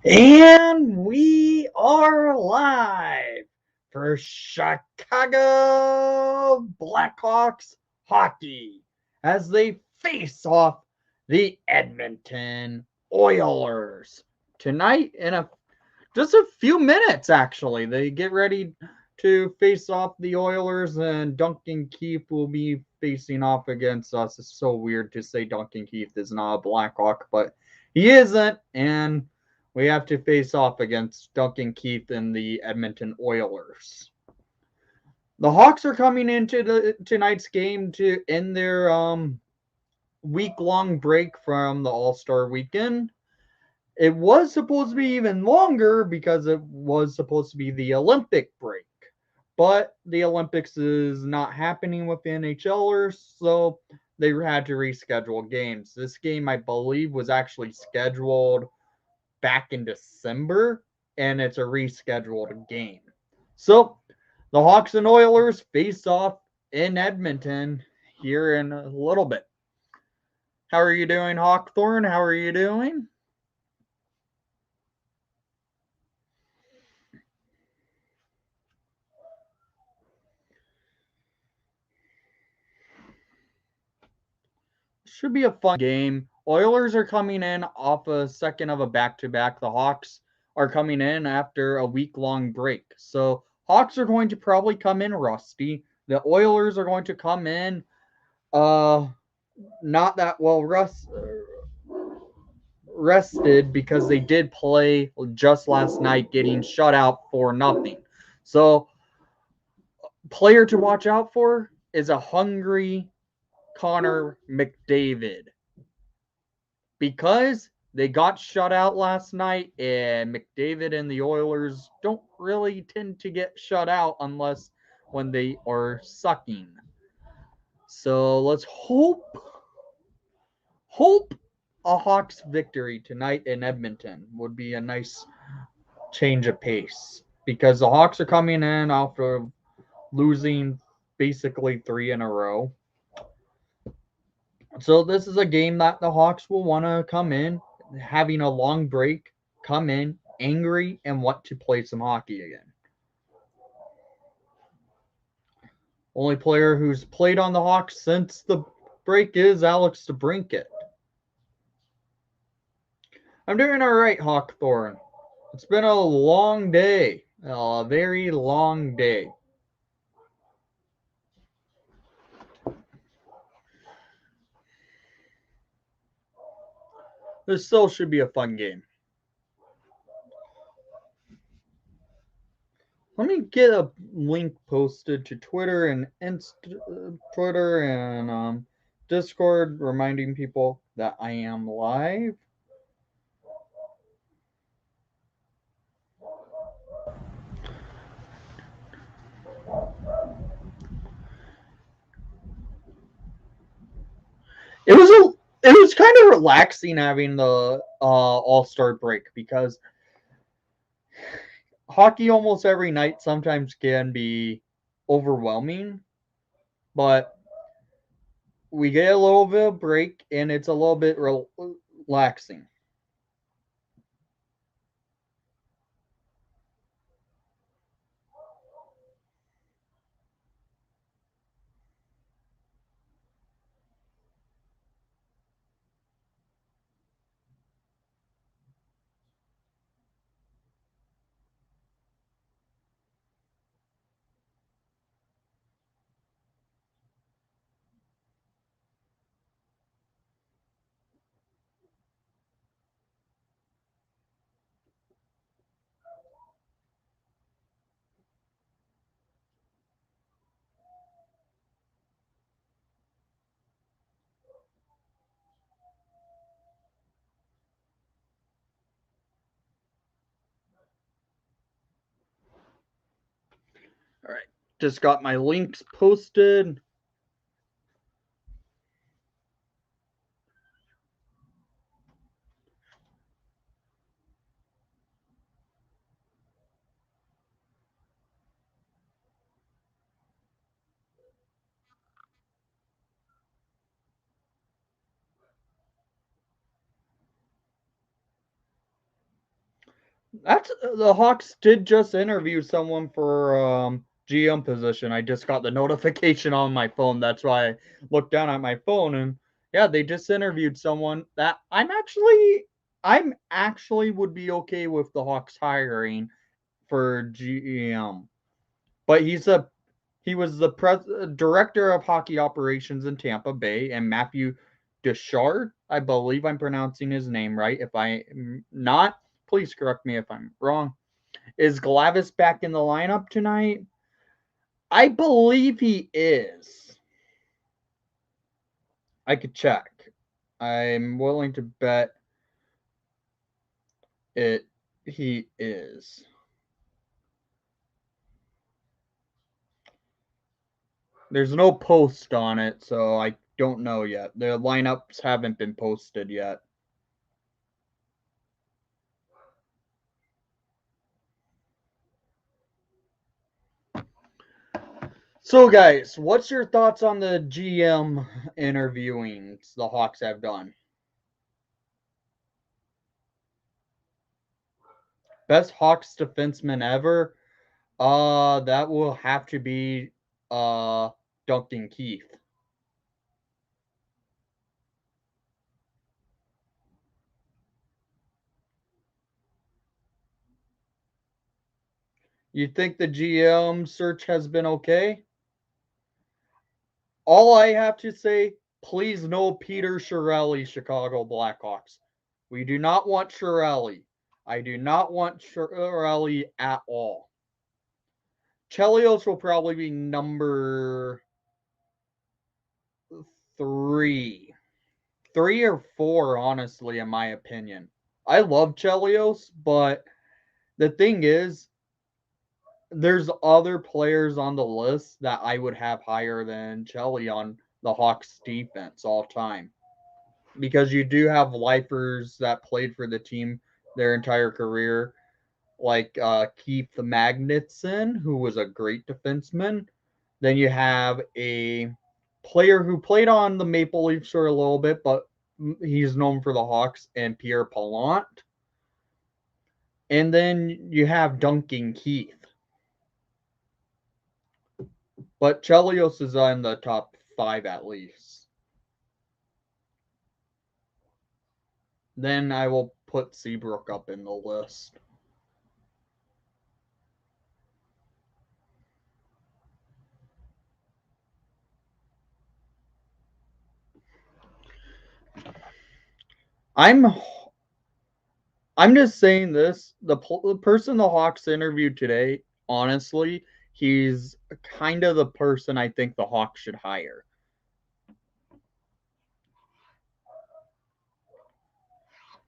And we are live for Chicago Blackhawks hockey as they face off the Edmonton Oilers tonight in just a few minutes. Actually, they get ready to face off the Oilers, and Duncan Keith will be facing off against us. It's so weird to say Duncan Keith is not a Blackhawk, but he isn't, and we have to face off against Duncan Keith and the Edmonton Oilers. The Hawks are coming into tonight's game to end their week-long break from the All-Star weekend. It was supposed to be even longer because it was supposed to be the Olympic break. But the Olympics is not happening with the NHLers, so they had to reschedule games. This game, I believe, was actually scheduled back in December, and it's a rescheduled game. So the Hawks and Oilers face off in Edmonton here in a little bit. How are you doing, Hawkthorne? How are you doing? Should be a fun game. Oilers are coming in off a second of a back-to-back. The Hawks are coming in after a week-long break. So Hawks are going to probably come in rusty. The Oilers are going to come in not that well rested because they did play just last night getting shut out for nothing. So player to watch out for is a hungry Connor McDavid, because they got shut out last night, and McDavid and the Oilers don't really tend to get shut out unless when they are sucking. So let's hope a Hawks victory tonight in Edmonton would be a nice change of pace, because the Hawks are coming in after losing basically 3 in a row. So this is a game that the Hawks will want to come in, having a long break, come in angry and want to play some hockey again. Only player who's played on the Hawks since the break is Alex DeBrincat. I'm doing all right, Hawkthorne. It's been a long day, a very long day. This still should be a fun game. Let me get a link posted to Twitter and Twitter and Discord, reminding people that I am live. It was kind of relaxing having the All-Star break, because hockey almost every night sometimes can be overwhelming, but we get a little bit of break and it's a little bit relaxing. All right, just got my links posted. That's the Hawks did just interview someone for GM position. I just got the notification on my phone. That's why I looked down at my phone and yeah, they just interviewed someone that I'm actually would be okay with the Hawks hiring for GM. But he was the director of hockey operations in Tampa Bay, and Matthew Duchard, I believe I'm pronouncing his name right. If I'm not, please correct me if I'm wrong. Is Glavis back in the lineup tonight? I believe he is. I could check. I'm willing to bet it he is. There's no post on it, so I don't know yet. The lineups haven't been posted yet. So, guys, what's your thoughts on the GM interviewings the Hawks have done? Best Hawks defenseman ever? That will have to be Duncan Keith. You think the GM search has been okay? All I have to say, please no Peter Chiarelli, Chicago Blackhawks. We do not want Chiarelli. I do not want Chiarelli at all. Chelios will probably be number three. Three or four, honestly, in my opinion. I love Chelios, but the thing is, there's other players on the list that I would have higher than Chelly on the Hawks defense all time. Because you do have lifers that played for the team their entire career, like Keith Magnuson, who was a great defenseman. Then you have a player who played on the Maple Leafs for a little bit, but he's known for the Hawks, and Pierre Pallant. And then you have Duncan Keith. But Chelios is in the top five at least. Then I will put Seabrook up in the list. I'm I'm just saying this. The person the Hawks interviewed today, honestly, he's kind of the person I think the Hawks should hire.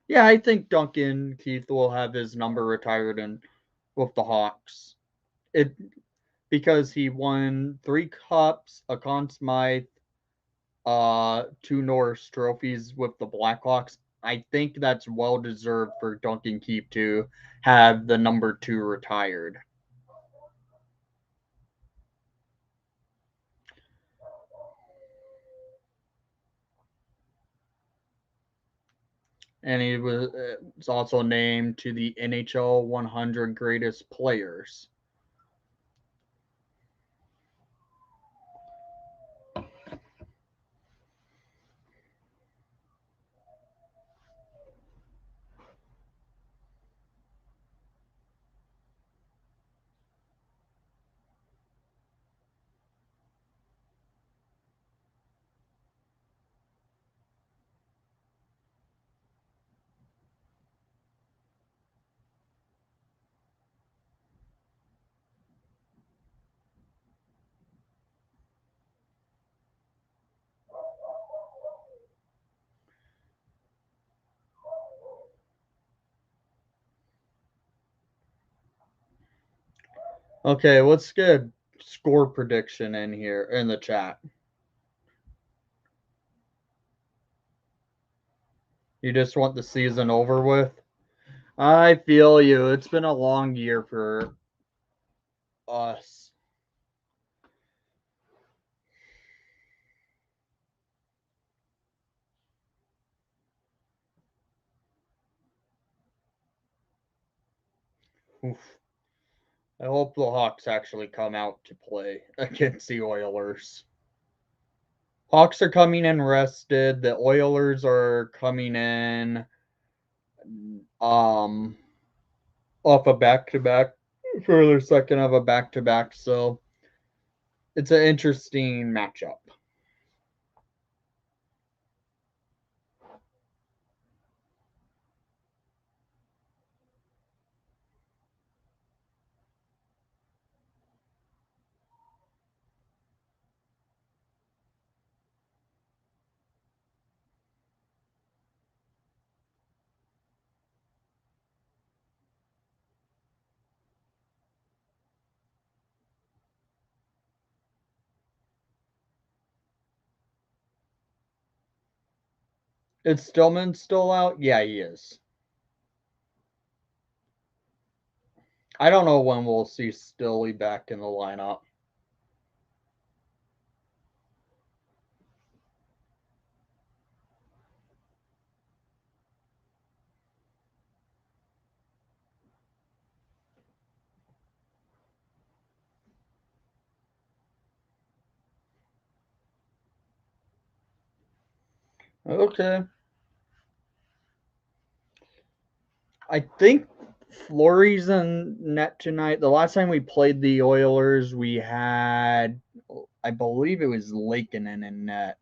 Yeah, I think Duncan Keith will have his number retired and with the Hawks. It because he won 3 cups, a Conn Smythe, 2 Norris trophies with the Blackhawks. I think that's well deserved for Duncan Keith to have the number 2 retired. And he was also named to the NHL 100 greatest players. Okay, let's get a score prediction in here in the chat. You just want the season over with? I feel you. It's been a long year for us. Oof. I hope the Hawks actually come out to play against the Oilers. Hawks are coming in rested. The Oilers are coming in off a back-to-back for their second of a back-to-back. So it's an interesting matchup. Is Stillman still out? Yeah, he is. I don't know when we'll see Stilly back in the lineup. Okay. I think Fleury's in net tonight. The last time we played the Oilers, we had, I believe it was Lakeinen in net.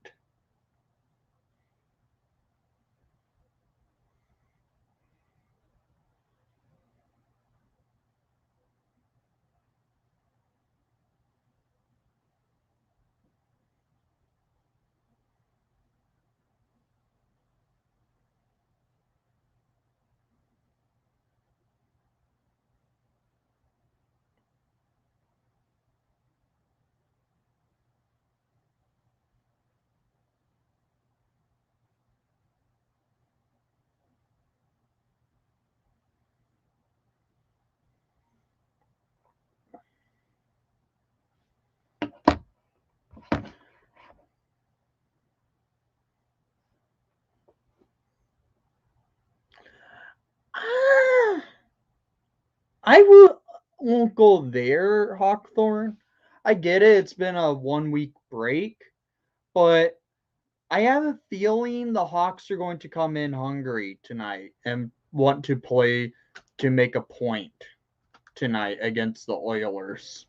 Ah, won't go there, Hawkthorne. I get it. It's been a 1 week break, but I have a feeling the Hawks are going to come in hungry tonight and want to play to make a point tonight against the Oilers.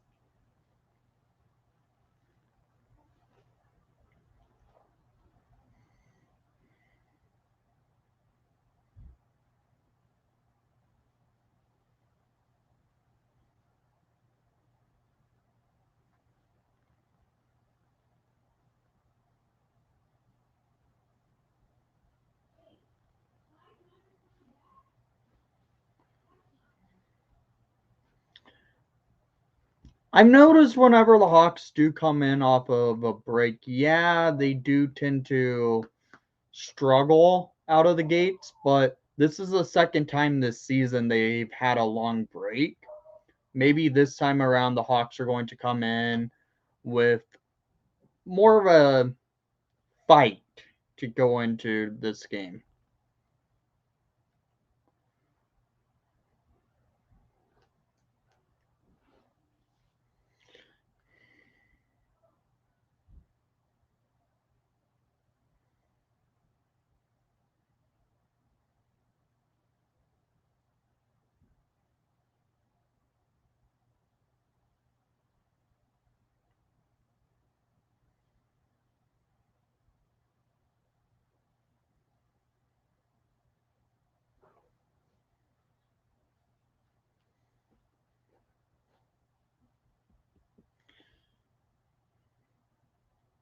I've noticed whenever the Hawks do come in off of a break, yeah, they do tend to struggle out of the gates, but this is the second time this season they've had a long break. Maybe this time around the Hawks are going to come in with more of a fight to go into this game.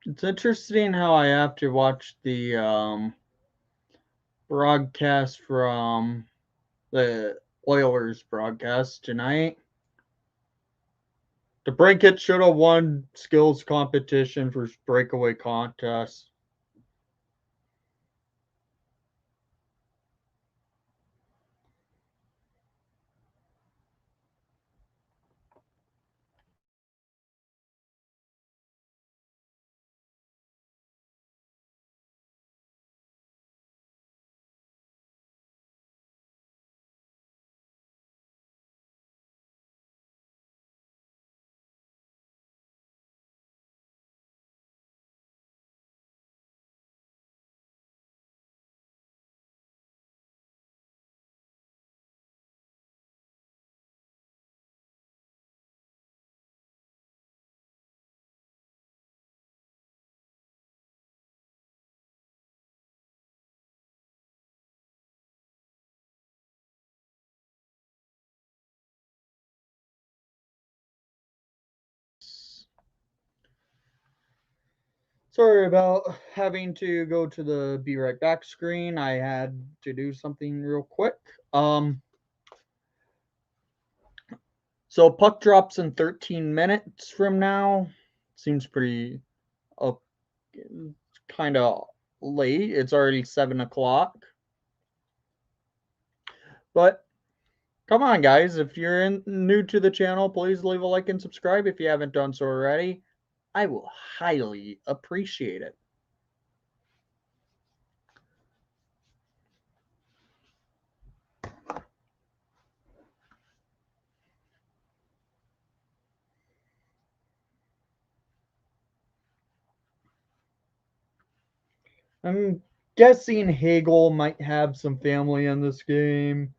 It's interesting how I have to watch the broadcast from the Oilers broadcast tonight. The Brinkett should have won skills competition for breakaway contest. Sorry about having to go to the be right back screen. I had to do something real quick. So puck drops in 13 minutes from now. Seems pretty kind of late. It's already 7 o'clock. But come on, guys. If you're new to the channel, please leave a like and subscribe if you haven't done so already. I will highly appreciate it. I'm guessing Hagel might have some family in this game.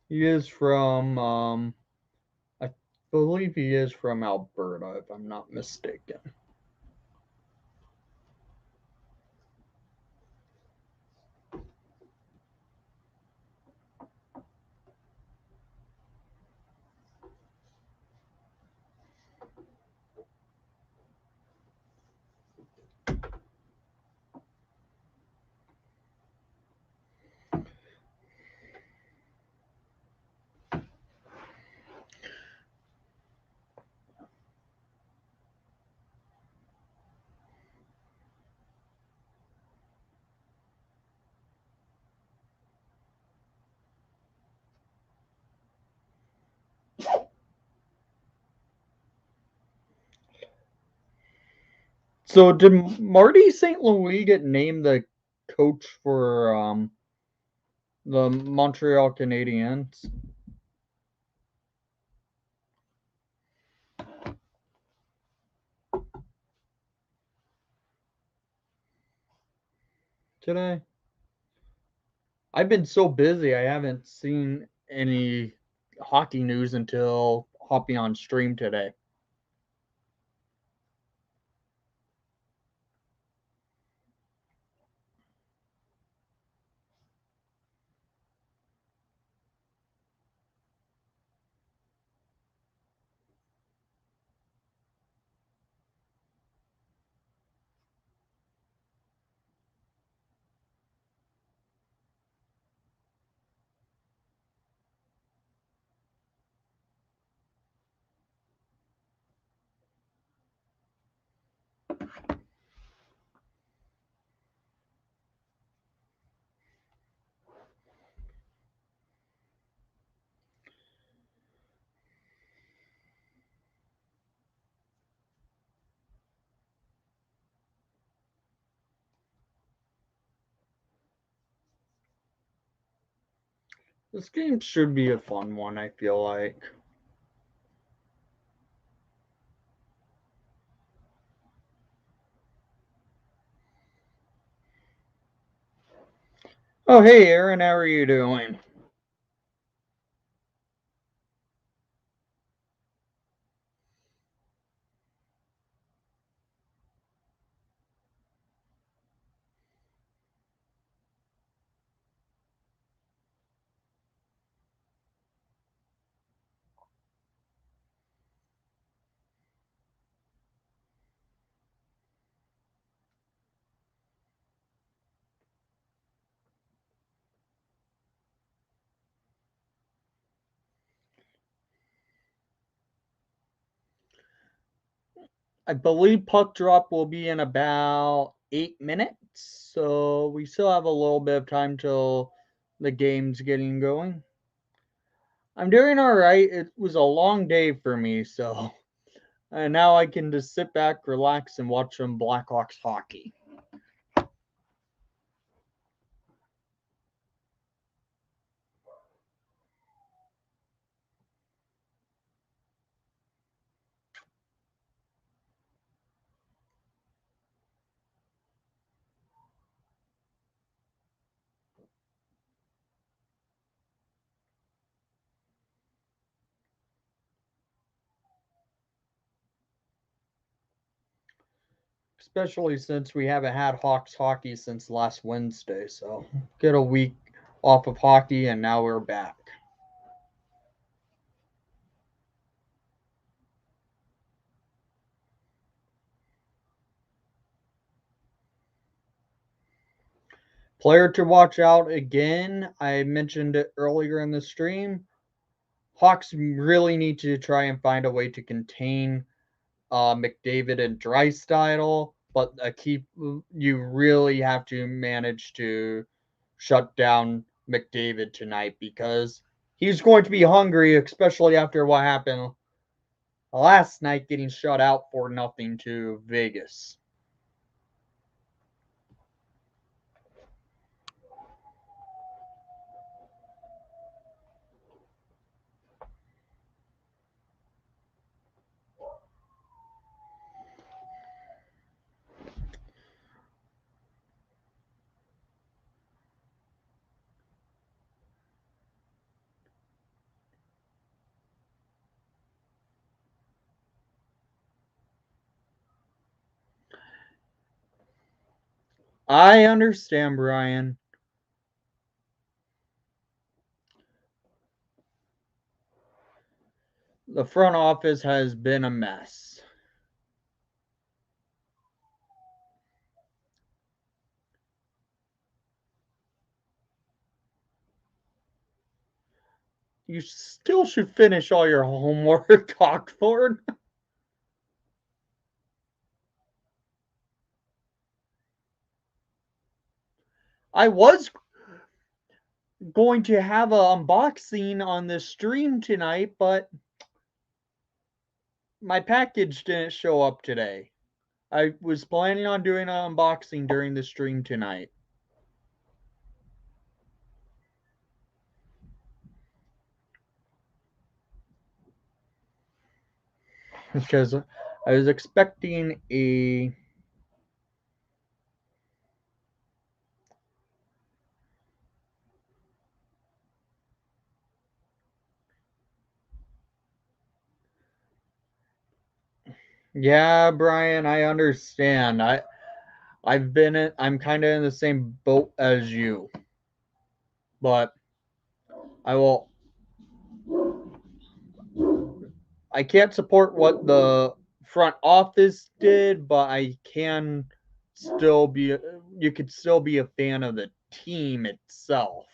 He is from, I believe he is from Alberta, if I'm not mistaken. So did Marty St. Louis get named the coach for the Montreal Canadiens? Today? I've been so busy I haven't seen any hockey news until hopping on stream today. This game should be a fun one, I feel like. Oh, hey, Aaron, how are you doing? I believe puck drop will be in about 8 minutes, so we still have a little bit of time till the game's getting going. I'm doing all right. It was a long day for me, so and now I can just sit back, relax, and watch some Blackhawks hockey. Especially since we haven't had Hawks hockey since last Wednesday, so get a week off of hockey, and now we're back. Player to watch out again. I mentioned it earlier in the stream. Hawks really need to try and find a way to contain McDavid and Drysdale, but you really have to manage to shut down McDavid tonight because he's going to be hungry, especially after what happened last night, getting shut out 4-0 to Vegas. I understand, Brian. The front office has been a mess. You still should finish all your homework, Hawkthorne. I was going to have an unboxing on this stream tonight, but my package didn't show up today. I was planning on doing an unboxing during the stream tonight. Because I was expecting a Yeah, Brian, I understand. I'm kind of in the same boat as you. But I will I can't support what the front office did, but I can still be you could still be a fan of the team itself.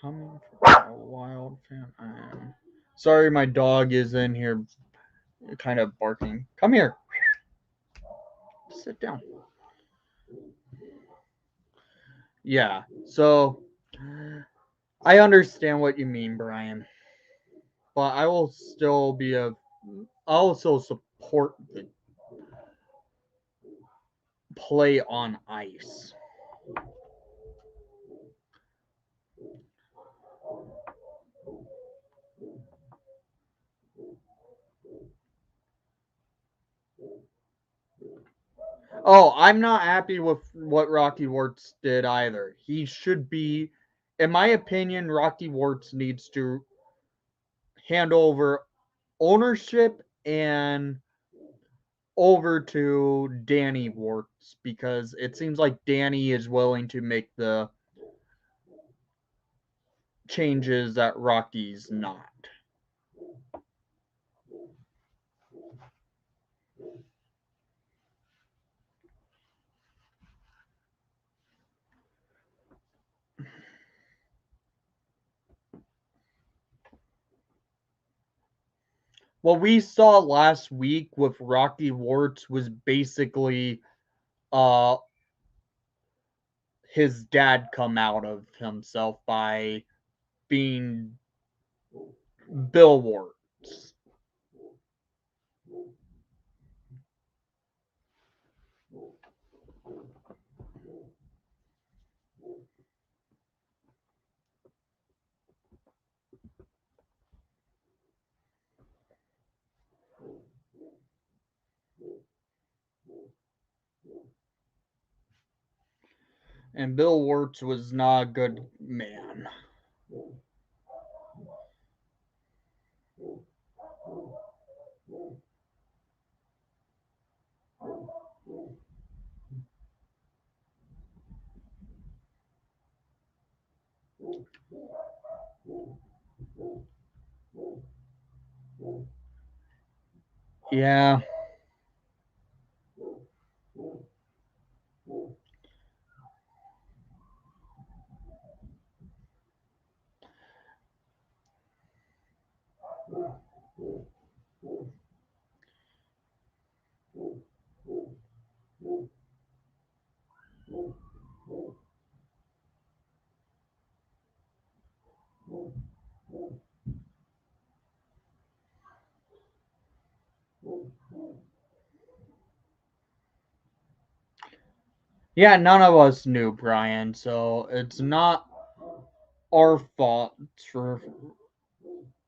Coming from a wild fan, I am. Sorry, my dog is in here, kind of barking. Come here. Sit down. Yeah. So I understand what you mean, Brian, but I will still be a. I'll still support the play on ice. Oh, I'm not happy with what Rocky Warts did either. He should be, in my opinion, Rocky Warts needs to hand over ownership and over to Danny Warts because it seems like Danny is willing to make the changes that Rocky's not. What we saw last week with Rocky Warts was basically uh his dad come out of himself by being Bill Warts. And Bill Warts was not a good man. Yeah. Yeah, none of us knew, Brian, so it's not our fault.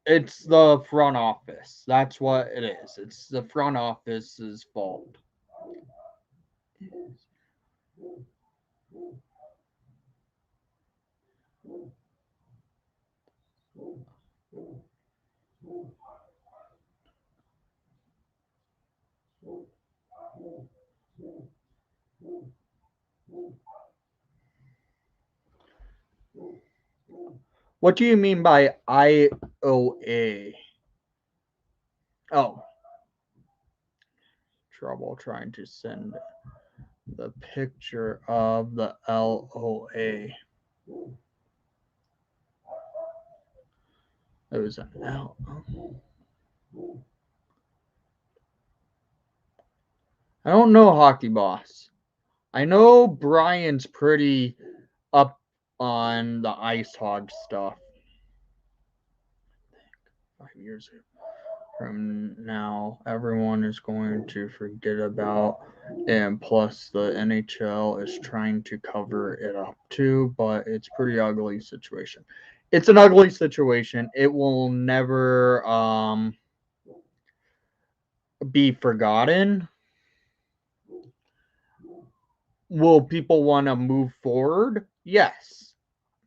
It's the front office. That's what it is. It's the front office's fault. What do you mean by IOA? Oh, trouble trying to send the picture of the LOA. It was an L. I don't know Hockey Boss. I know Brian's pretty up on the Ice Hog stuff. 5 years from now, everyone is going to forget about it. And plus, the NHL is trying to cover it up too, but it's a pretty ugly situation. It's an ugly situation. It will never be forgotten. Will people want to move forward? Yes.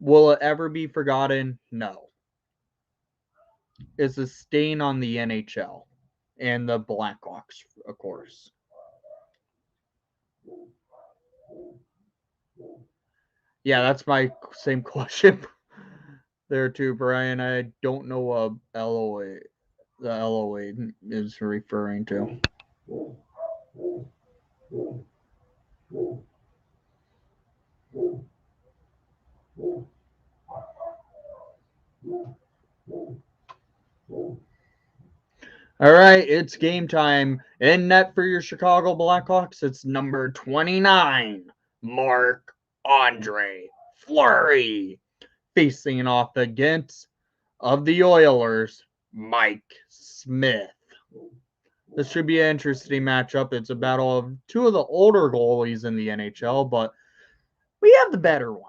Will it ever be forgotten? No. It's a stain on the NHL and the Blackhawks, of course. Yeah, that's my same question there too, Brian. I don't know what LOA the LOA is referring to. All right, it's game time. In net for your Chicago Blackhawks, it's number 29, Mark Andre Fleury, facing off against of the Oilers, Mike Smith. This should be an interesting matchup. It's a battle of two of the older goalies in the NHL, but we have the better one.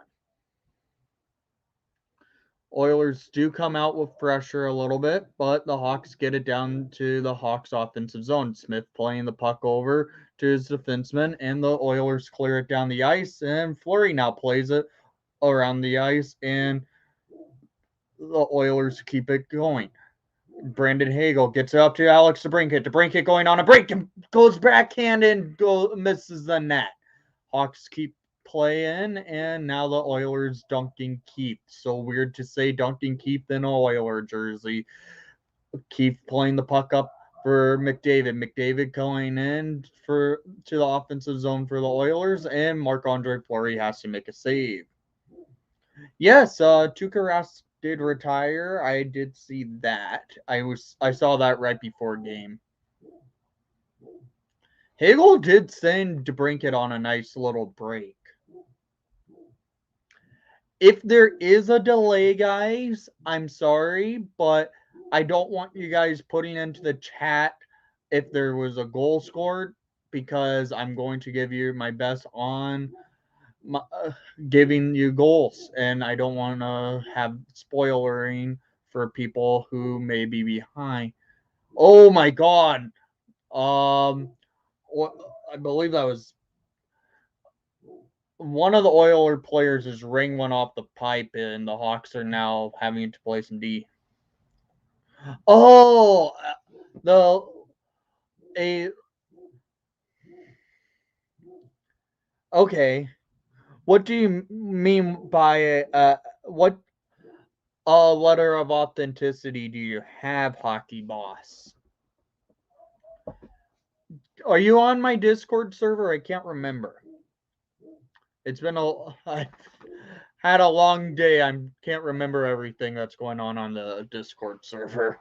Oilers do come out with pressure a little bit, but the Hawks get it down to the Hawks offensive zone. Smith playing the puck over to his defenseman, and the Oilers clear it down the ice, and Fleury now plays it around the ice, and the Oilers keep it going. Brandon Hagel gets it up to Alex DeBrincat. DeBrincat going on a break and goes backhand and misses the net. Hawks keep playing, and now the Oilers Duncan Keith. So weird to say Duncan Keith in an Oiler jersey. Keith playing the puck up for McDavid. McDavid going in to the offensive zone for the Oilers, and Marc-Andre Fleury has to make a save. Yes, Tuukka Rask did retire. I did see that. I saw that right before game. Hagel did send DeBrincat on a nice little break. If there is a delay, guys, I'm sorry, but I don't want you guys putting into the chat if there was a goal scored, because I'm going to give you my best on giving you goals, and I don't want to have spoilering for people who may be behind. Oh my God! What I believe that was one of the Oiler players' ring went off the pipe, and the Hawks are now having to play some D. Oh, okay. What do you mean by what letter of authenticity do you have, Hockey Boss? Are you on my Discord server? I can't remember. It's been I've had a long day. I can't remember everything that's going on the Discord server.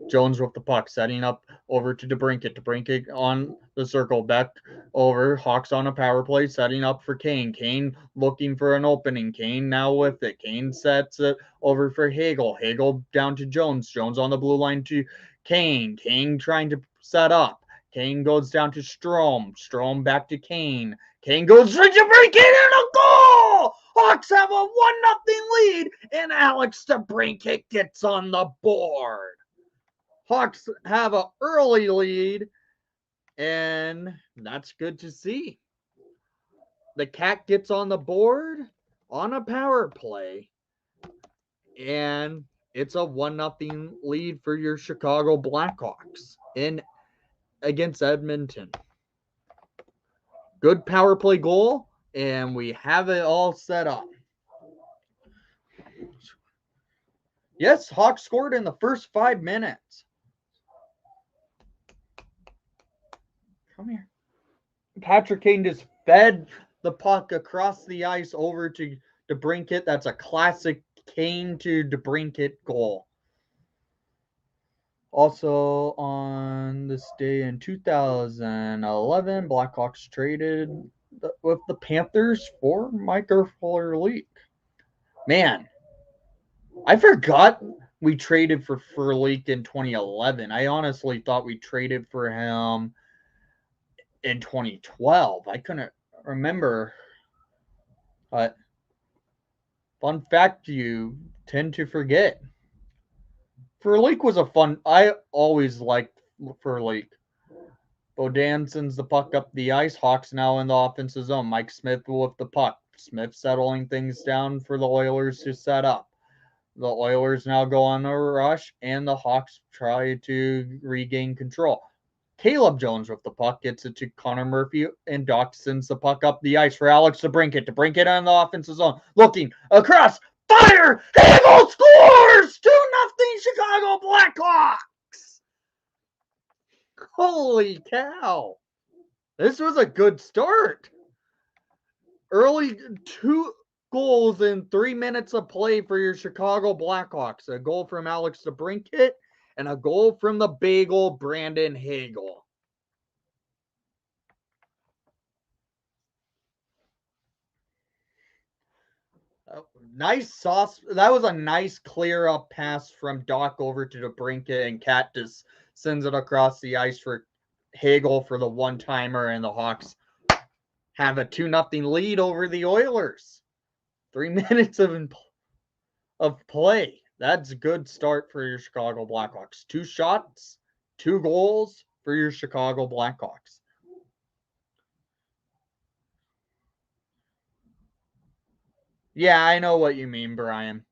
Jones with the puck, setting up over to DeBrincat. DeBrincat on the circle, back over. Hawks on a power play, setting up for Kane. Kane looking for an opening. Kane now with it. Kane sets it over for Hagel. Hagel down to Jones. Jones on the blue line to Kane trying to set up. Kane goes down to Strome back to Kane. Kane goes straight to break it and a goal! Hawks have a 1-0 lead, and Alex DeBrincat gets on the board. Hawks have an early lead, and that's good to see. The Cat gets on the board on a power play, and it's a 1-0 lead for your Chicago Blackhawks against Edmonton. Good power play goal, and we have it all set up. Yes, Hawks scored in the first 5 minutes. Come here. Patrick Kane just fed the puck across the ice over to DeBrincat. That's a classic Kane to DeBrincat goal. Also, on this day in 2011, Blackhawks traded with the Panthers for Micah Furlik. Man, I forgot we traded for Furlik in 2011. I honestly thought we traded for him in 2012. I couldn't remember. But fun fact, you tend to forget. Furlik was a fun. I always liked Furlik. Beaudin sends the puck up the ice. Hawks now in the offensive zone. Mike Smith with the puck. Smith settling things down for the Oilers to set up. The Oilers now go on a rush, and the Hawks try to regain control. Caleb Jones with the puck gets it to Connor Murphy, and Doc sends the puck up the ice for Alex DeBrincat. DeBrincat on the offensive zone. Looking across. Fire! Hagel scores! 2-0 Chicago Blackhawks! Holy cow. This was a good start. Early 2 goals in 3 minutes of play for your Chicago Blackhawks. A goal from Alex DeBrincat and a goal from the Bagel, Brandon Hagel. Nice sauce. That was a nice clear up pass from Doc over to DeBrincat, and Cat just sends it across the ice for Hagel for the one-timer, and the Hawks have a 2-0 lead over the Oilers. 3 minutes of play. That's a good start for your Chicago Blackhawks. 2 shots, 2 goals for your Chicago Blackhawks. Yeah, I know what you mean, Brian.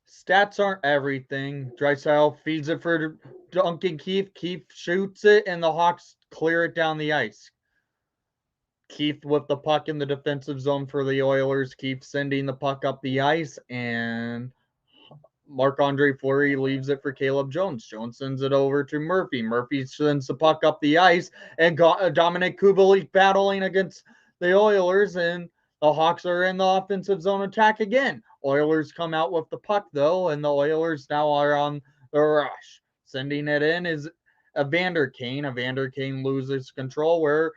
Stats aren't everything. Draisaitl feeds it for Duncan Keith. Keith shoots it, and the Hawks clear it down the ice. Keith with the puck in the defensive zone for the Oilers. Keith sending the puck up the ice, and Marc-Andre Fleury leaves it for Caleb Jones. Jones sends it over to Murphy. Murphy sends the puck up the ice, and Dominic Kubalik battling against the Oilers, and the Hawks are in the offensive zone attack again. Oilers come out with the puck, though, and the Oilers now are on the rush. Sending it in is Evander Kane. Evander Kane loses control, where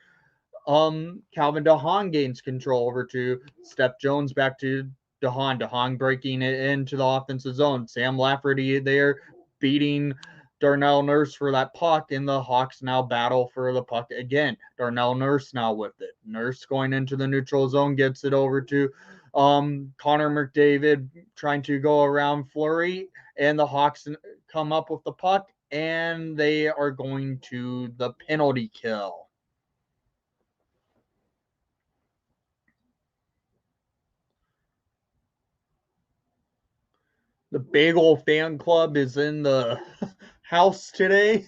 Calvin DeHaan gains control over to Steph Jones, back to DeHaan. DeHaan breaking it into the offensive zone. Sam Lafferty there beating Darnell Nurse for that puck, and the Hawks now battle for the puck again. Darnell Nurse now with it. Nurse going into the neutral zone, gets it over to Connor McDavid, trying to go around Fleury, and the Hawks come up with the puck, and they are going to the penalty kill. The Bagel fan club is in the house today.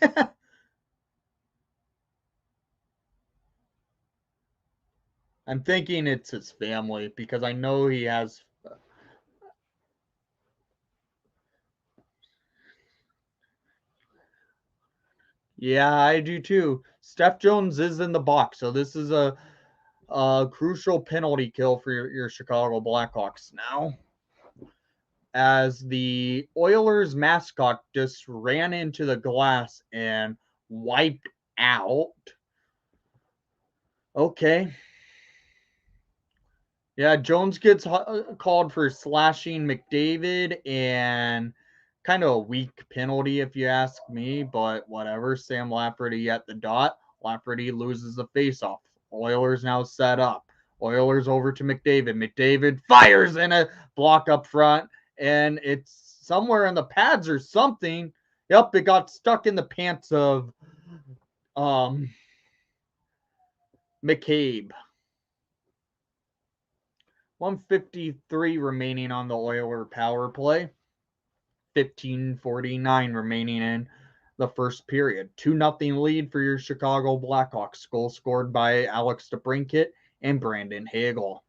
I'm thinking it's his family, because I know he has. Yeah, I do too. Steph Jones is in the box, so this is a crucial penalty kill for your Chicago Blackhawks now, as the Oilers mascot just ran into the glass and wiped out. Okay. Yeah, Jones gets called for slashing McDavid, and kind of a weak penalty if you ask me, but whatever. Sam Lafferty at the dot. Lafferty loses the faceoff. Oilers now set up. Oilers over to McDavid. McDavid fires in a block up front, and it's somewhere in the pads or something. Yep, it got stuck in the pants of um McCabe. 153 remaining on the Oiler power play. 15:49 remaining in the first period. 2-0 lead for your Chicago Blackhawks. Goal scored by Alex DeBrincat and Brandon Hagel.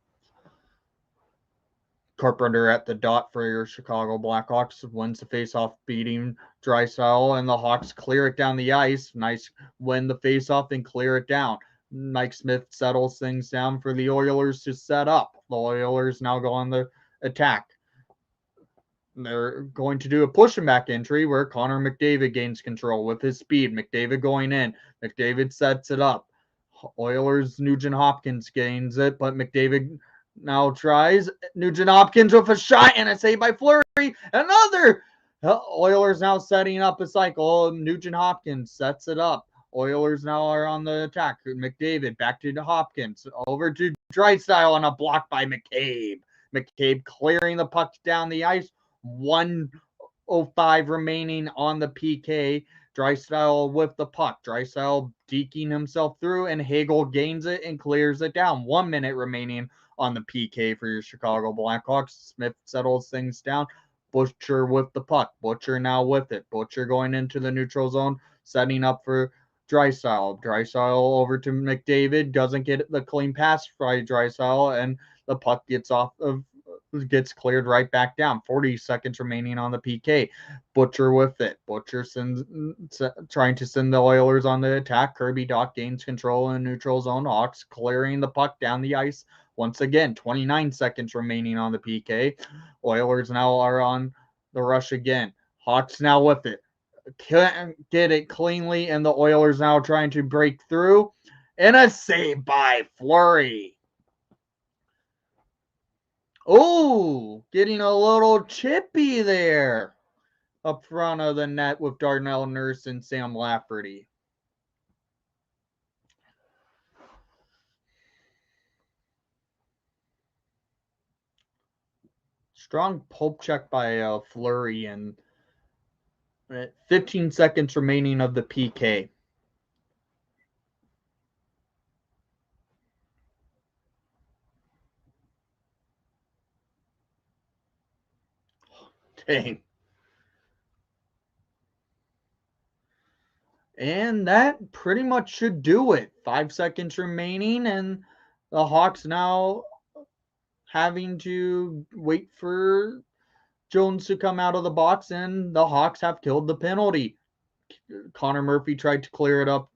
Carpenter at the dot for your Chicago Blackhawks wins the faceoff, beating Draisaitl, and the Hawks clear it down the ice. Nice win the faceoff and clear it down. Mike Smith settles things down for the Oilers to set up. The Oilers now go on the attack. They're going to do a push and back entry where Connor McDavid gains control with his speed. McDavid going in. McDavid sets it up. Oilers, Nugent Hopkins gains it, but McDavid now tries. Nugent Hopkins with a shot and a save by Fleury. Another. Oilers now setting up a cycle. Nugent Hopkins sets it up. Oilers now are on the attack. McDavid back to Hopkins. Over to Draisaitl on a block by McCabe. McCabe clearing the puck down the ice. 1:05 remaining on the PK. Draisaitl with the puck. Draisaitl deking himself through, and Hagel gains it and clears it down. 1 minute remaining on the PK for your Chicago Blackhawks. Smith settles things down. Butcher with the puck. Butcher now with it. Butcher going into the neutral zone, setting up for Draisaitl. Draisaitl over to McDavid. Doesn't get the clean pass by Draisaitl, and the puck gets cleared right back down. 40 seconds remaining on the PK. Butcher with it. Butcher trying to send the Oilers on the attack. Kirby Dach gains control in the neutral zone. Hawks clearing the puck down the ice. Once again, 29 seconds remaining on the PK. Oilers now are on the rush again. Hawks now with it. Can't get it cleanly, and the Oilers now trying to break through. And a save by Fleury. Oh, getting a little chippy there up front of the net with Darnell Nurse and Sam Lafferty. Strong poke check by Fleury, and 15 seconds remaining of the PK. Dang. And that pretty much should do it. 5 seconds remaining, and the Hawks now having to wait for Jones to come out of the box, and the Hawks have killed the penalty. Connor Murphy tried to clear it up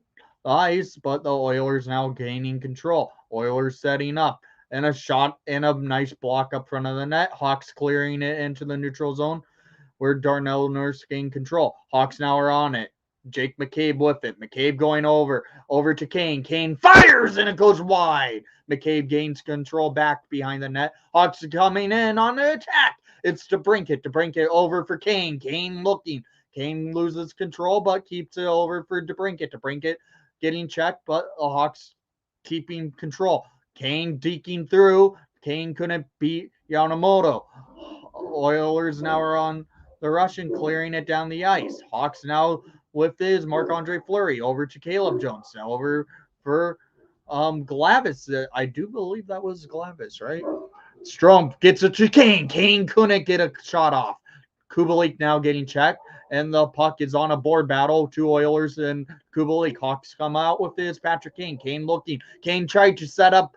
the ice, but the Oilers now gaining control. Oilers setting up, and a shot and a nice block up front of the net. Hawks clearing it into the neutral zone where Darnell Nurse gained control. Hawks now are on it. Jake McCabe with it. McCabe going over to Kane. Kane fires and it goes wide. McCabe gains control back behind the net. Hawks coming in on the attack. It's DeBrincat. DeBrincat over for Kane. Kane looking. Kane loses control but keeps it over for DeBrincat. DeBrincat getting checked, but the Hawks keeping control. Kane deking through. Kane couldn't beat Yamamoto. Oilers now are on the Russian clearing it down the ice. Hawks now with his Marc-Andre Fleury over to Caleb Jones. Now over for Glavis. I do believe that was Glavis, right? Strong gets it to Kane. Kane couldn't get a shot off. Kubalik now getting checked, and the puck is on a board battle. 2 Oilers and Kubalik. Hawks come out with this. Patrick Kane. Kane looking. Kane tried to set up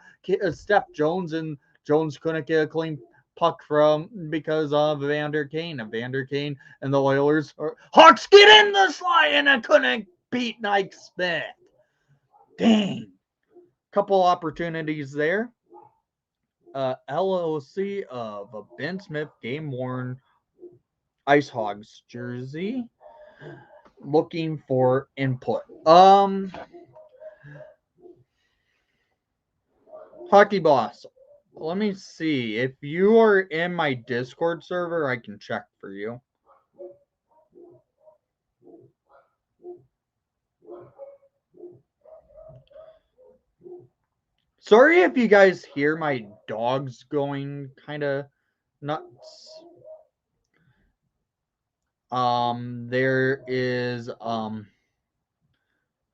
Steph Jones, and Jones couldn't get a clean puck from because of Vander Kane. And Vander Kane and the Oilers Hawks get in the slide, and I couldn't beat Mike Smith. Dang. Couple opportunities there. LOC of a Ben Smith game-worn Ice Hogs jersey. Looking for input. Hockey Boss. Let me see. If you are in my Discord server, I can check for you. Sorry if you guys hear my dogs going kind of nuts. There is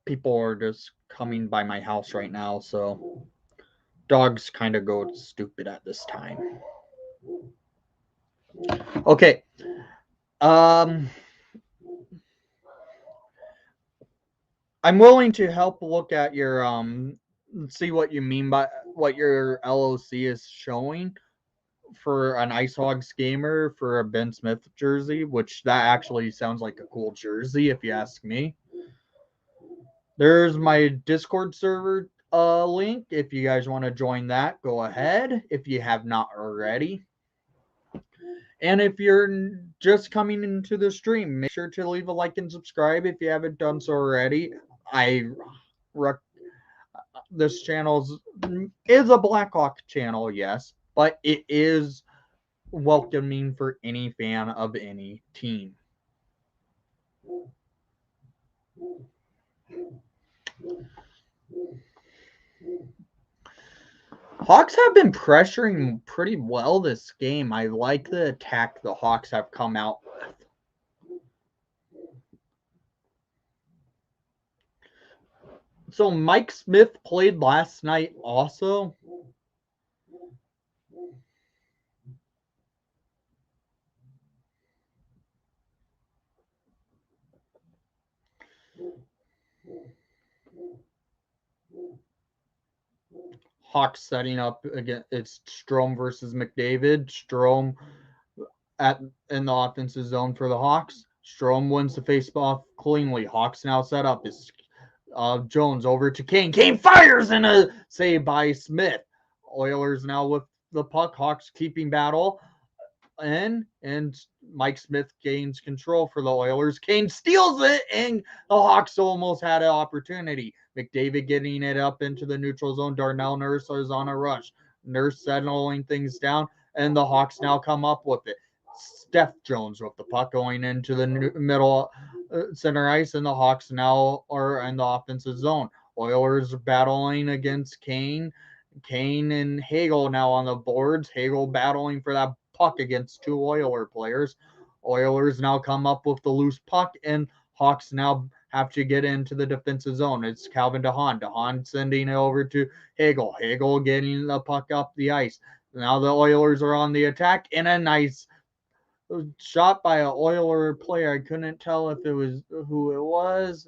people are just coming by my house right now, so dogs kind of go stupid at this time. Okay. Um I'm willing to help look at your see what you mean by what your LOC is showing for an Ice Hogs gamer for a Ben Smith jersey, which that actually sounds like a cool jersey if you ask me. There's my Discord server link. If you guys want to join that, go ahead if you have not already. And if you're just coming into the stream, make sure to leave a like and subscribe if you haven't done so already. I this channel is a Blackhawk channel, yes, but it is welcoming for any fan of any team. Hawks have been pressuring pretty well this game. I like the attack the Hawks have come out with. So Mike Smith played last night also. Hawks setting up again. It's Strome versus McDavid. Strome in the offensive zone for the Hawks. Strome wins the face-off cleanly. Hawks now set up. Is Jones over to Kane. Kane fires in a save by Smith. Oilers now with the puck. Hawks keeping battle. And Mike Smith gains control for the Oilers. Kane steals it, and the Hawks almost had an opportunity. McDavid getting it up into the neutral zone. Darnell Nurse is on a rush. Nurse settling things down, and the Hawks now come up with it. Steph Jones with the puck going into the middle center ice, and the Hawks now are in the offensive zone. Oilers battling against Kane. Kane and Hagel now on the boards. Hagel battling for that puck against two Oiler players. Oilers now come up with the loose puck, and Hawks now have to get into the defensive zone. It's Calvin DeHaan. DeHaan sending it over to Hagel. Hagel getting the puck up the ice. Now the Oilers are on the attack, and a nice shot by an Oiler player. I couldn't tell if it was who it was.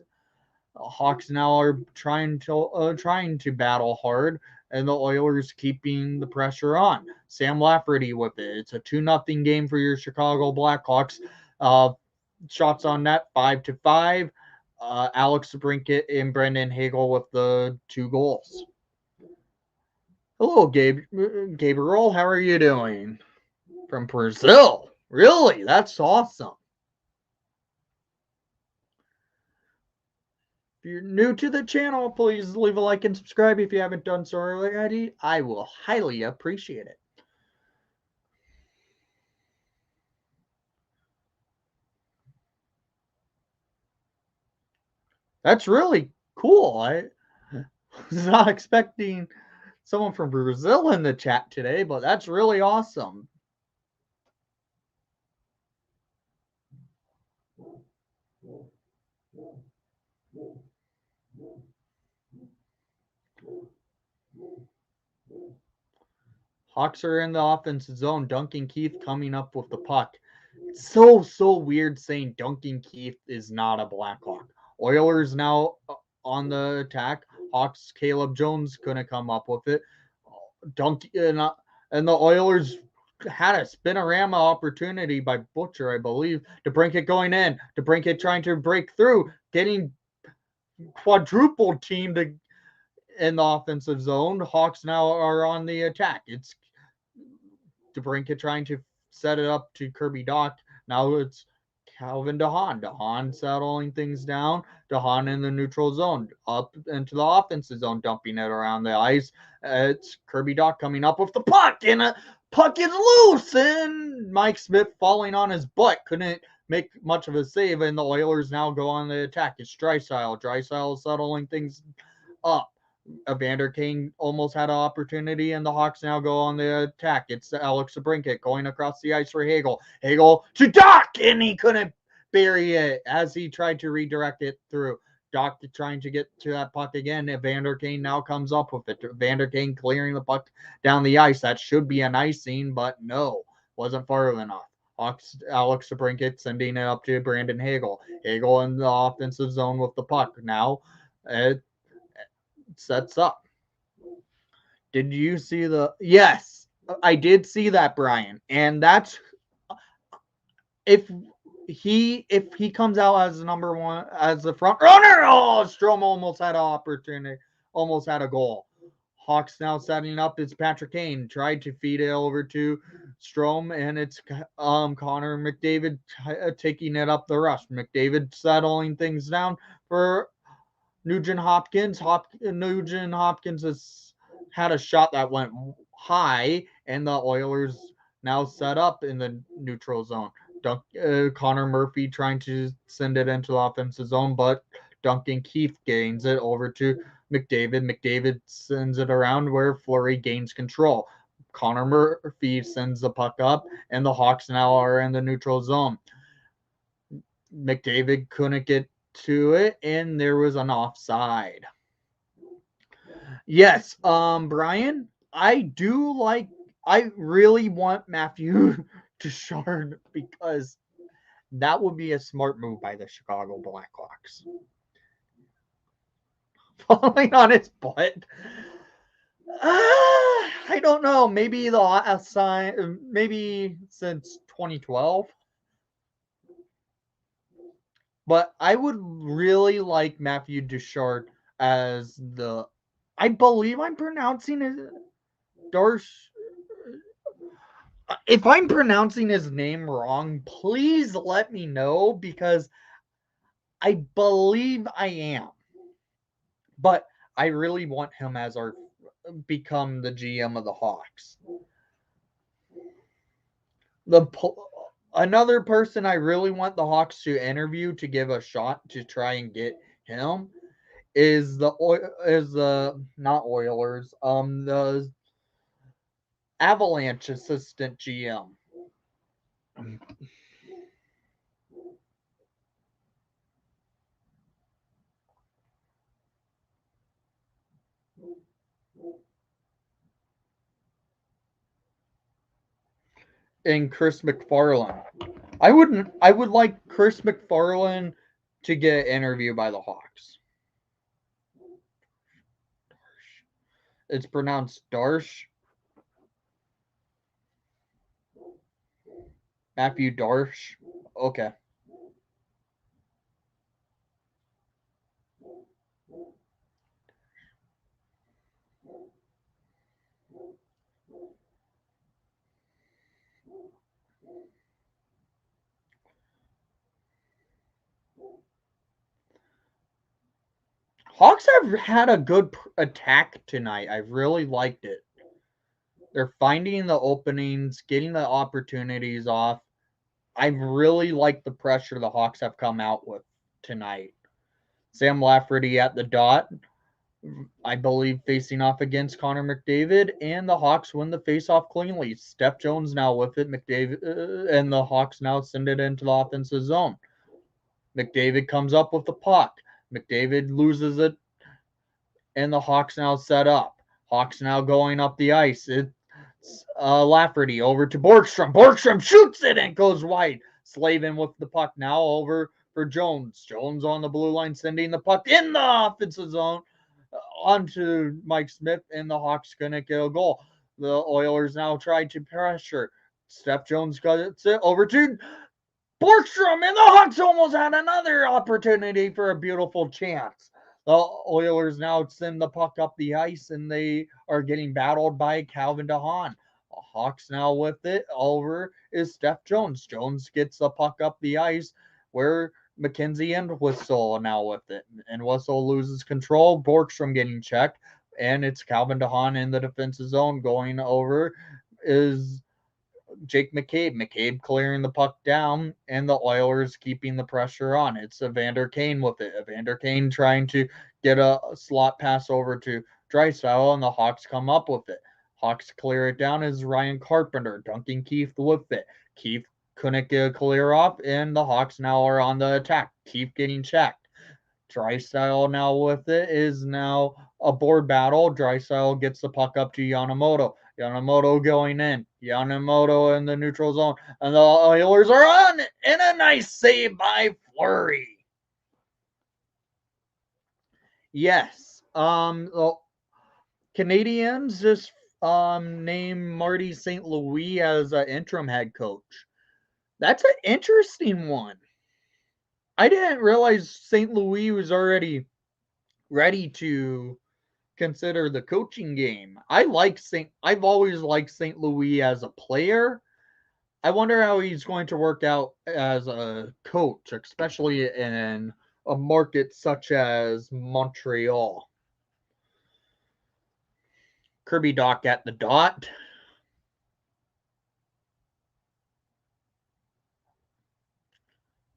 Hawks now are trying to battle hard, and the Oilers keeping the pressure on. Sam Lafferty with it. It's a 2-0 game for your Chicago Blackhawks. Shots on net 5-5. Alex Brinkett and Brendan Hagel with the 2 goals. Hello, Gabriel. How are you doing? From Brazil. Really? That's awesome. If you're new to the channel, please leave a like and subscribe if you haven't done so already. I will highly appreciate it. That's really cool. I was not expecting someone from Brazil in the chat today, but that's really awesome. Hawks are in the offensive zone. Duncan Keith coming up with the puck. It's so weird saying Duncan Keith is not a Blackhawk. Oilers now on the attack. Hawks, Caleb Jones gonna come up with it. Duncan and the Oilers had a spinorama opportunity by Butcher, I believe, to break it going in. To break it trying to break through, getting quadruple teamed in the offensive zone. Hawks now are on the attack. It's DeBrincat trying to set it up to Kirby Doc. Now it's Calvin DeHaan. DeHaan settling things down. DeHaan in the neutral zone. Up into the offensive zone, dumping it around the ice. It's Kirby Dach coming up with the puck, and a puck is loose, and Mike Smith falling on his butt. Couldn't make much of a save, and the Oilers now go on the attack. It's Draisaitl. Draisaitl settling things up. Evander Kane almost had an opportunity, and the Hawks now go on the attack. It's Alex DeBrincat going across the ice for Hagel. Hagel to Doc, and he couldn't bury it as he tried to redirect it through. Doc trying to get to that puck again. Evander Kane now comes up with it. Evander Kane clearing the puck down the ice. That should be an icing, but no, wasn't far enough. Alex DeBrincat sending it up to Brandon Hagel. Hagel in the offensive zone with the puck. Now it sets up. Did you see the? Yes, I did see that, Brian. And that's if he comes out as number one, as the front runner. Oh, Strome almost had an opportunity, almost had a goal. Hawks now setting up. It's Patrick Kane tried to feed it over to Strome, and it's Connor McDavid taking it up the rush. McDavid settling things down for Nugent Hopkins. Nugent Hopkins has had a shot that went high, and the Oilers now set up in the neutral zone. Connor Murphy trying to send it into the offensive zone, but Duncan Keith gains it over to McDavid. McDavid sends it around where Fleury gains control. Connor Murphy sends the puck up, and the Hawks now are in the neutral zone. McDavid couldn't get to it, and there was an offside. Yes, Brian, I really want Matthew Duchard because that would be a smart move by the Chicago Blackhawks. Falling on his butt. I don't know. Maybe maybe since 2012. But I would really like Matthew Duchard as the. I believe I'm pronouncing his Darsh. If I'm pronouncing his name wrong, please let me know because I believe I am. But I really want him as become the GM of the Hawks. Another person I really want the Hawks to interview to give a shot to try and get him is the not Oilers, the Avalanche assistant GM. And Chris McFarland. I would like Chris McFarland to get an interview by the Hawks. It's pronounced Darsh. Matthew Darsh. Okay. Hawks have had a good attack tonight. I've really liked it. They're finding the openings, getting the opportunities off. I really like the pressure the Hawks have come out with tonight. Sam Lafferty at the dot, I believe, facing off against Connor McDavid, and the Hawks win the face-off cleanly. Steph Jones now with it. McDavid and the Hawks now send it into the offensive zone. McDavid comes up with the puck. McDavid loses it, and the Hawks now set up. Hawks now going up the ice. It's Lafferty over to Borgstrom. Borgstrom shoots it and goes wide. Slavin with the puck now over for Jones. Jones on the blue line sending the puck in the offensive zone onto Mike Smith, and the Hawks gonna get a goal. The Oilers now try to pressure. Steph Jones gets it over to Borgstrom, and the Hawks almost had another opportunity for a beautiful chance. The Oilers now send the puck up the ice, and they are getting battled by Calvin DeHaan. Hawks now with it over is Steph Jones. Jones gets the puck up the ice, where McKenzie and Whistle now with it. And Whistle loses control. Borgstrom getting checked. And it's Calvin DeHaan in the defensive zone going over is Jake McCabe. McCabe clearing the puck down, and the Oilers keeping the pressure on. It's Evander Kane with it. Evander Kane trying to get a slot pass over to Drysdale, and the Hawks come up with it. Hawks clear it down as Ryan Carpenter. Duncan Keith with it. Keith couldn't get a clear off, and the Hawks now are on the attack. Keith getting checked. Drysdale now with it is now a board battle. Drysdale gets the puck up to Yamamoto. Yamamoto going in. Yamamoto in the neutral zone. And the Oilers are on in a nice save by Fleury. Yes. The Canadians just named Marty St. Louis as an interim head coach. That's an interesting one. I didn't realize St. Louis was already ready to consider the coaching game. I've always liked St. Louis as a player. I wonder how he's going to work out as a coach, especially in a market such as Montreal. Kirby Dach at the dot.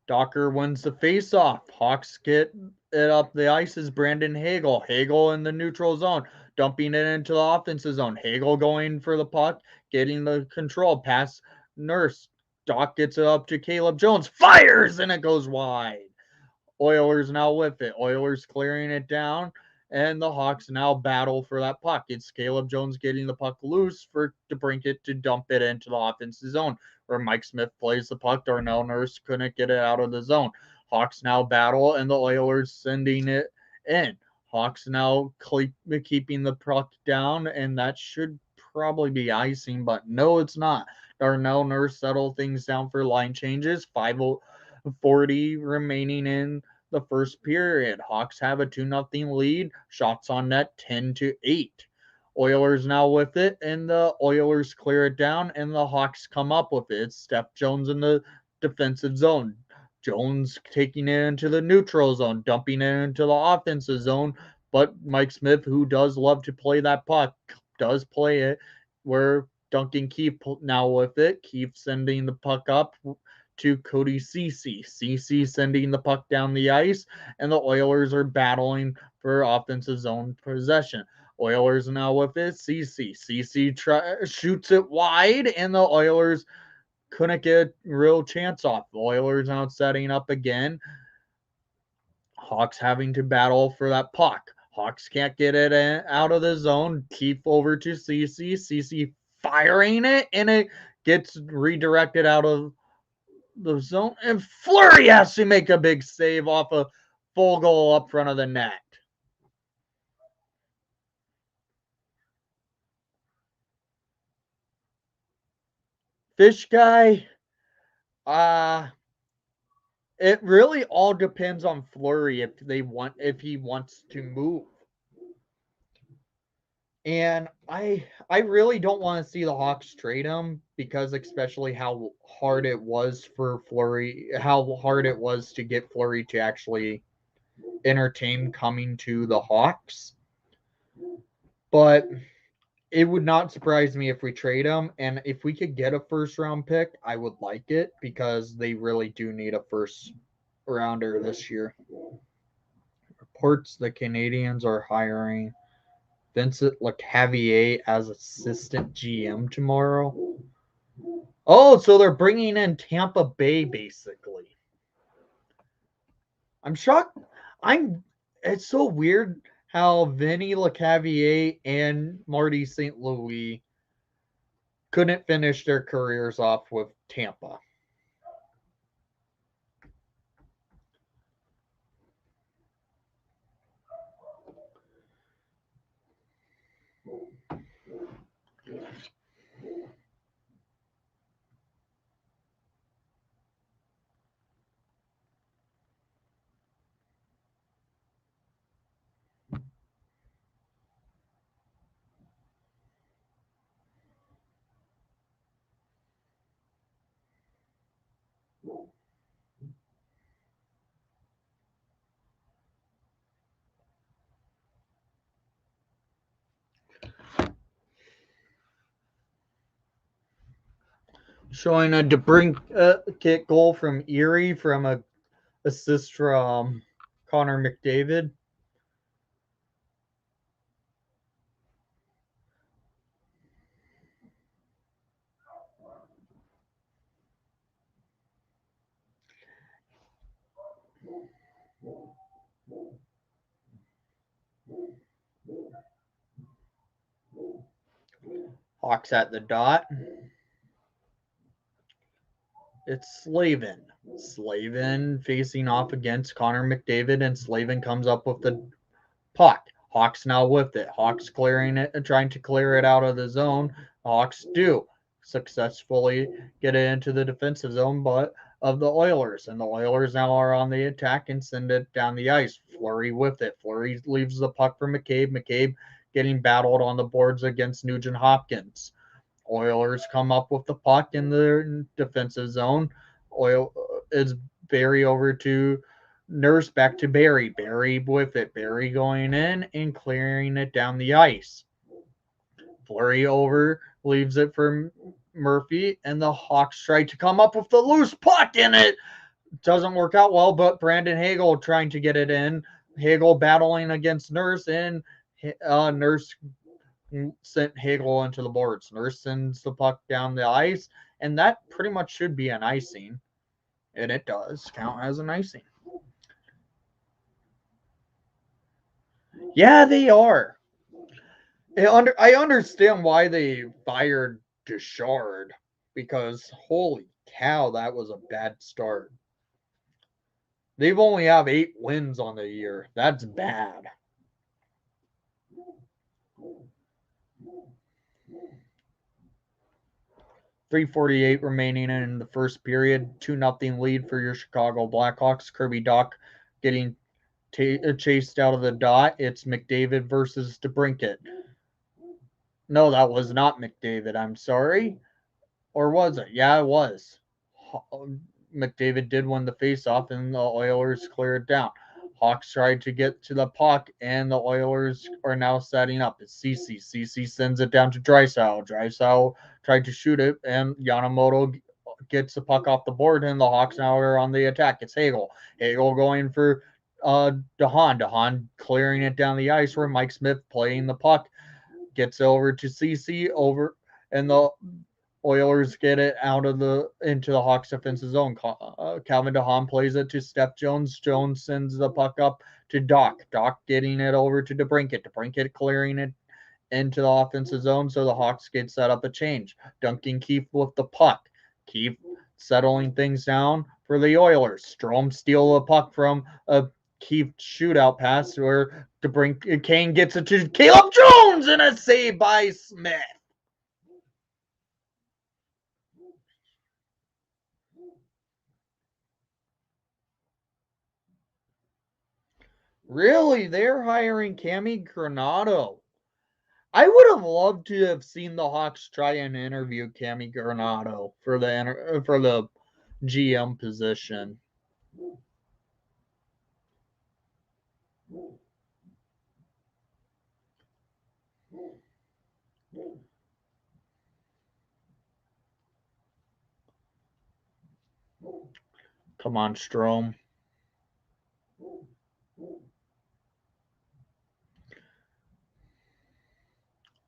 Docker wins the face-off. Hawks get it up the ice is Brandon Hagel. Hagel in the neutral zone, dumping it into the offensive zone. Hagel going for the puck, getting the control. Pass Nurse. Doc gets it up to Caleb Jones. Fires, and it goes wide. Oilers now with it. Oilers clearing it down, and the Hawks now battle for that puck. It's Caleb Jones getting the puck loose for DeBrincat to dump it into the offensive zone, where Mike Smith plays the puck. Darnell Nurse couldn't get it out of the zone. Hawks now battle, and the Oilers sending it in. Hawks now keeping the puck down, and that should probably be icing, but no, it's not. Darnell Nurse settled things down for line changes. 5:40 remaining in the first period. Hawks have a 2-0 lead. Shots on net 10-8. Oilers now with it, and the Oilers clear it down, and the Hawks come up with it. It's Steph Jones in the defensive zone. Jones taking it into the neutral zone, dumping it into the offensive zone. But Mike Smith, who does love to play that puck, does play it where Duncan Keith now with it. Keith sending the puck up to Cody Ceci. Ceci sending the puck down the ice, and the Oilers are battling for offensive zone possession. Oilers now with it. Ceci. Ceci shoots it wide, and the Oilers couldn't get a real chance off. The Oilers now setting up again. Hawks having to battle for that puck. Hawks can't get it out of the zone. Keith over to Ceci. Ceci firing it, and it gets redirected out of the zone. And Fleury has to make a big save off a full goal up front of the net. Fish guy, it really all depends on Fleury if he wants to move. And I really don't want to see the Hawks trade him because especially how hard it was for Fleury, how hard it was to get Fleury to actually entertain coming to the Hawks. But it would not surprise me if we trade him. And if we could get a first round pick, I would like it because they really do need a first rounder this year. Reports the Canadians are hiring Vincent Lecavalier as assistant GM tomorrow. Oh, so they're bringing in Tampa Bay basically. I'm shocked. It's so weird how Vinny Lecavalier and Marty St. Louis couldn't finish their careers off with Tampa. Showing a DeBrincat goal from Erie from a assist from Connor McDavid. Hawks at the dot. It's Slavin. Slavin facing off against Connor McDavid, and Slavin comes up with the puck. Hawks now with it. Hawks clearing it, trying to clear it out of the zone. Hawks do successfully get it into the defensive zone, but of the Oilers, and the Oilers now are on the attack and send it down the ice. Fleury with it. Fleury leaves the puck for McCabe. McCabe getting battled on the boards against Nugent Hopkins. Oilers come up with the puck in the defensive zone. Oil is Barry over to Nurse, back to Barry. Barry with it. Barry going in and clearing it down the ice. Fleury over, leaves it for Murphy, and the Hawks try to come up with the loose puck, and it doesn't work out well, but Brandon Hagel trying to get it in. Hagel battling against Nurse, and Nurse sent Hagel into the boards. Nurse sends the puck down the ice, and that pretty much should be an icing. And it does count as an icing. Yeah, they are. I understand why they fired Duchard, because holy cow, that was a bad start. They've only have 8 wins on the year. That's bad. 3:48 remaining in the first period. 2-0 lead for your Chicago Blackhawks. Kirby Dach getting chased out of the dot. It's McDavid versus DeBrincat. No, that was not McDavid. I'm sorry. Or was it? Yeah, it was. McDavid did win the faceoff, and the Oilers cleared down. Hawks tried to get to the puck, and the Oilers are now setting up. It's CC. CC sends it down to Draisaitl. Draisaitl tried to shoot it, and Yamamoto gets the puck off the board, and the Hawks now are on the attack. It's Hagel. Hagel going for DeHaan. DeHaan clearing it down the ice, where Mike Smith playing the puck gets over to CC over, and the Oilers get it out of into the Hawks defensive zone. Calvin DeHaan plays it to Steph Jones. Jones sends the puck up to Doc. Doc getting it over to DeBrincat. DeBrincat clearing it into the offensive zone, so the Hawks get set up a change. Duncan Keefe with the puck. Keefe settling things down for the Oilers. Strome steal the puck from a Keefe shootout pass where Kane gets it to Caleb Jones, and a save by Smith. Really? They're hiring Cammy Granado. I would have loved to have seen the Hawks try and interview Cammy Granado for the GM position. Come on, Strome.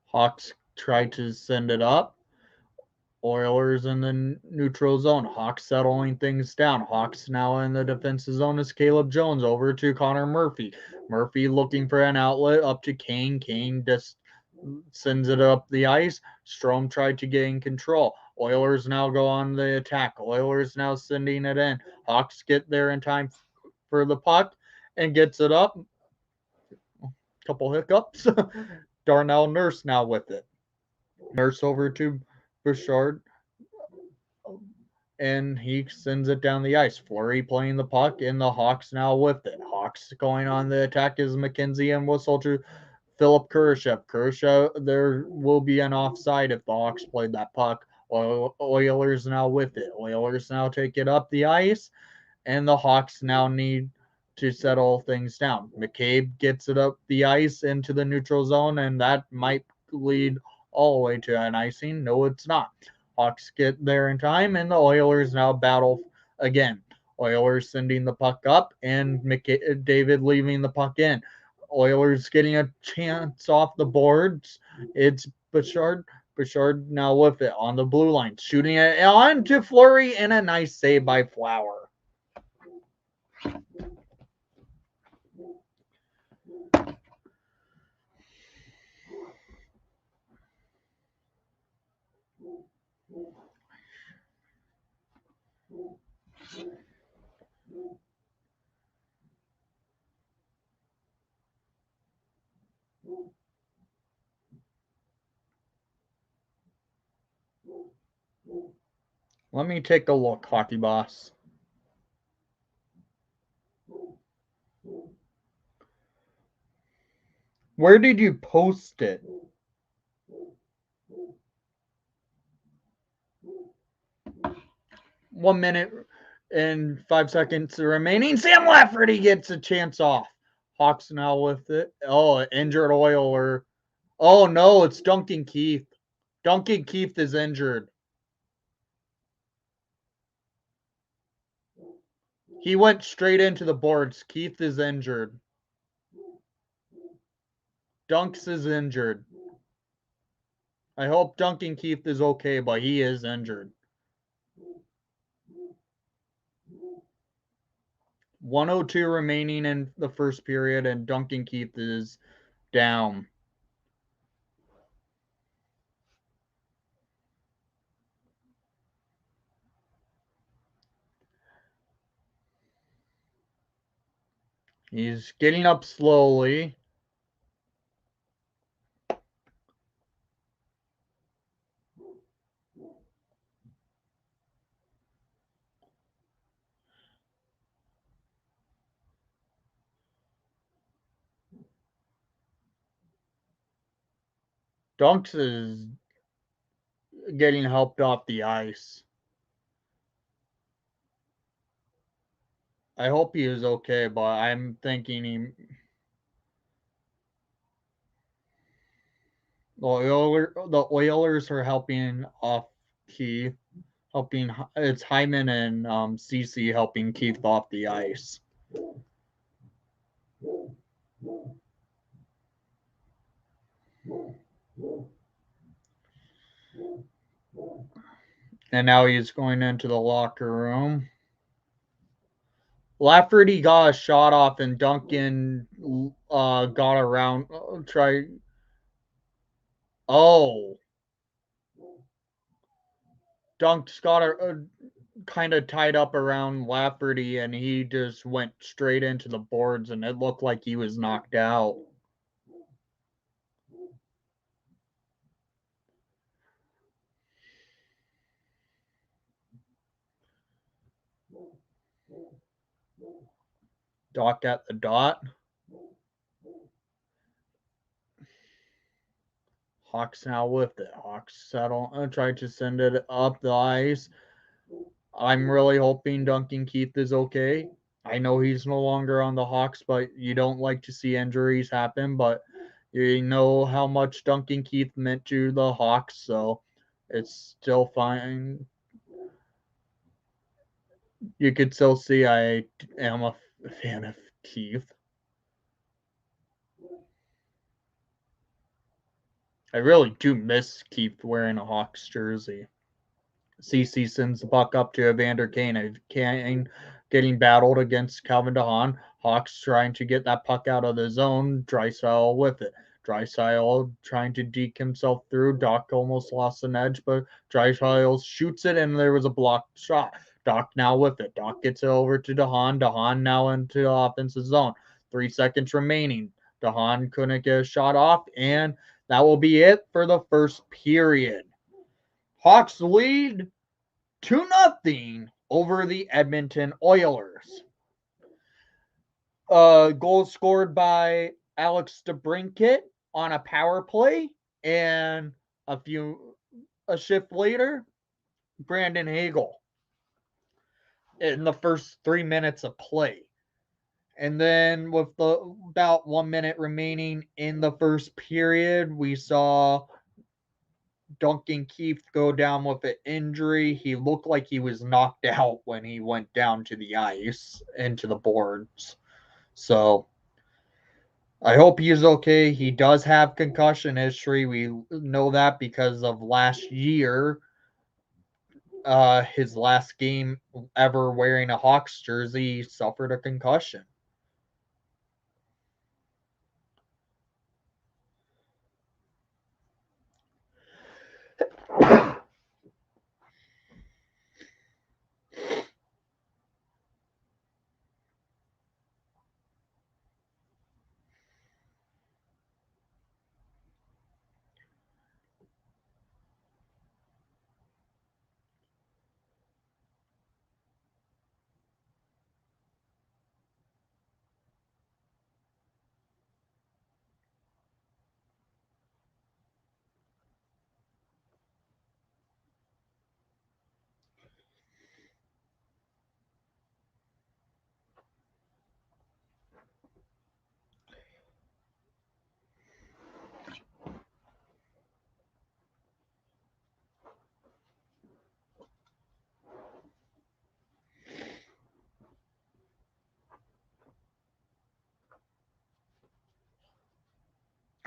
Hawks try to send it up. Oilers in the neutral zone. Hawks settling things down. Hawks now in the defensive zone is Caleb Jones over to Connor Murphy. Murphy looking for an outlet up to Kane. Kane just sends it up the ice. Strome tried to gain control. Oilers now go on the attack. Oilers now sending it in. Hawks get there in time for the puck and gets it up. Couple hiccups. Darnell Nurse now with it. Nurse over to Bouchard, and he sends it down the ice. Fleury playing the puck, and the Hawks now with it. Hawks going on the attack is McKenzie and whistle to Philip Kurashev. Kurashev, there will be an offside if the Hawks played that puck. Oilers now with it. Oilers now take it up the ice, and the Hawks now need to settle things down. McCabe gets it up the ice into the neutral zone, and that might lead all the way to an icing. No, it's not. Hawks get there in time, and the Oilers now battle again. Oilers sending the puck up, and McDavid leaving the puck in. Oilers getting a chance off the boards. It's Bouchard. Bouchard now with it on the blue line, shooting it on to Fleury, and a nice save by Flower. Let me take a look, Hockey Boss. Where did you post it? 1 minute and 5 seconds remaining. Sam Lafferty gets a chance off. Hawks now with it. Oh, injured Oiler. Oh no, it's Duncan Keith. Duncan Keith is injured. He went straight into the boards. Keith is injured. Dunks is injured. I hope Duncan Keith is okay, but he is injured. 1:02 remaining in the first period, and Duncan Keith is down. He's getting up slowly. Dunks is getting helped off the ice. I hope he is okay, but I'm thinking the Oilers are helping off Keith, helping it's Hyman and CC helping Keith off the ice. And now he's going into the locker room. Lafferty got a shot off, and Duncan got around. Oh, Dunk's got a kind of tied up around Lafferty, and he just went straight into the boards, and it looked like he was knocked out. Doc at the dot. Hawks now with it. Hawks settle, tried to send it up the ice. I'm really hoping Duncan Keith is okay. I know he's no longer on the Hawks, but you don't like to see injuries happen. But you know how much Duncan Keith meant to the Hawks, so it's still fine. You could still see I am a fan of Keith. I really do miss Keith wearing a Hawks jersey. CC sends the puck up to Evander Kane. Kane getting battled against Calvin DeHaan. Hawks trying to get that puck out of the zone. Draisaitl with it. Draisaitl trying to deke himself through. Doc almost lost an edge, but Draisaitl shoots it, and there was a blocked shot. Doc now with it. Doc gets it over to DeHaan. DeHaan now into the offensive zone. 3 seconds remaining. DeHaan couldn't get a shot off, and that will be it for the first period. Hawks lead 2-0 over the Edmonton Oilers. Goal scored by Alex DeBrincat on a power play, and a shift later, Brandon Hagel in the first 3 minutes of play. And then with about 1 minute remaining in the first period, we saw Duncan Keith go down with an injury. He looked like he was knocked out when he went down to the ice, into the boards. So I hope he is okay. He does have concussion history. We know that because of last year, his last game ever wearing a Hawks jersey, he suffered a concussion.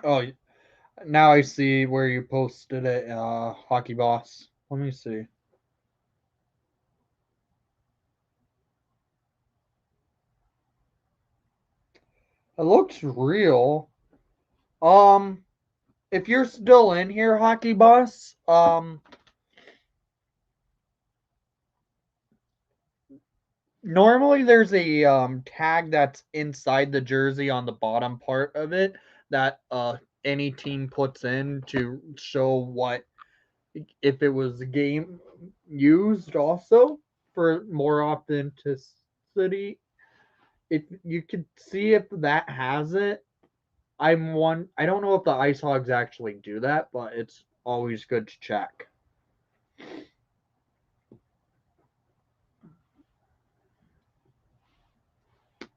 Oh, now I see where you posted it, Hockey Boss. Let me see. It looks real. Um, if you're still in here, Hockey Boss, normally there's a tag that's inside the jersey on the bottom part of it that any team puts in to show what if it was a game used also for more authenticity. If you could see if that has it, I don't know if the Ice Hogs actually do that, but it's always good to check.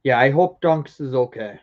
Yeah, I hope Dunks is okay.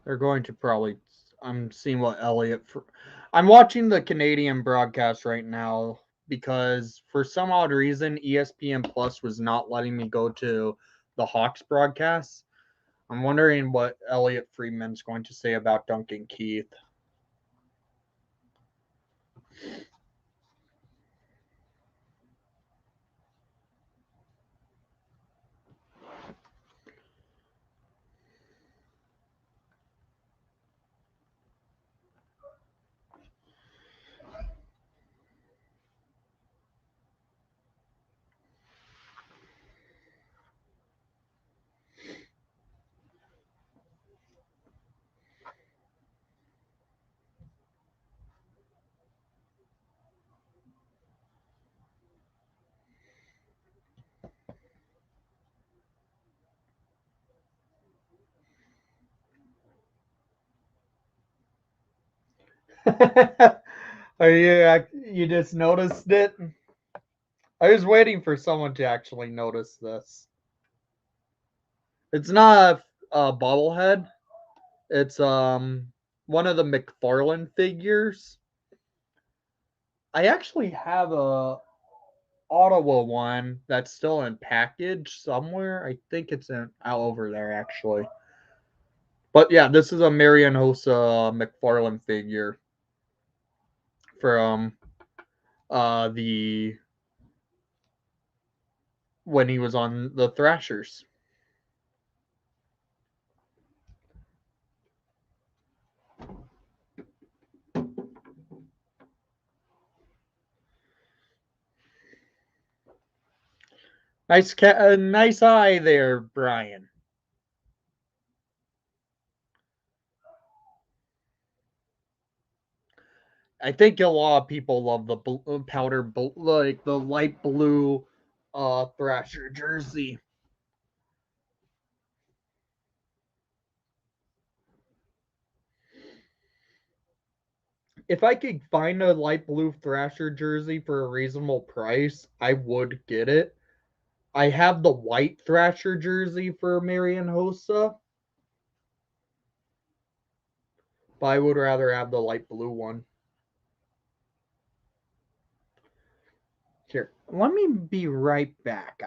They're going to probably. I'm seeing what Elliot. I'm watching the Canadian broadcast right now because for some odd reason ESPN Plus was not letting me go to the Hawks broadcast. I'm wondering what Elliot Friedman's going to say about Duncan Keith. Are you just noticed it? I was waiting for someone to actually notice this. It's not a bobblehead. It's one of the McFarlane figures. I actually have a Ottawa one that's still in package somewhere. I think it's in out over there actually. But yeah, this is a Marian Hossa McFarlane figure from the when he was on the Thrashers. Nice eye there, Brian. I think a lot of people love the powder, like the light blue Thrasher jersey. If I could find a light blue Thrasher jersey for a reasonable price, I would get it. I have the white Thrasher jersey for Marian Hossa, but I would rather have the light blue one. Here, let me be right back.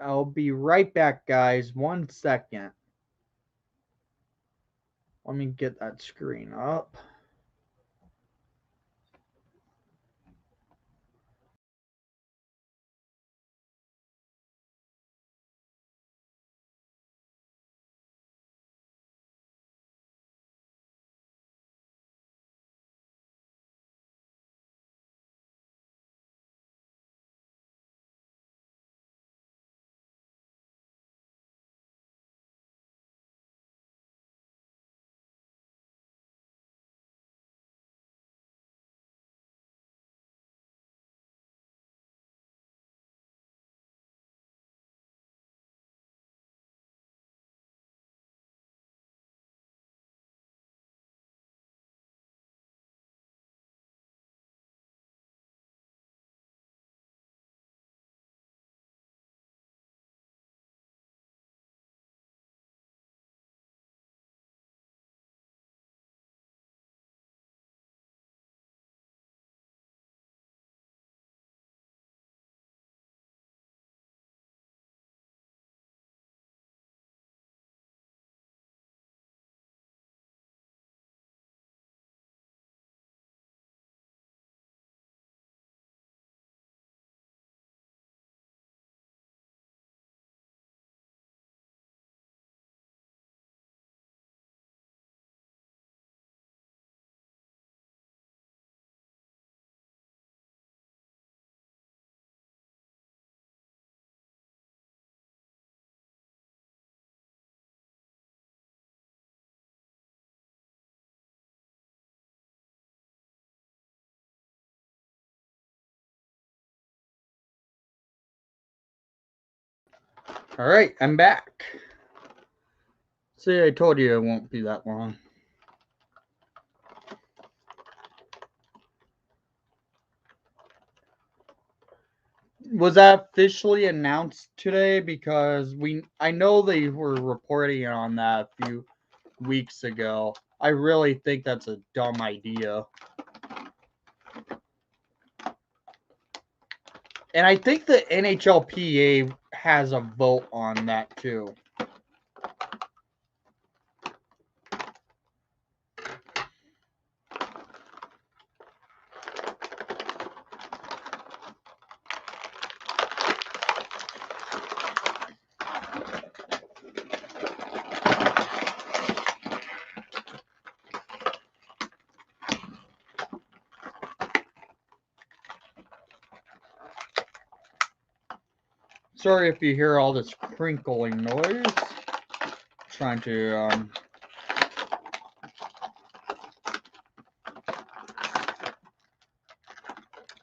I'll be right back, guys. 1 second. Let me get that screen up. All right, I'm back. See, I told you it won't be that long. Was that officially announced today? Because I know they were reporting on that a few weeks ago. I really think that's a dumb idea. And I think the NHLPA has a vote on that too. Sorry if you hear all this crinkling noise. Trying to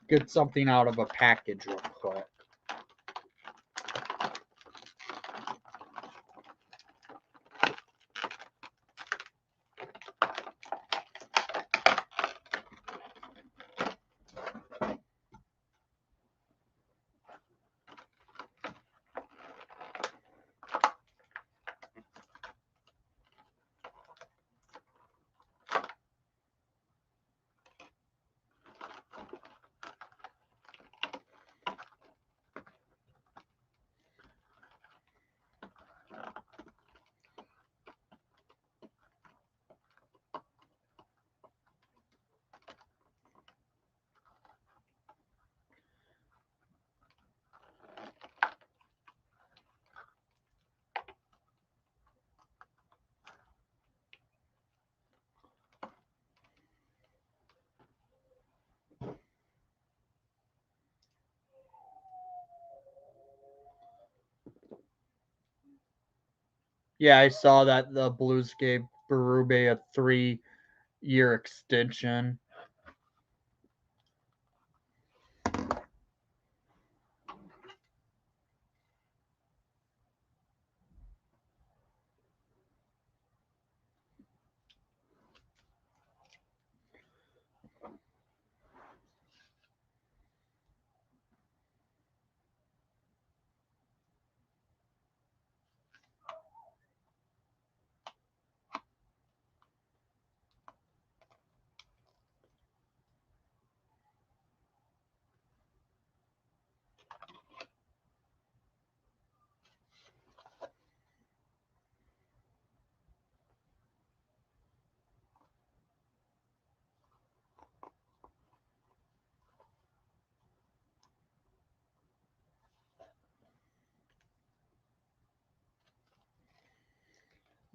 get something out of a package real quick. Yeah, I saw that the Blues gave Berube a 3-year extension.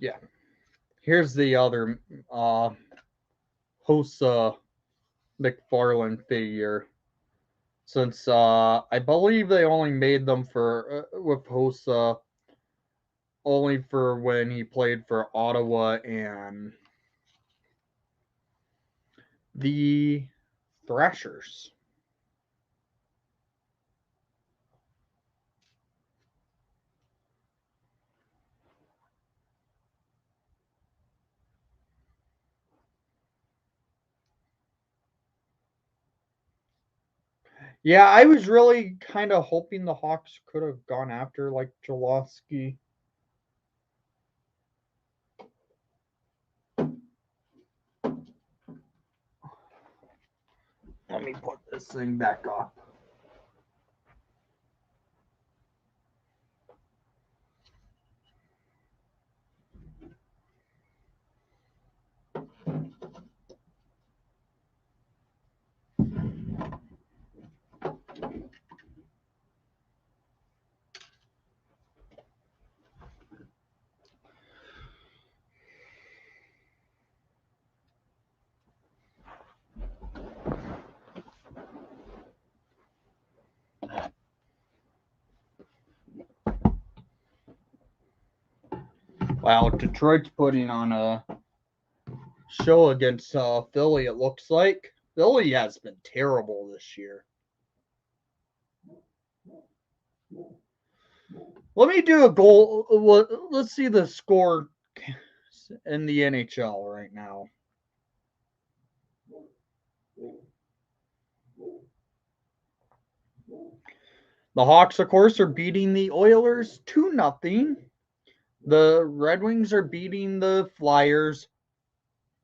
Yeah. Here's the other Hosa McFarlane figure. Since I believe they only made them for with Hosa only for when he played for Ottawa and the Thrashers. Yeah, I was really kind of hoping the Hawks could have gone after like Jaloski. Let me put this thing back up. Wow, Detroit's putting on a show against Philly, it looks like. Philly has been terrible this year. Let me do a goal. Let's see the score in the NHL right now. The Hawks, of course, are beating the Oilers 2-0. The Red Wings are beating the Flyers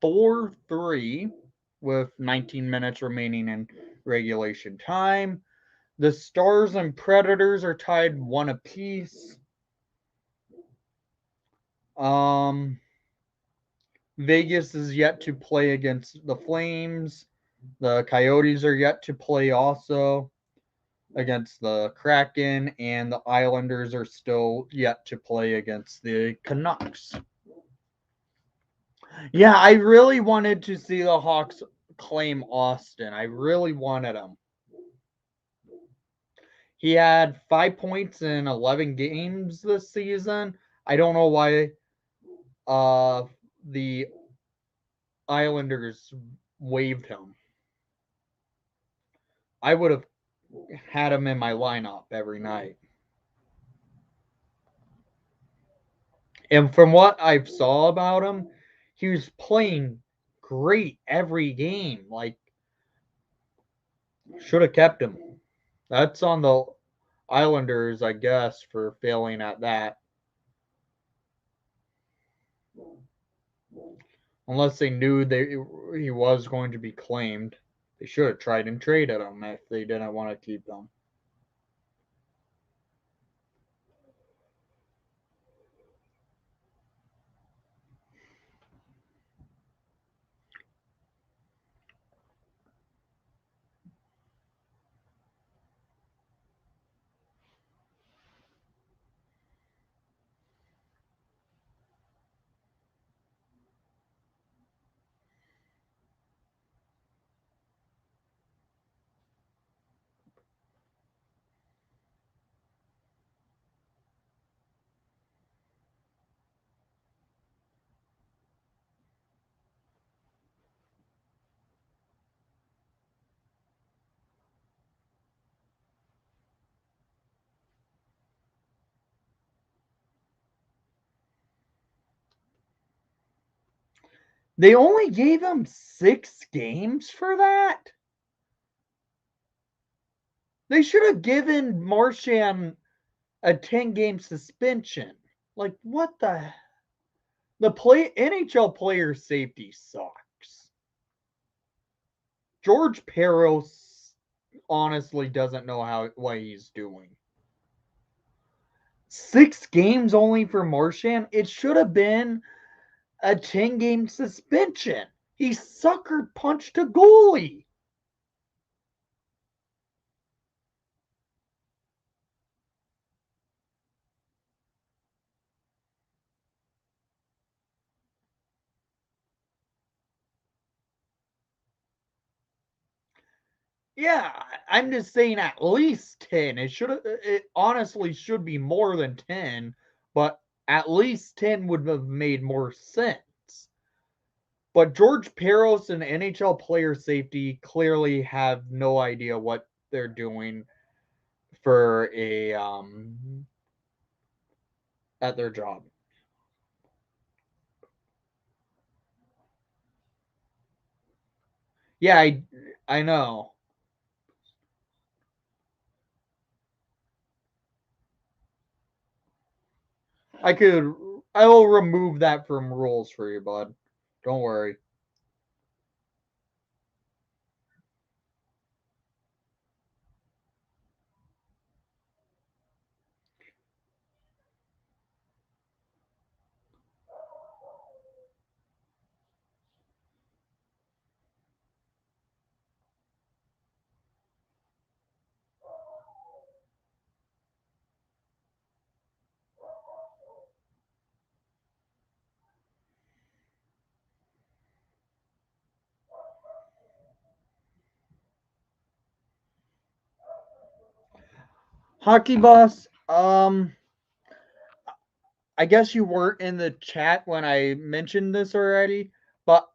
4-3 with 19 minutes remaining in regulation time. The Stars and Predators are tied 1 apiece. Vegas is yet to play against the Flames. The Coyotes are yet to play also against the Kraken, and the Islanders are still yet to play against the Canucks. Yeah, I really wanted to see the Hawks claim Austin. I really wanted him. He had 5 points in 11 games this season. I don't know why the Islanders waived him. I would have had him in my lineup every night. And from what I saw about him, he was playing great every game. Like, should have kept him. That's on the Islanders, I guess, for failing at that. Unless they knew he was going to be claimed. They should have tried and traded him if they didn't want to keep him. They only gave him 6 games for that? They should have given Marchand a 10-game suspension. Like, what the NHL player safety sucks. George Peros honestly doesn't know what he's doing. 6 games only for Marchand? It should have been a 10-game suspension. He sucker punched a goalie. Yeah, I'm just saying at least 10. It honestly should be more than 10, but at least 10 would have made more sense. But George Peros and NHL player safety clearly have no idea what they're doing for a at their job. Yeah, I know. I could I will remove that from rules for you, bud. Don't worry. Hockey boss, I guess you weren't in the chat when I mentioned this already, but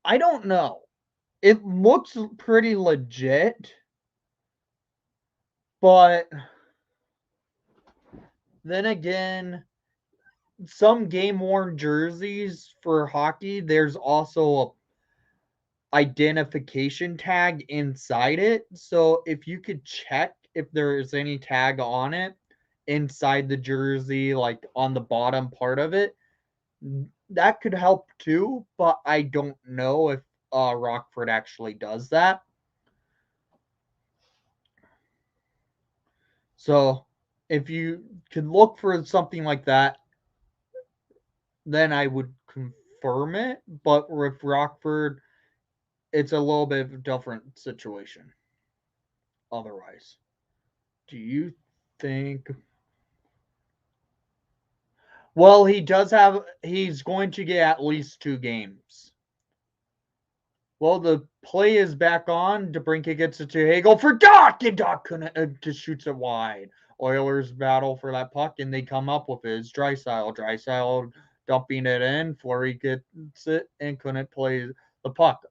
I don't know. It looks pretty legit, but then again, some game worn jerseys for hockey, there's also a identification tag inside it. So if you could check if there is any tag on it inside the jersey, like on the bottom part of it, that could help too. But I don't know if Rockford actually does that. So if you could look for something like that, then I would confirm it. But with Rockford, it's a little bit of a different situation otherwise. Do you think? Well, he's going to get at least 2 games. Well, the play is back on. DeBrincat gets it to Hagel for Doc, and Doc couldn't just shoots it wide. Oilers battle for that puck, and they come up with it. It's Drysdale. Drysdale dumping it in. Fleury gets it and couldn't play the puck.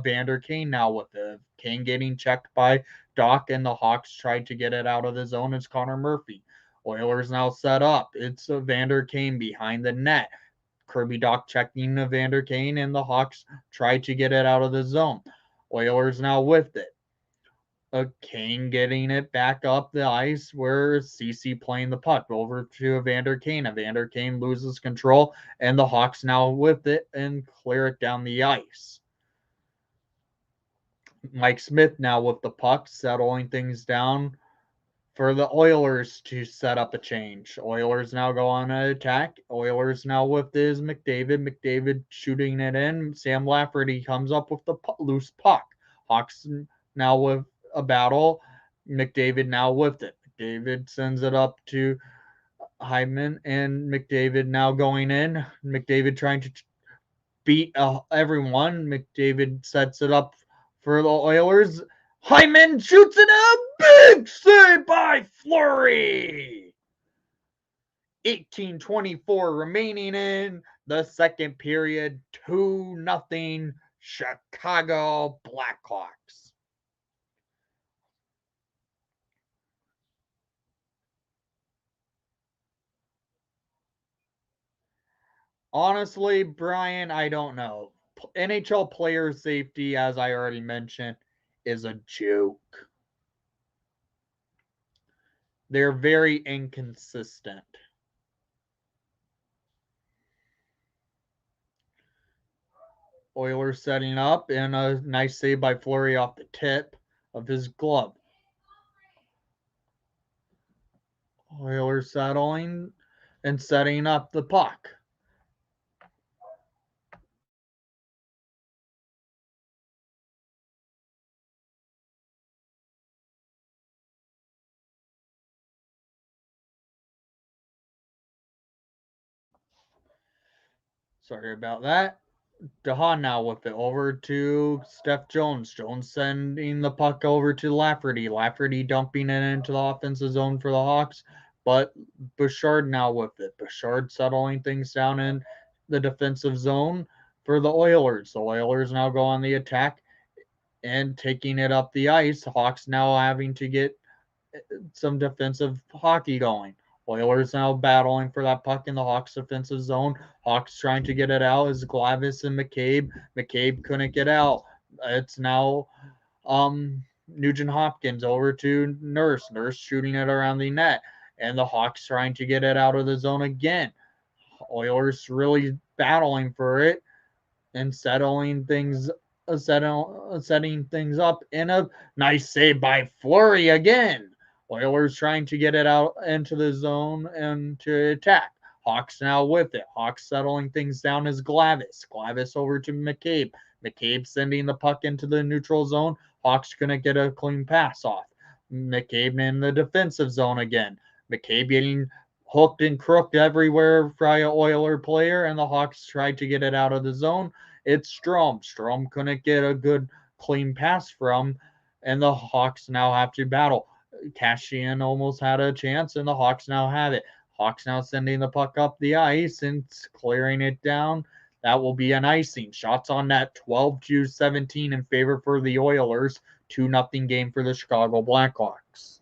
Vander Kane now with it. Kane getting checked by Doc, and the Hawks tried to get it out of the zone. It's Connor Murphy. Oilers now set up. It's Vander Kane behind the net. Kirby Doc checking Evander Kane, and the Hawks try to get it out of the zone. Oilers now with it. Kane getting it back up the ice where CC playing the puck over to Evander Kane. Evander Kane loses control, and the Hawks now with it and clear it down the ice. Mike Smith now with the puck, settling things down for the Oilers to set up a change. Oilers now go on an attack. Oilers now with this McDavid. McDavid shooting it in. Sam Lafferty comes up with the loose puck. Hawks now with a battle. McDavid now with it. McDavid sends it up to Hyman, and McDavid now going in. McDavid trying to beat everyone. McDavid sets it up for the Oilers. Hyman shoots it a big save by Fleury. 18:24 remaining in the second period. 2-0 Chicago Blackhawks. Honestly, Brian, I don't know. NHL player safety, as I already mentioned, is a joke. They're very inconsistent. Oilers setting up, and a nice save by Fleury off the tip of his glove. Oilers settling and setting up the puck. Sorry about that. Dahan now with it over to Steph Jones. Jones sending the puck over to Lafferty. Lafferty dumping it into the offensive zone for the Hawks, but Bouchard now with it. Bouchard settling things down in the defensive zone for the Oilers. The Oilers now go on the attack and taking it up the ice. Hawks now having to get some defensive hockey going. Oilers now battling for that puck in the Hawks defensive zone. Hawks trying to get it out is Glavis and McCabe. McCabe couldn't get out. It's now Nugent Hopkins over to Nurse. Nurse shooting it around the net. And the Hawks trying to get it out of the zone again. Oilers really battling for it and setting things up in a nice save by Fleury again. Oilers trying to get it out into the zone and to attack. Hawks now with it. Hawks settling things down as Glavis. Glavis over to McCabe. McCabe sending the puck into the neutral zone. Hawks gonna get a clean pass off. McCabe in the defensive zone again. McCabe getting hooked and crooked everywhere by an Oiler player, and the Hawks tried to get it out of the zone. It's Strom. Strom couldn't get a good clean pass from, and the Hawks now have to battle. Cashian almost had a chance, and the Hawks now have it. Hawks now sending the puck up the ice and clearing it down. That will be an icing. Shots on net 12-17 in favor for the Oilers. 2-0 game for the Chicago Blackhawks.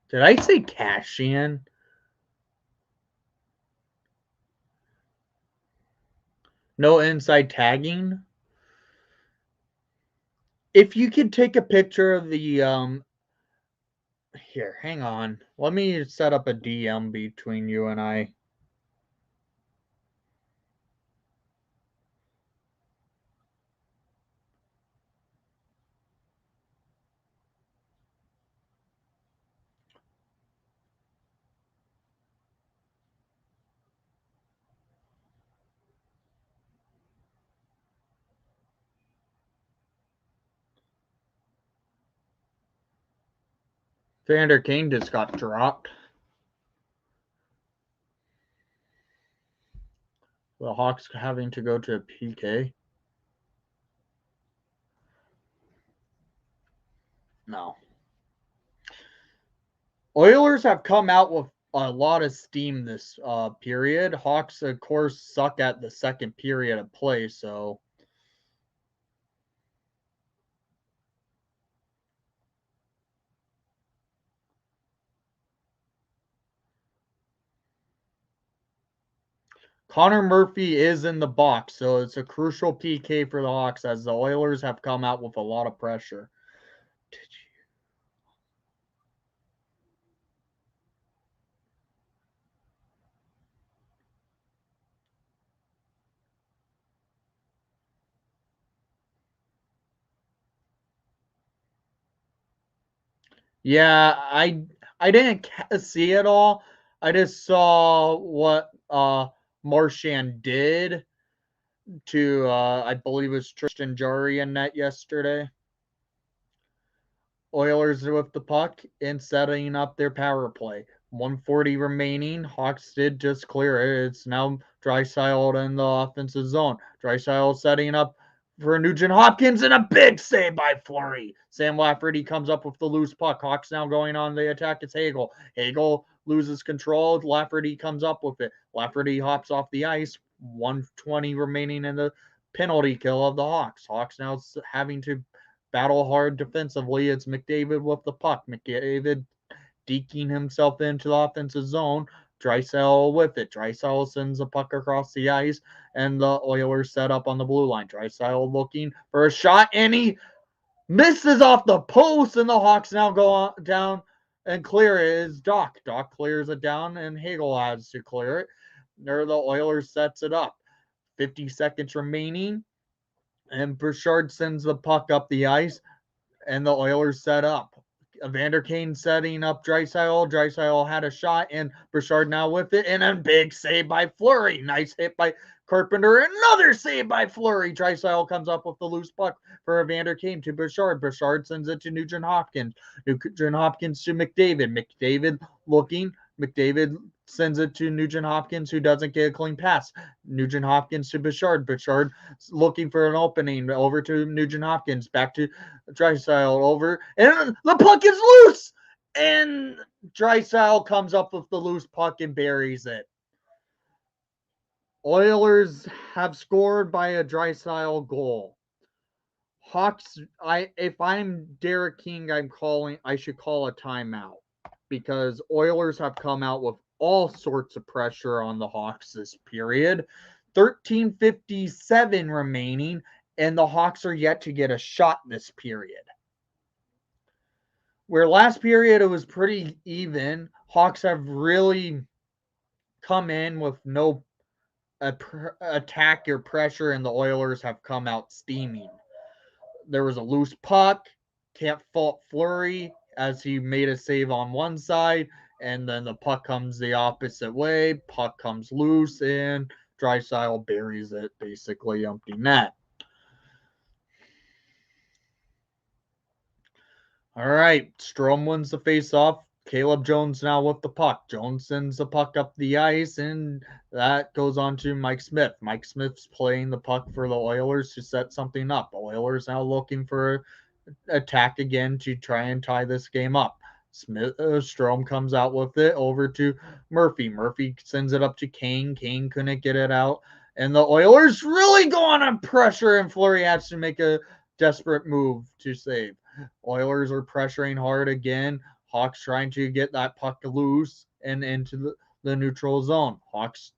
Did I say Cashian? No inside tagging? If you could take a picture of the here, hang on. Let me set up a DM between you and I. Vander Kane just got dropped. The Hawks having to go to a PK. No. Oilers have come out with a lot of steam this period. Hawks, of course, suck at the second period of play, so. Connor Murphy is in the box, so it's a crucial PK for the Hawks as the Oilers have come out with a lot of pressure. Yeah, I didn't see it all. I just saw what Marchand did to I believe it was Tristan Jarry in net yesterday. Oilers with the puck and setting up their power play. 140 remaining. Hawks did just clear it. It's now Draisaitl in the offensive zone. Draisaitl setting up for Nugent Hopkins and a big save by Fleury. Sam Lafferty comes up with the loose puck. Hawks now going on the attack. It's Hagel. Hagel loses control. Lafferty comes up with it. Lafferty hops off the ice. 120 remaining in the penalty kill of the Hawks. Hawks now having to battle hard defensively. It's McDavid with the puck. McDavid deking himself into the offensive zone. Draisaitl with it. Draisaitl sends the puck across the ice, and the Oilers set up on the blue line. Draisaitl looking for a shot, and he misses off the post, and the Hawks now go on, down and clear it. Is Doc. Doc clears it down, and Hagel has to clear it. There, the Oilers sets it up. 50 seconds remaining, and Bouchard sends the puck up the ice, and the Oilers set up. Evander Kane setting up Draisaitl. Draisaitl had a shot, and Bouchard now with it, and a big save by Fleury. Nice hit by Carpenter. Another save by Fleury. Draisaitl comes up with the loose puck for Evander Kane to Bouchard. Bouchard sends it to Nugent Hopkins. Nugent Hopkins to McDavid. McDavid looking. McDavid sends it to Nugent Hopkins, who doesn't get a clean pass. Nugent Hopkins to Bouchard. Bouchard looking for an opening. Over to Nugent Hopkins. Back to Draisaitl. Over. And the puck is loose! And Draisaitl comes up with the loose puck and buries it. Oilers have scored by a Draisaitl goal. Hawks, if I'm Derek King, I should call a timeout, because Oilers have come out with all sorts of pressure on the Hawks this period. 13:57 remaining, and the Hawks are yet to get a shot this period. Where last period it was pretty even, Hawks have really come in with no attack or pressure, and the Oilers have come out steaming. There was a loose puck. Can't fault Fleury, as he made a save on one side, and then the puck comes the opposite way. Puck comes loose, and Draisaitl buries it, basically empty net. All right, Strome wins the face-off. Caleb Jones now with the puck. Jones sends the puck up the ice, and that goes on to Mike Smith. Mike Smith's playing the puck for the Oilers to set something up. The Oilers now looking for attack again to try and tie this game up. Strome comes out with it over to Murphy. Murphy sends it up to Kane. Kane couldn't get it out, and the Oilers really go on pressure, and Fleury has to make a desperate move to save. Oilers are pressuring hard again. Hawks trying to get that puck loose and into the neutral zone. Hawks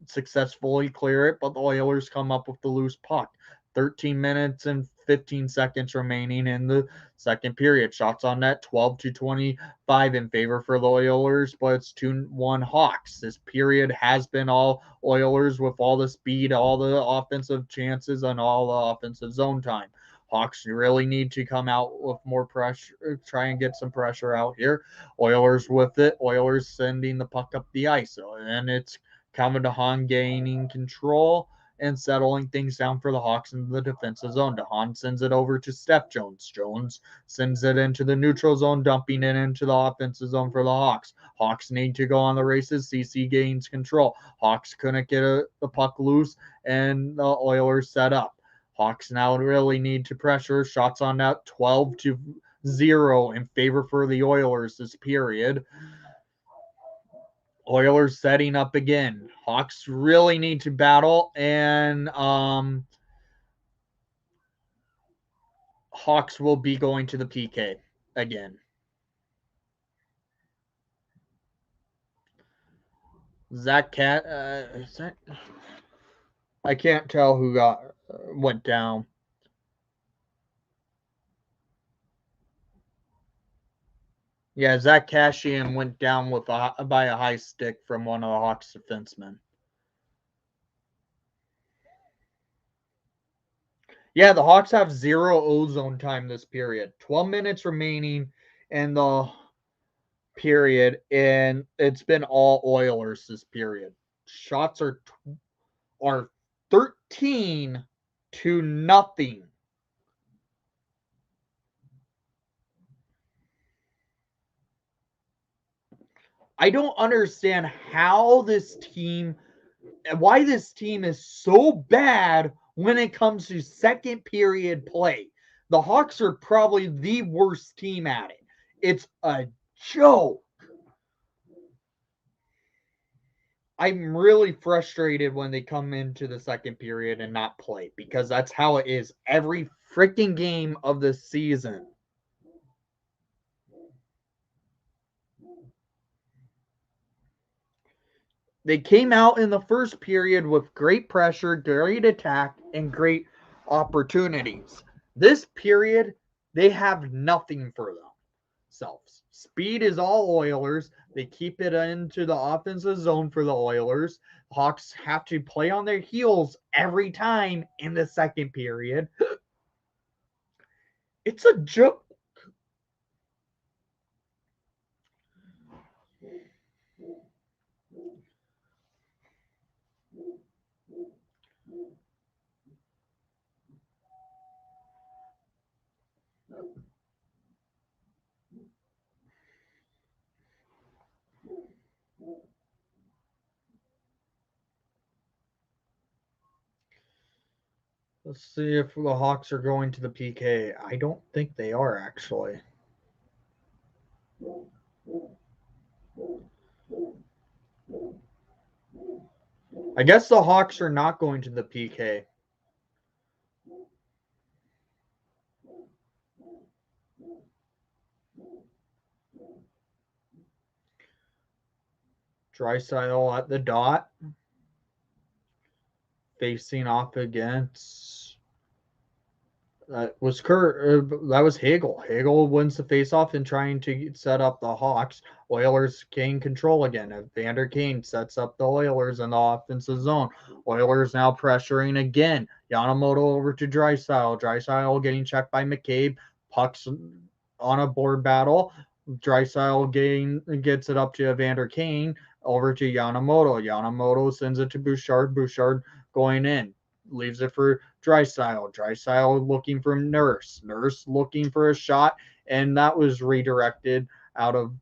successfully clear it, but the Oilers come up with the loose puck. 13 minutes and 15 seconds remaining in the second period. Shots on net 12-25 in favor for the Oilers, but it's 2-1 Hawks. This period has been all Oilers with all the speed, all the offensive chances, and all the offensive zone time. Hawks really need to come out with more pressure, try and get some pressure out here. Oilers with it. Oilers sending the puck up the ice. And it's Calvin DeHaan gaining control and settling things down for the Hawks in the defensive zone. DeHaan sends it over to Steph Jones. Jones sends it into the neutral zone, dumping it into the offensive zone for the Hawks. Hawks need to go on the races. CC gains control. Hawks couldn't get the puck loose, and the Oilers set up. Hawks now really need to pressure. Shots on net 12-0 in favor for the Oilers this period. Oilers setting up again. Hawks really need to battle, and Hawks will be going to the PK again. Zach Cat, I can't tell who went down. Yeah, Zach Cashian went down by a high stick from one of the Hawks defensemen. Yeah, the Hawks have 0 ozone time this period. 12 minutes remaining in the period, and it's been all Oilers this period. Shots are 13-0. I don't understand why this team is so bad when it comes to second period play. The Hawks are probably the worst team at it. It's a joke. I'm really frustrated when they come into the second period and not play, because that's how it is every freaking game of the season. They came out in the first period with great pressure, great attack, and great opportunities. This period, they have nothing for themselves. Speed is all Oilers. They keep it into the offensive zone for the Oilers. Hawks have to play on their heels every time in the second period. It's a joke. Let's see if the Hawks are going to the PK. I don't think they are, actually. I guess the Hawks are not going to the PK. Draisaitl at the dot, facing off against that was that was Hagel. Hagel wins the faceoff and trying to set up the Hawks. Oilers gain control again. Evander Kane sets up the Oilers in the offensive zone. Oilers now pressuring again. Yamamoto over to Draisaitl. Draisaitl getting checked by McCabe. Pucks on a board battle. Draisaitl gets it up to Evander Kane. Over to Yamamoto. Yamamoto sends it to Bouchard. Bouchard going in. Leaves it for Draisaitl. Draisaitl looking for Nurse. Nurse looking for a shot, and that was redirected out of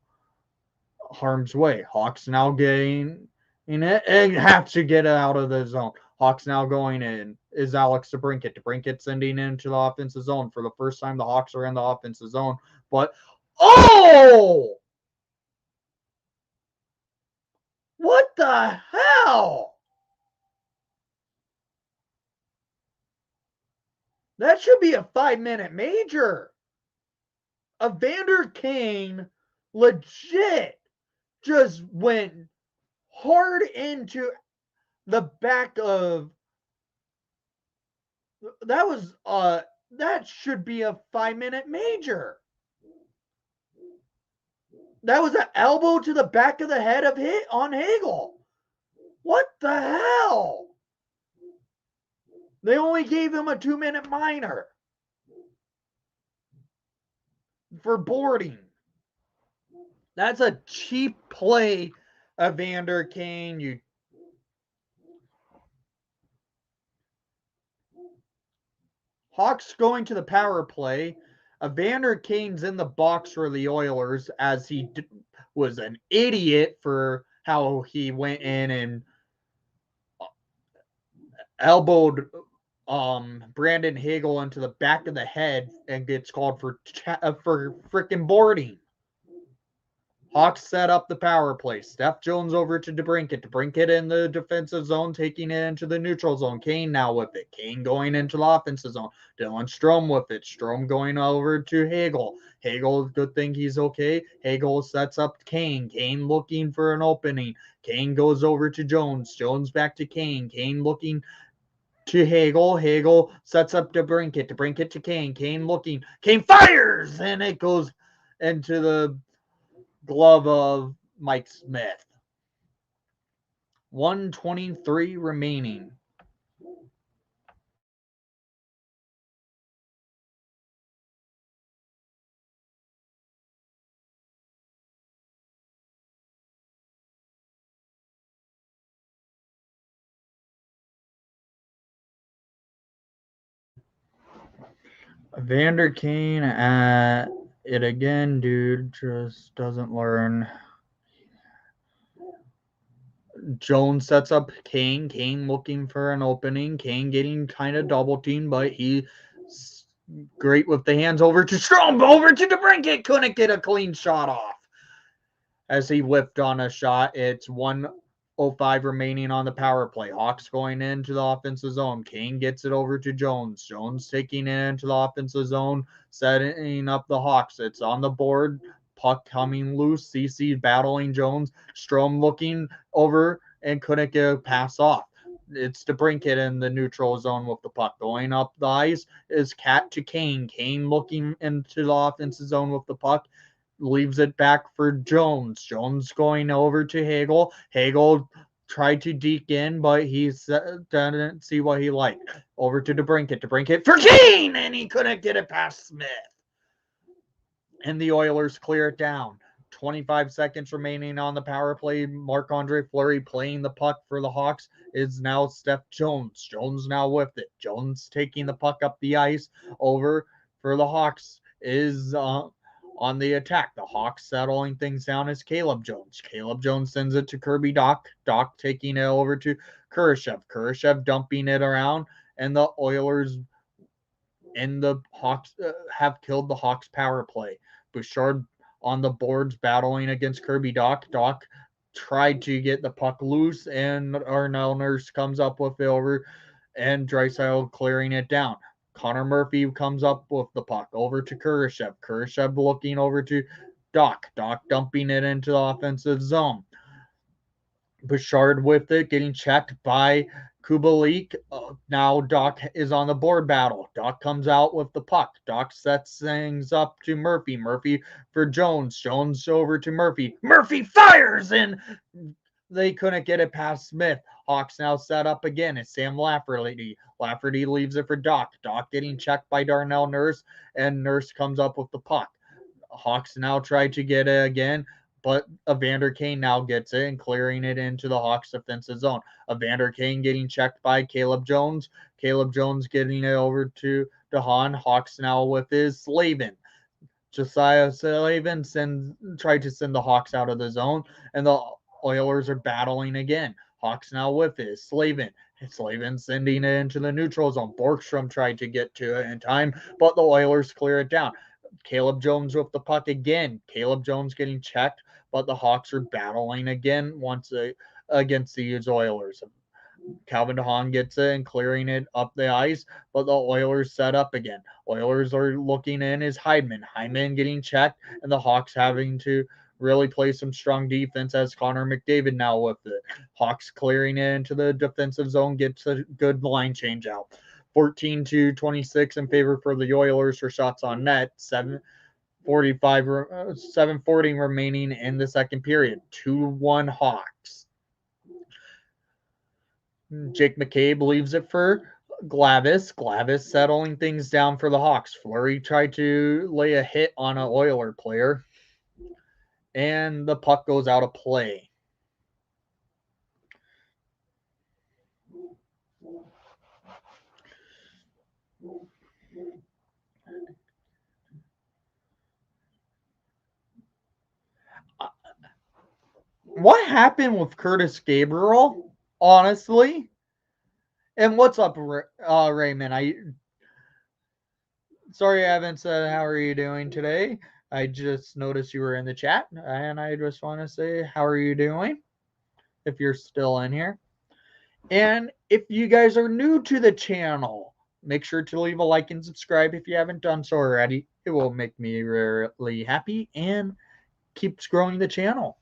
harm's way. Hawks now getting in it and have to get it out of the zone. Hawks now going in is Alex DeBrincat. DeBrincat sending into the offensive zone. For the first time, the Hawks are in the offensive zone. But, oh! What the hell? That should be a 5-minute major. Evander Kane legit just went hard into the back of that should be a 5-minute major. That was an elbow to the back of the head of on Hagel. What the hell? They only gave him a 2-minute minor for boarding. That's a cheap play, Evander Kane. Hawks going to the power play. Evander Kane's in the box for the Oilers as he was an idiot for how he went in and elbowed Brandon Hagel into the back of the head and gets called for freaking boarding. Hawks set up the power play. Steph Jones over to DeBrincat. DeBrincat in the defensive zone, taking it into the neutral zone. Kane now with it. Kane going into the offensive zone. Dylan Strome with it. Strome going over to Hagel. Hagel, good thing he's okay. Hagel sets up Kane. Kane looking for an opening. Kane goes over to Jones. Jones back to Kane. Kane looking to Hagel. Hagel sets up DeBrincat. DeBrincat to Kane. Kane looking. Kane fires! And it goes into the glove of Mike Smith. 1:23 remaining. Evander Kane at it again, dude. Just doesn't learn. Jones sets up Kane. Kane looking for an opening. Kane getting kind of double teamed, but he's great with the hands over to Strome. Over to DeBrincat. Couldn't get a clean shot off. As he whipped on a shot, it's 1:05 remaining on the power play. Hawks going into the offensive zone. Kane gets it over to Jones. Jones taking it into the offensive zone, setting up the Hawks. It's on the board. Puck coming loose. CC battling Jones. Strome looking over and couldn't get a pass off. It's DeBrincat in the neutral zone with the puck. Going up the ice is Cat to Kane. Kane looking into the offensive zone with the puck. Leaves it back for Jones. Jones going over to Hagel. Hagel tried to deke in, but he didn't see what he liked. Over to DeBrincat. DeBrincat for Kane, and he couldn't get it past Smith. And the Oilers clear it down. 25 seconds remaining on the power play. Marc-Andre Fleury playing the puck for the Hawks is now Steph Jones. Jones now with it. Jones taking the puck up the ice. Over for the Hawks is on the attack. The Hawks settling things down is Caleb Jones. Caleb Jones sends it to Kirby Dach. Dach taking it over to Kurashev. Kurashev dumping it around and the Oilers and the Hawks have killed the Hawks power play. Bouchard on the boards battling against Kirby Dach. Dach tried to get the puck loose, and Arnell Nurse comes up with it over, and Draisaitl clearing it down. Connor Murphy comes up with the puck over to Kurashev. Kurashev looking over to Dach. Dach dumping it into the offensive zone. Bouchard with it, getting checked by Kubalik. Now Dach is on the board battle. Dach comes out with the puck. Dach sets things up to Murphy. Murphy for Jones. Jones over to Murphy. Murphy fires, and they couldn't get it past Smith. Hawks now set up again. It's Sam Lafferty. Lafferty leaves it for Dach. Dach getting checked by Darnell Nurse, and Nurse comes up with the puck. Hawks now try to get it again, but Evander Kane now gets it and clearing it into the Hawks defensive zone. Evander Kane getting checked by Caleb Jones. Caleb Jones getting it over to DeHaan. Hawks now with his Slavin. Josiah Slavin tried to send the Hawks out of the zone, and the Oilers are battling again. Hawks now with it. Slavin. Slavin sending it into the neutral zone. Borgstrom tried to get to it in time, but the Oilers clear it down. Caleb Jones with the puck again. Caleb Jones getting checked, but the Hawks are battling again against these Oilers. Calvin DeHaan gets it and clearing it up the ice, but the Oilers set up again. Oilers are looking in as Hyman. Hyman getting checked, and the Hawks having to really play some strong defense as Connor McDavid now with it. Hawks clearing it into the defensive zone, gets a good line change out. 14-26 in favor for the Oilers for shots on net. 7:40 remaining in the second period. 2-1 Hawks. Jake McCabe leaves it for Glavis. Glavis settling things down for the Hawks. Fleury tried to lay a hit on an Oiler player, and the puck goes out of play. What happened with Curtis Gabriel, honestly? And what's up, Raymond? Sorry I haven't said how are you doing today. I just noticed you were in the chat, and I just want to say how are you doing if you're still in here. And if you guys are new to the channel, make sure to leave a like and subscribe if you haven't done so already. It will make me really happy and keeps growing the channel.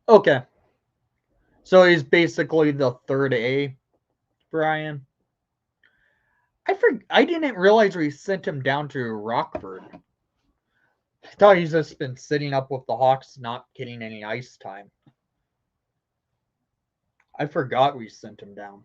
Okay. So he's basically the third A, Brian. I didn't realize we sent him down to Rockford. I thought he's just been sitting up with the Hawks, not getting any ice time. I forgot we sent him down.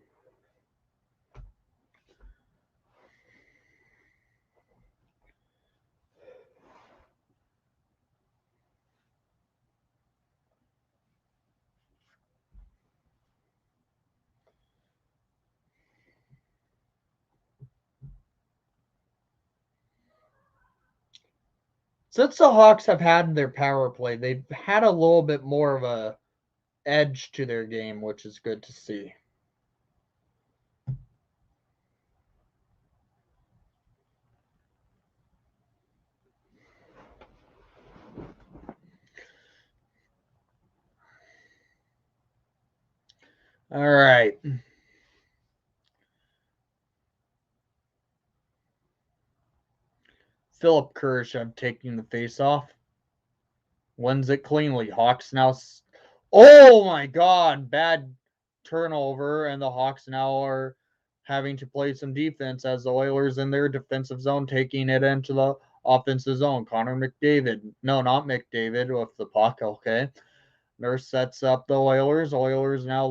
Since the Hawks have had their power play, they've had a little bit more of a edge to their game, which is good to see. All right. Philip Kurashev taking the face off. Wins it cleanly. Hawks now. Oh my God. Bad turnover. And the Hawks now are having to play some defense as the Oilers in their defensive zone taking it into the offensive zone. Connor McDavid. No, not McDavid with the puck. Okay. Nurse sets up the Oilers. Oilers now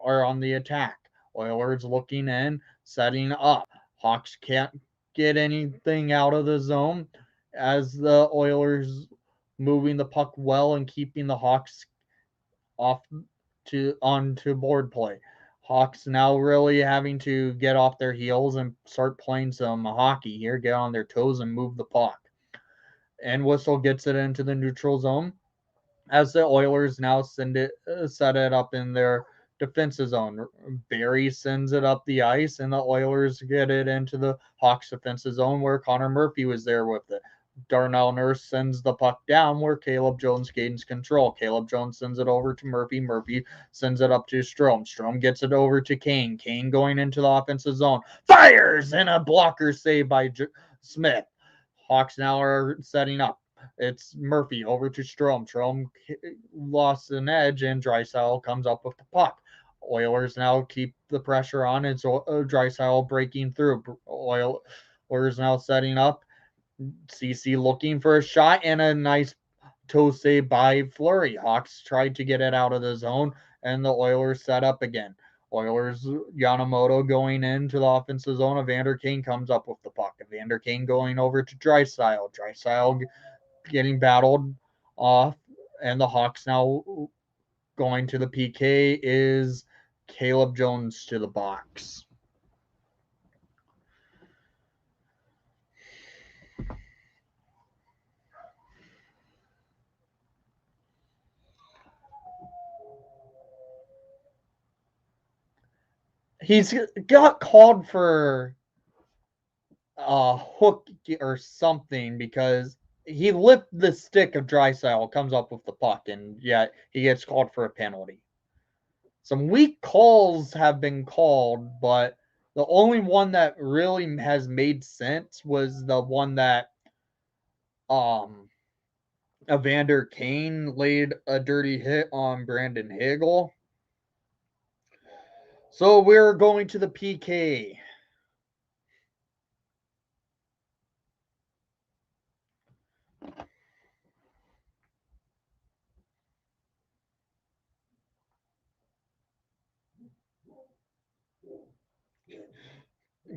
are on the attack. Oilers looking in, setting up. Hawks can't get anything out of the zone as the Oilers moving the puck well and keeping the Hawks off onto board play. Hawks now really having to get off their heels and start playing some hockey here, get on their toes and move the puck. And Whistle gets it into the neutral zone as the Oilers now set it up in their defensive zone. Barry sends it up the ice, and the Oilers get it into the Hawks defensive zone where Connor Murphy was there with it. Darnell Nurse sends the puck down where Caleb Jones gains control. Caleb Jones sends it over to Murphy. Murphy sends it up to Strome. Strome gets it over to Kane. Kane going into the offensive zone. Fires! And a blocker save by Smith. Hawks now are setting up. It's Murphy over to Strome. Strome lost an edge, and Draisaitl comes up with the puck. Oilers now keep the pressure on. It's Draisaitl breaking through. Oilers now setting up. CC looking for a shot and a nice toe save by Fleury. Hawks tried to get it out of the zone, and the Oilers set up again. Oilers, Yamamoto going into the offensive zone. Evander Kane comes up with the puck. Evander Kane going over to Draisaitl. Draisaitl getting battled off, and the Hawks now going to the PK is Caleb Jones to the box. He's got called for a hook or something because he lifted the stick of Draisaitl, comes up with the puck, and yet he gets called for a penalty. Some weak calls have been called, but the only one that really has made sense was the one that Evander Kane laid a dirty hit on Brandon Hagel. So we're going to the PK.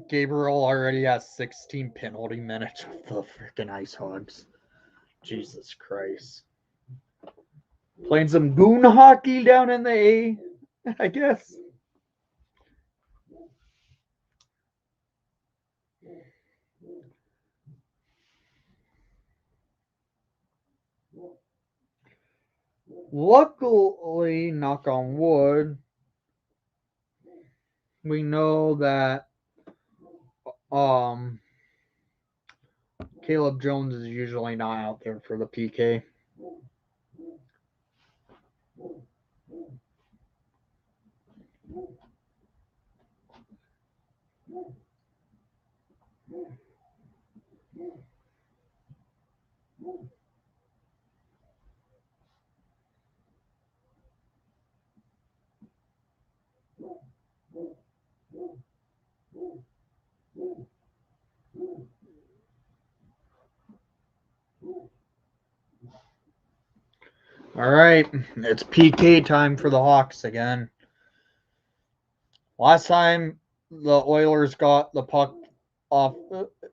Gabriel already has 16 penalty minutes with the freaking Ice Hogs. Jesus Christ. Playing some goon hockey down in the A, I guess. Luckily, knock on wood, we know that Caleb Jones is usually not out there for the PK. All right, it's PK time for the Hawks again. Last time, the Oilers got the puck off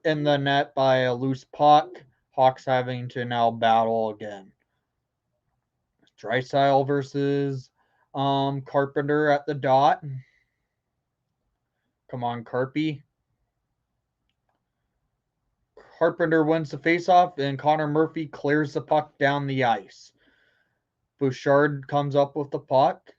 in the net by a loose puck. Hawks having to now battle again. Draisaitl versus Carpenter at the dot. Come on, Carpy. Carpenter wins the faceoff, and Connor Murphy clears the puck down the ice. Bouchard comes up with the puck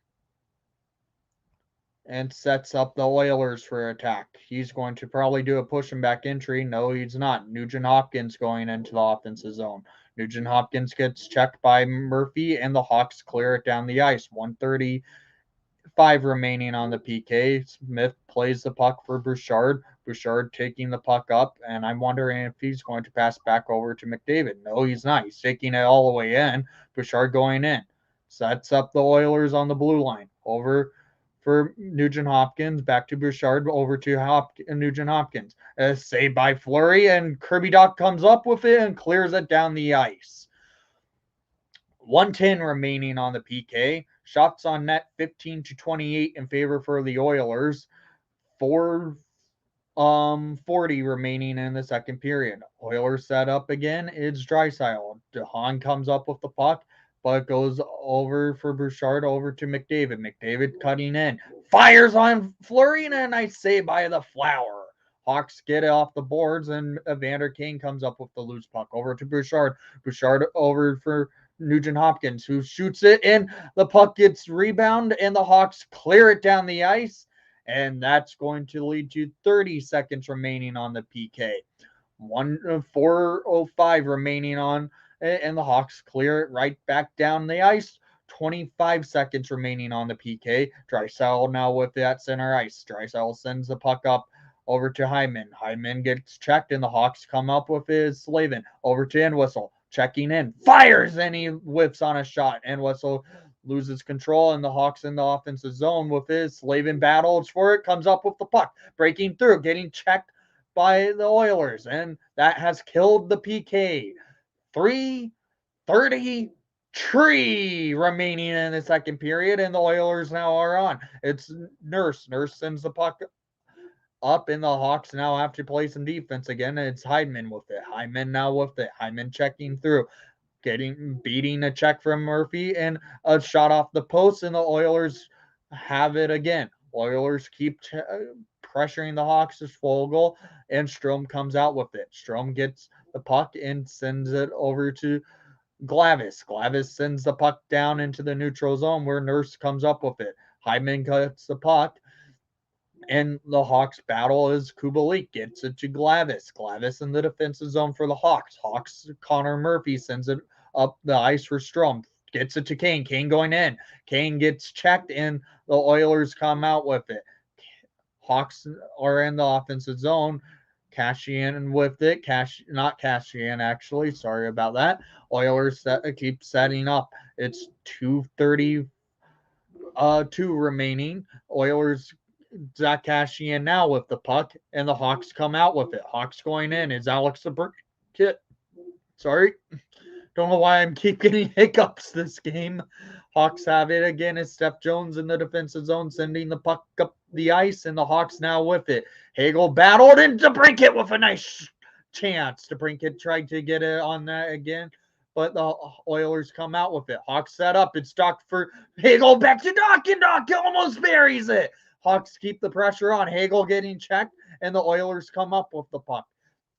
and sets up the Oilers for attack. He's going to probably do a push and back entry. No, he's not. Nugent Hopkins going into the offensive zone. Nugent Hopkins gets checked by Murphy, and the Hawks clear it down the ice. 1:35 remaining on the PK. Smith plays the puck for Bouchard. Bouchard taking the puck up, and I'm wondering if he's going to pass back over to McDavid. No, he's not. He's taking it all the way in. Bouchard going in. Sets up the Oilers on the blue line. Over for Nugent Hopkins, back to Bouchard, over to Nugent Hopkins. Saved by Fleury, and Kirby Dach comes up with it and clears it down the ice. 1:10 remaining on the PK. Shots on net 15-28 in favor for the Oilers. 4 40 remaining in the second period. Oilers set up again. It's Draisaitl. DeHaan comes up with the puck, but goes over for Bouchard over to McDavid. McDavid cutting in. Fires on Fleury, and a nice save by the Flower. Hawks get it off the boards, and Evander Kane comes up with the loose puck over to Bouchard. Bouchard over for Nugent Hopkins, who shoots it, and the puck gets rebound, and the Hawks clear it down the ice, and that's going to lead to 30 seconds remaining on the PK. 4:05 remaining on, and the Hawks clear it right back down the ice. 25 seconds remaining on the PK. Draisaitl now with that center ice. Draisaitl sends the puck up over to Hyman. Hyman gets checked, and the Hawks come up with his Slavin over to Entwistle. Checking in, fires, and he whips on a shot. Entwistle loses control, and the Hawks in the offensive zone with his Slavin battles for it, comes up with the puck, breaking through, getting checked by the Oilers, and that has killed the PK. 3:33 remaining in the second period, and the Oilers now are on. It's Nurse. Nurse sends the puck up, and the Hawks now have to play some defense again. It's Hyman with it. Hyman now with it. Hyman checking through, beating a check from Murphy, and a shot off the post, and the Oilers have it again. Oilers keep pressuring the Hawks as Fogle, and Strome comes out with it. Strome gets the puck and sends it over to Glavis. Glavis sends the puck down into the neutral zone where Nurse comes up with it. Hyman cuts the puck, and the Hawks battle as Kubalik gets it to Glavis. Glavis in the defensive zone for the Hawks. Connor Murphy sends it up the ice for Strome. Gets it to Kane. Kane going in. Kane gets checked, and the Oilers come out with it. Hawks are in the offensive zone. Cashian with it. Not Cashian, actually. Sorry about that. Oilers keep setting up. It's 2:32 remaining. Oilers, Zach Cashian now with the puck, and the Hawks come out with it. Hawks going in is Alex Kit. Sorry. Don't know why I'm keep getting hiccups this game. Hawks have it again. It's Steph Jones in the defensive zone sending the puck up the ice, and the Hawks now with it. Hagel battled into DeBrincat with a nice chance. DeBrincat tried to get it on that again, but the Oilers come out with it. Hawks set up. It's Doc for Hagel back to Doc, and Doc almost buries it. Hawks keep the pressure on. Hagel getting checked, and the Oilers come up with the puck.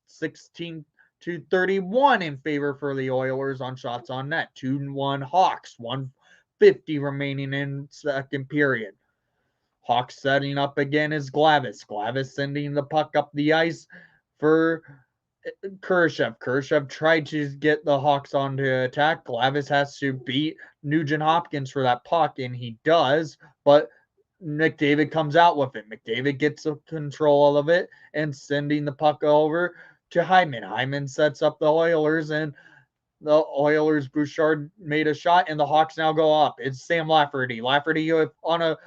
16-31 in favor for the Oilers on shots on net. 2-1 Hawks. 1:50 remaining in second period. Hawks setting up again is Glavis. Glavis sending the puck up the ice for Kurashev. Kurashev tried to get the Hawks onto attack. Glavis has to beat Nugent Hopkins for that puck, and he does, but McDavid comes out with it. McDavid gets control of it and sending the puck over to Hyman. Hyman sets up the Oilers, and the Oilers, Bouchard made a shot, and the Hawks now go up. It's Sam Lafferty. Lafferty on a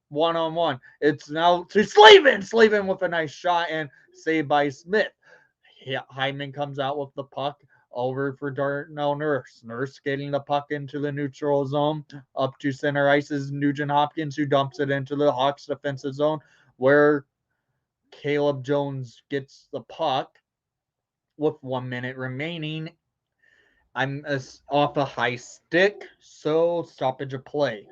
one-on-one. It's now to Slavin. Slavin with a nice shot and saved by Smith. Hyman comes out with the puck over for Darnell Nurse. Nurse getting the puck into the neutral zone. Up to center ice is Nugent Hopkins, who dumps it into the Hawks defensive zone, where Caleb Jones gets the puck with 1 minute remaining. I'm off a high stick, so stoppage of play.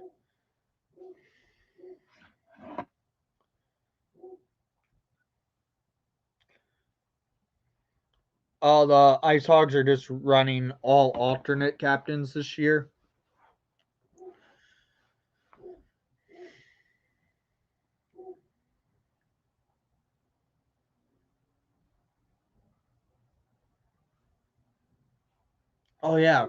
The Ice Hogs are just running all alternate captains this year. Oh, yeah.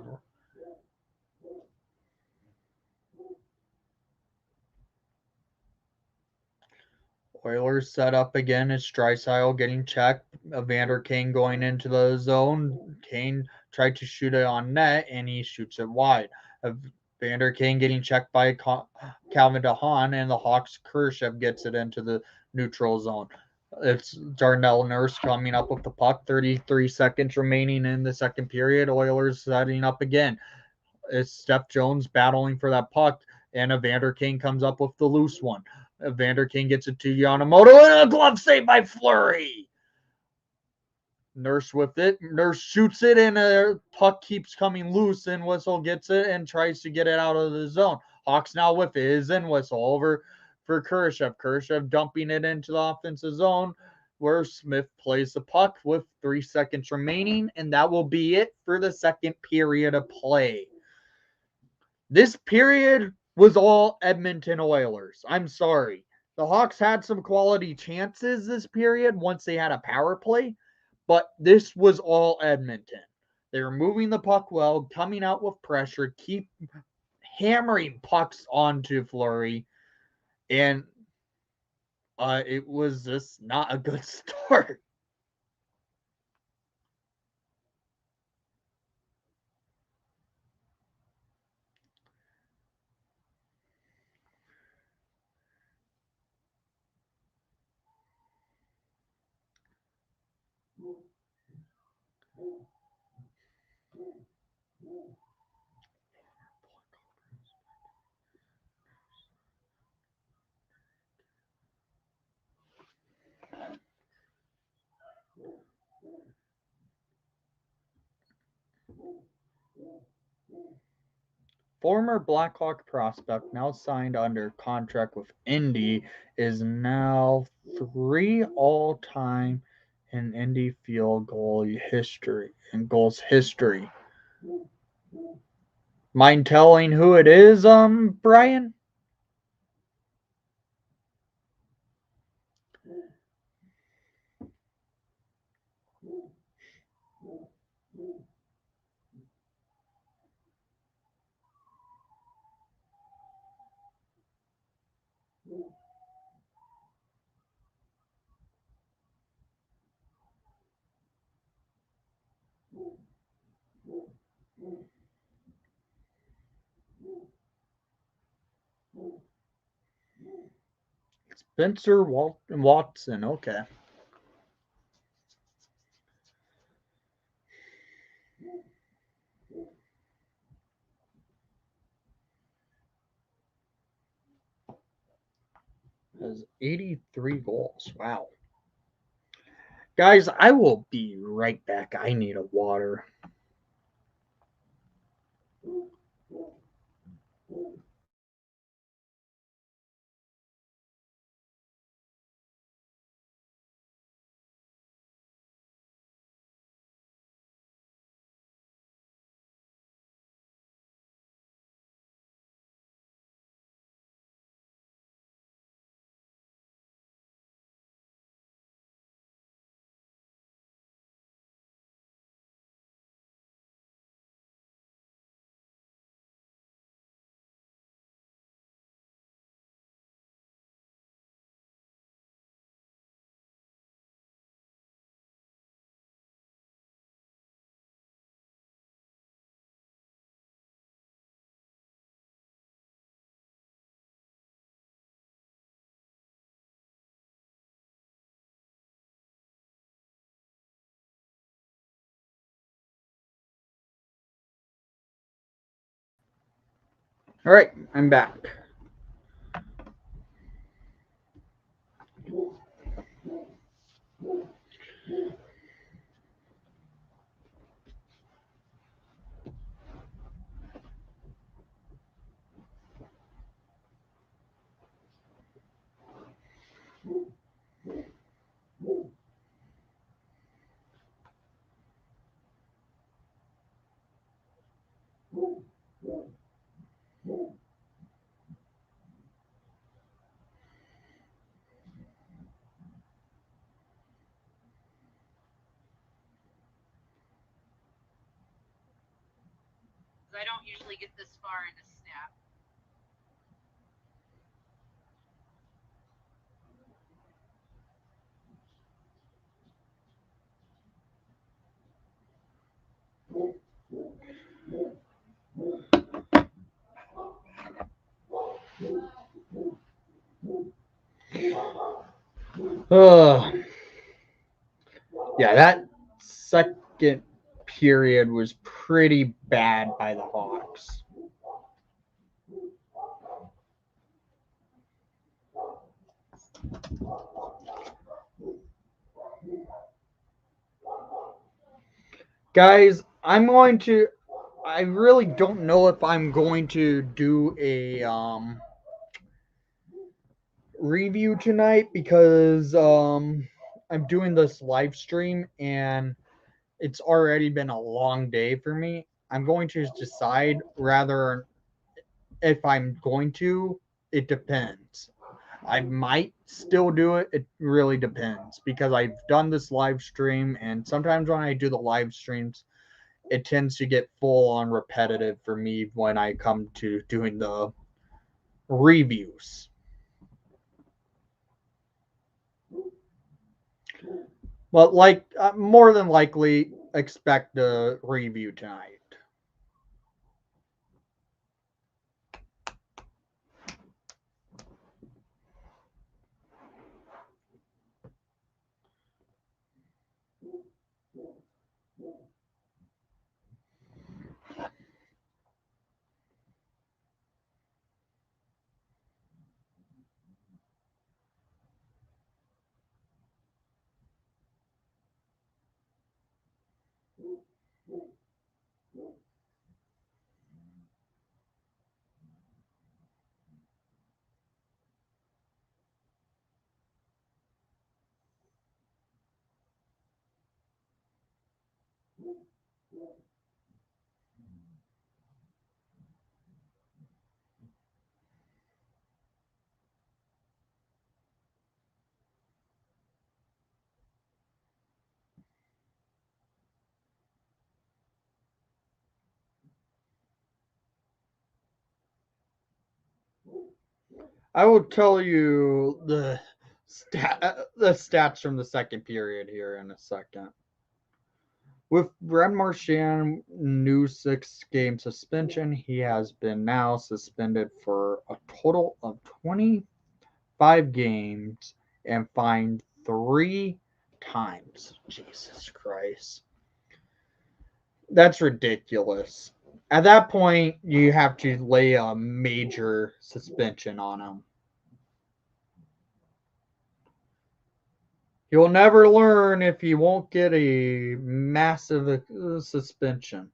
Oilers set up again. It's Draisaitl getting checked. Evander Kane going into the zone. Kane tried to shoot it on net, and he shoots it wide. Evander Kane getting checked by Calvin DeHaan, and the Hawks Kurashev gets it into the neutral zone. It's Darnell Nurse coming up with the puck. 33 seconds remaining in the second period. Oilers setting up again. It's Steph Jones battling for that puck, and Evander Kane comes up with the loose one. Evander Kane gets it to Yamamoto, and a glove save by Fleury. Nurse with it. Nurse shoots it, and a puck keeps coming loose, and Whistle gets it and tries to get it out of the zone. Hawks now with it. Is in Whistle over for Kurashev. Kurashev dumping it into the offensive zone, where Smith plays the puck with 3 seconds remaining, and that will be it for the second period of play. This period was all Edmonton Oilers. I'm sorry. The Hawks had some quality chances this period once they had a power play, but this was all Edmonton. They were moving the puck well, coming out with pressure, keep hammering pucks onto Fleury, and it was just not a good start. Former Blackhawk prospect, now signed under contract with Indy, is now 3 all-time in Indy field goal history and goals history. Mind telling who it is, Brian? Spencer Watson. Okay. Has 83 goals. Wow. Guys, I will be right back. I need a water. All right, I'm back. I don't usually get this far into Snap. Yeah, that second period was pretty bad by the Hawks. Guys, I really don't know if I'm going to do a review tonight because I'm doing this live stream and it's already been a long day for me. I'm going to decide rather if I'm going to. It depends. I might still do it. It really depends because I've done this live stream, and sometimes when I do the live streams, it tends to get full on repetitive for me when I come to doing the reviews. But like, more than likely, expect a review tonight. I will tell you the stats from the second period here in a second. With Brad Marchand new 6 game suspension, he has been now suspended for a total of 25 games and fined 3 times. Jesus Christ. That's ridiculous. At that point, you have to lay a major suspension on him. He'll never learn if he won't get a massive suspension.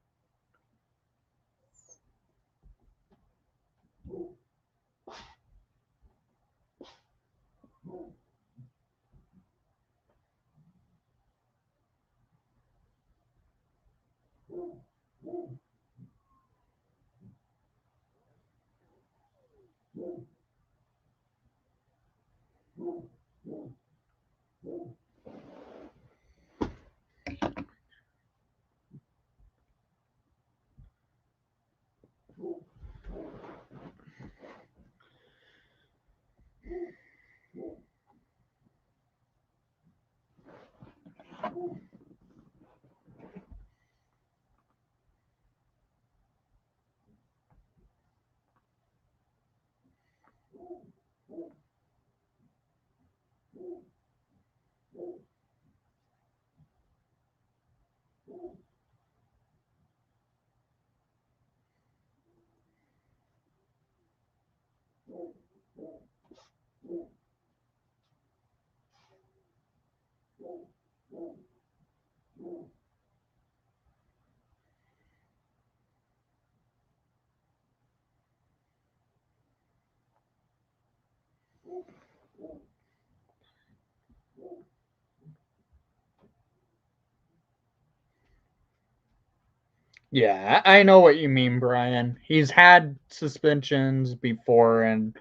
Yeah, I know what you mean, Brian. He's had suspensions before and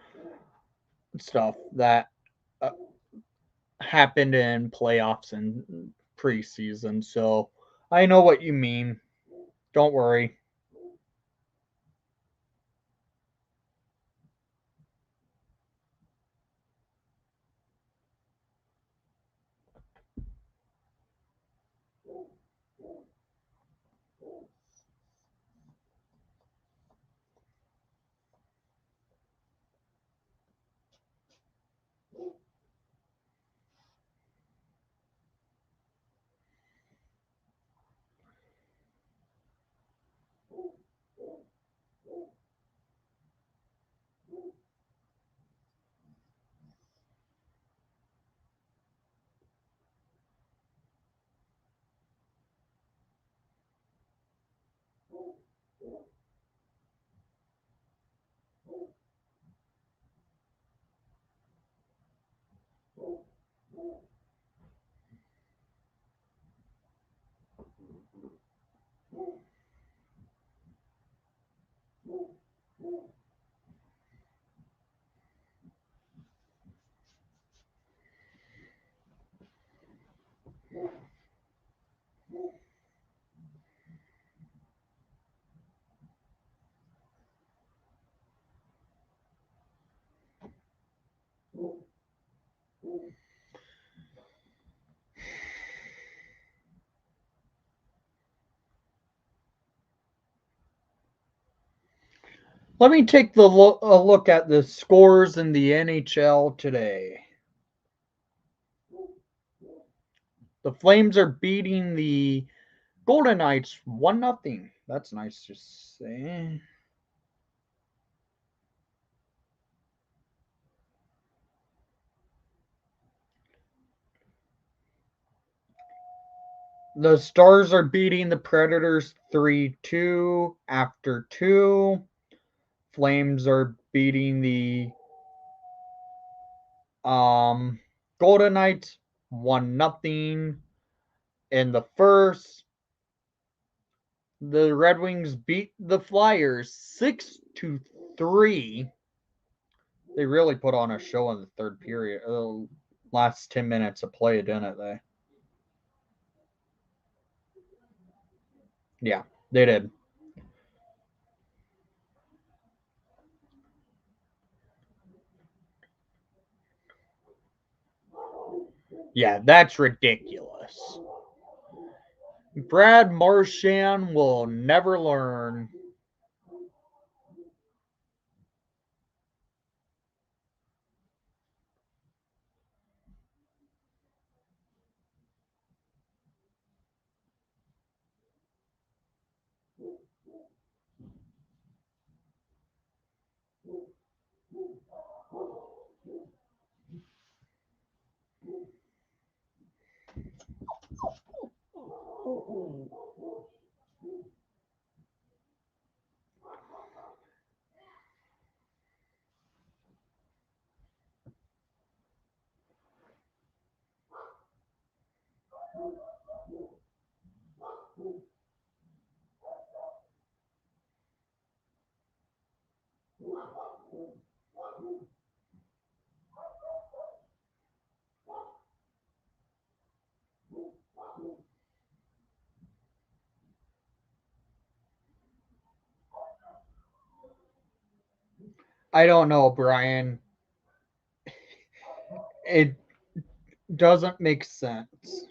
stuff that uh, happened in playoffs and preseason, so I know what you mean. Don't worry. Let me take a look at the scores in the NHL today. The Flames are beating the Golden Knights 1-0. That's nice to say. The Stars are beating the Predators 3-2 after 2. Flames are beating the Golden Knights 1-0 in the first. The Red Wings beat the Flyers 6-3. They really put on a show in the third period. Last 10 minutes of play, didn't they? Yeah, they did. Yeah, that's ridiculous. Brad Marchand will never learn. I don't know, Brian. It doesn't make sense.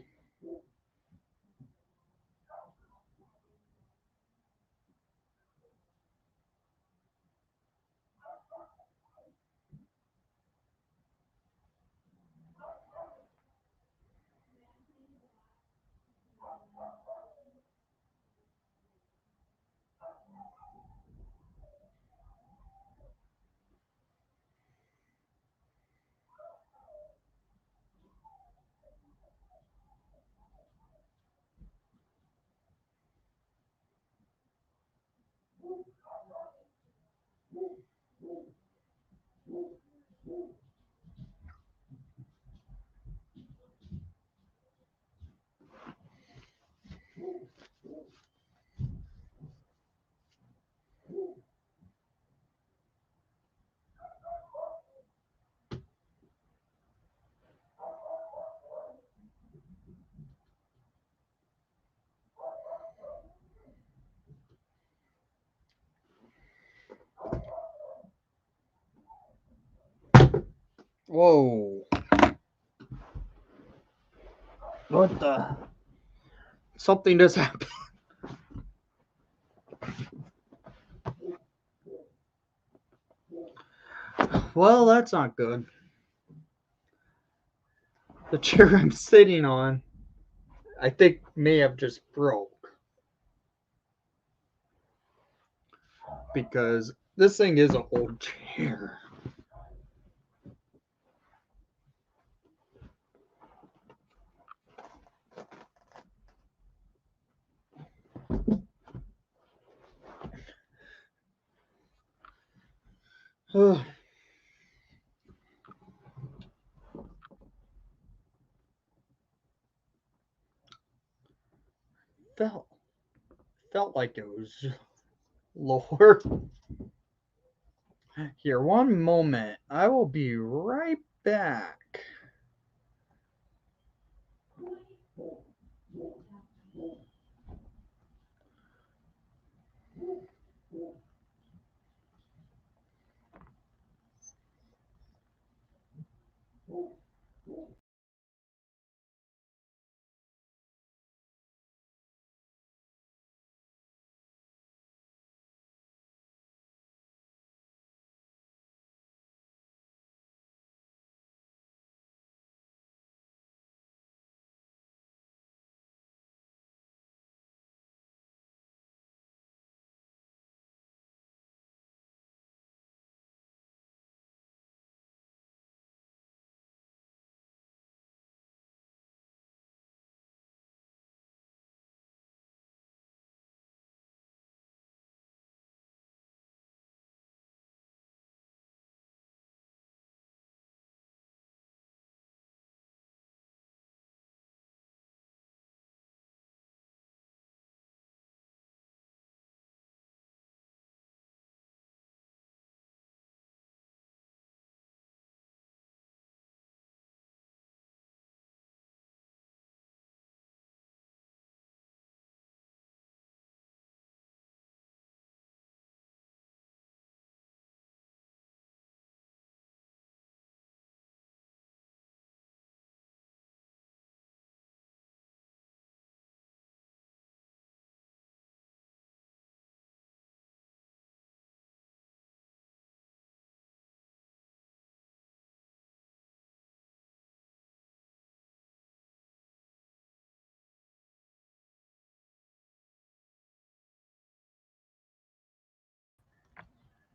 Whoa. What the? Something just happened. Well, that's not good. The chair I'm sitting on, I think, may have just broke. Because this thing is an old chair. felt felt like it was lower. Here, one moment. I will be right back.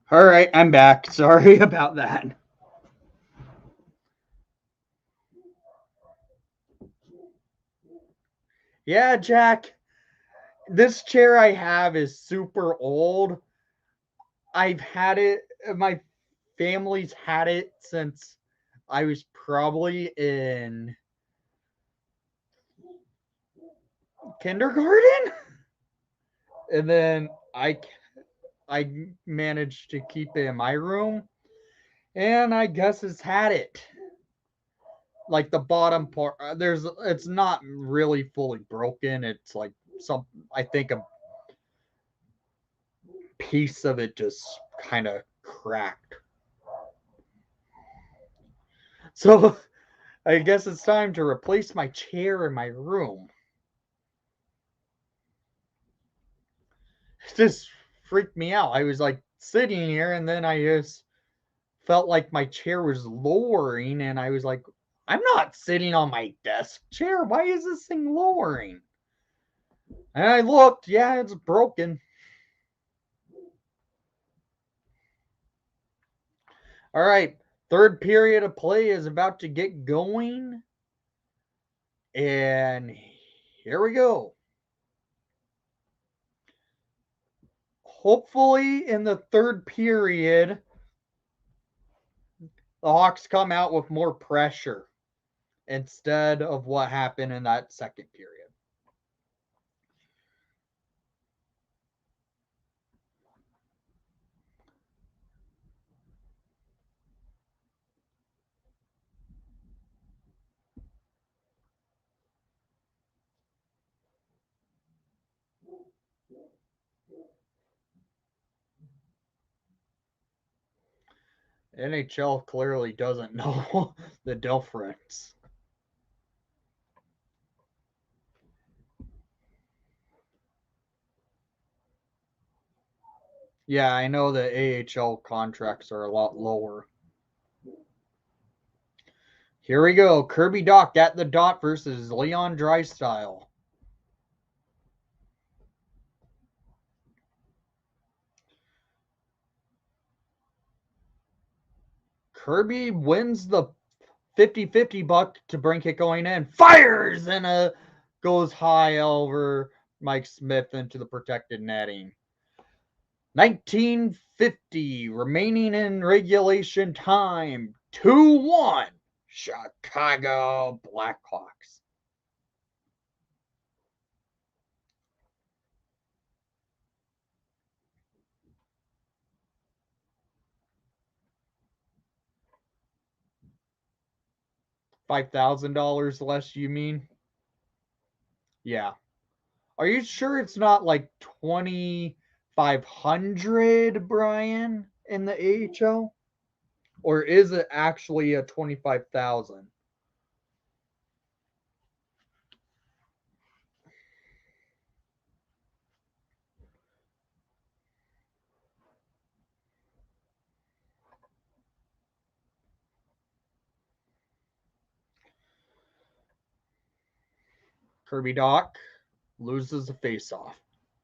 All right, I'm back. Sorry about that. Yeah, Jack, this chair I have is super old. I've had it, my family's had it since I was probably in kindergarten. And then I managed to keep it in my room, and I guess it's had it. Like the bottom part, it's not really fully broken. It's like some, I think a piece of it just kind of cracked. So I guess it's time to replace my chair in my room. It just freaked me out. I was like sitting here, and then I just felt like my chair was lowering, and I was like, I'm not sitting on my desk chair. Why is this thing lowering? And I looked, yeah, it's broken. All right, third period of play is about to get going. And here we go. Hopefully, in the third period, the Hawks come out with more pressure instead of what happened in that second period. NHL clearly doesn't know the difference. Yeah, I know the AHL contracts are a lot lower. Here we go. Kirby Dach at the dot versus Leon Draisaitl. Kirby wins the 50-50 buck to Brinkett going in. Fires and goes high over Mike Smith into the protected netting. 1950 remaining in regulation time. 2-1 Chicago Blackhawks. $5,000 less, you mean? Yeah. Are you sure it's not like 2,500, Brian, in the AHL? Or is it actually a 25,000? Kirby Dach loses the faceoff.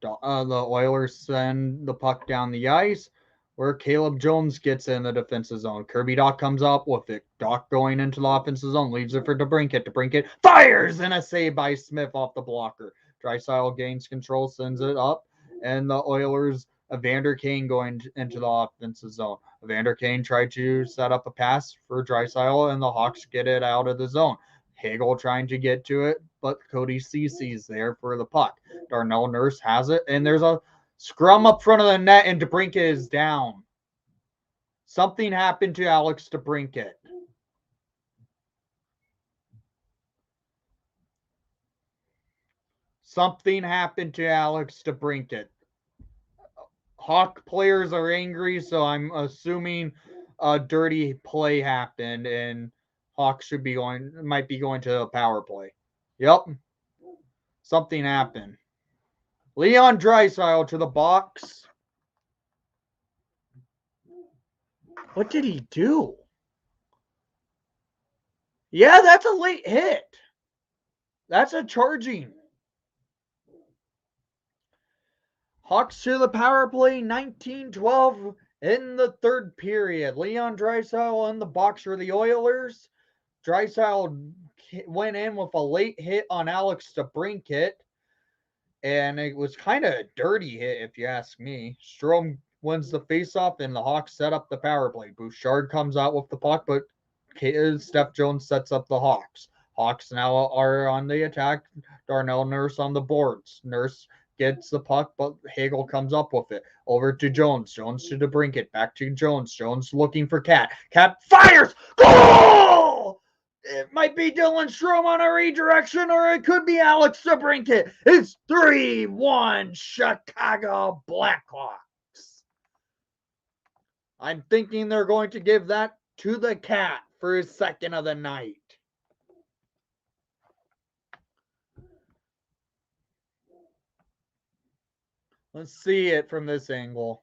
The Oilers send the puck down the ice, where Caleb Jones gets in the defensive zone. Kirby Dach comes up with it. Dach going into the offensive zone, leaves it for DeBrincat. DeBrincat fires, and a save by Smith off the blocker. Draisaitl gains control, sends it up, and the Oilers, Evander Kane going into the offensive zone. Evander Kane tried to set up a pass for Draisaitl, and the Hawks get it out of the zone. Hagel trying to get to it, but Cody Cece's there for the puck. Darnell Nurse has it, and there's a scrum up front of the net, and DeBrincat is down. Something happened to Alex DeBrincat. Something happened to Alex DeBrincat. Hawk players are angry, so I'm assuming a dirty play happened, and Hawk might be going to a power play. Yep, something happened. Leon Draisaitl to the box. What did he do? Yeah, that's a late hit. That's a charging. Hawks to the power play, 19-12 In the third period, Leon Draisaitl in the box for the Oilers. Draisaitl went in with a late hit on Alex DeBrincat, and it was kind of a dirty hit, if you ask me. Strome wins the faceoff, and the Hawks set up the power play. Bouchard comes out with the puck, but Steph Jones sets up the Hawks. Hawks now are on the attack. Darnell Nurse on the boards. Nurse gets the puck, but Hagel comes up with it. Over to Jones. Jones to DeBrincat. Back to Jones. Jones looking for Cat. Cat fires! Goal! It might be Dylan Strome on a redirection, or it could be Alex DeBrincat. It's 3-1 Chicago Blackhawks. I'm thinking they're going to give that to the Cat for his second of the night. Let's see it from this angle.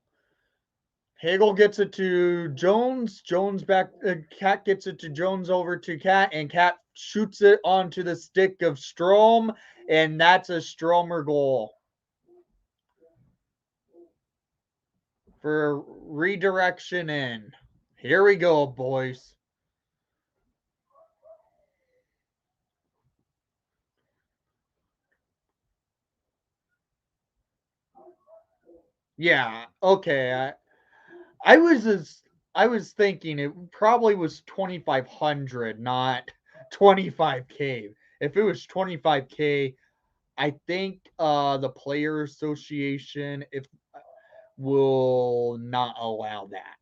Hagel gets it to Jones. Jones back. Cat gets it to Jones over to Cat, and Cat shoots it onto the stick of Strome, and that's a Stromer goal. For redirection in. Here we go, boys. Yeah, okay. I was thinking it probably was 2,500, not 25K. If it was 25K, I think the player association will not allow that.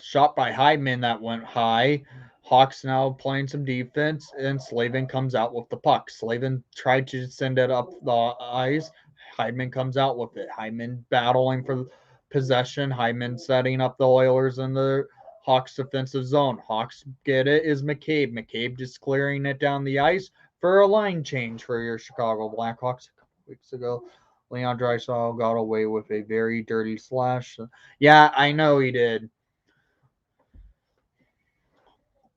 Shot by Hyman that went high. Hawks now playing some defense, and Slavin comes out with the puck. Slavin tried to send it up the ice. Hyman comes out with it. Hyman battling for possession. Hyman setting up the Oilers in the Hawks defensive zone. Hawks get it is McCabe. McCabe just clearing it down the ice for a line change for your Chicago Blackhawks a couple weeks ago. Leon Draisaitl got away with a very dirty slash. Yeah, I know he did.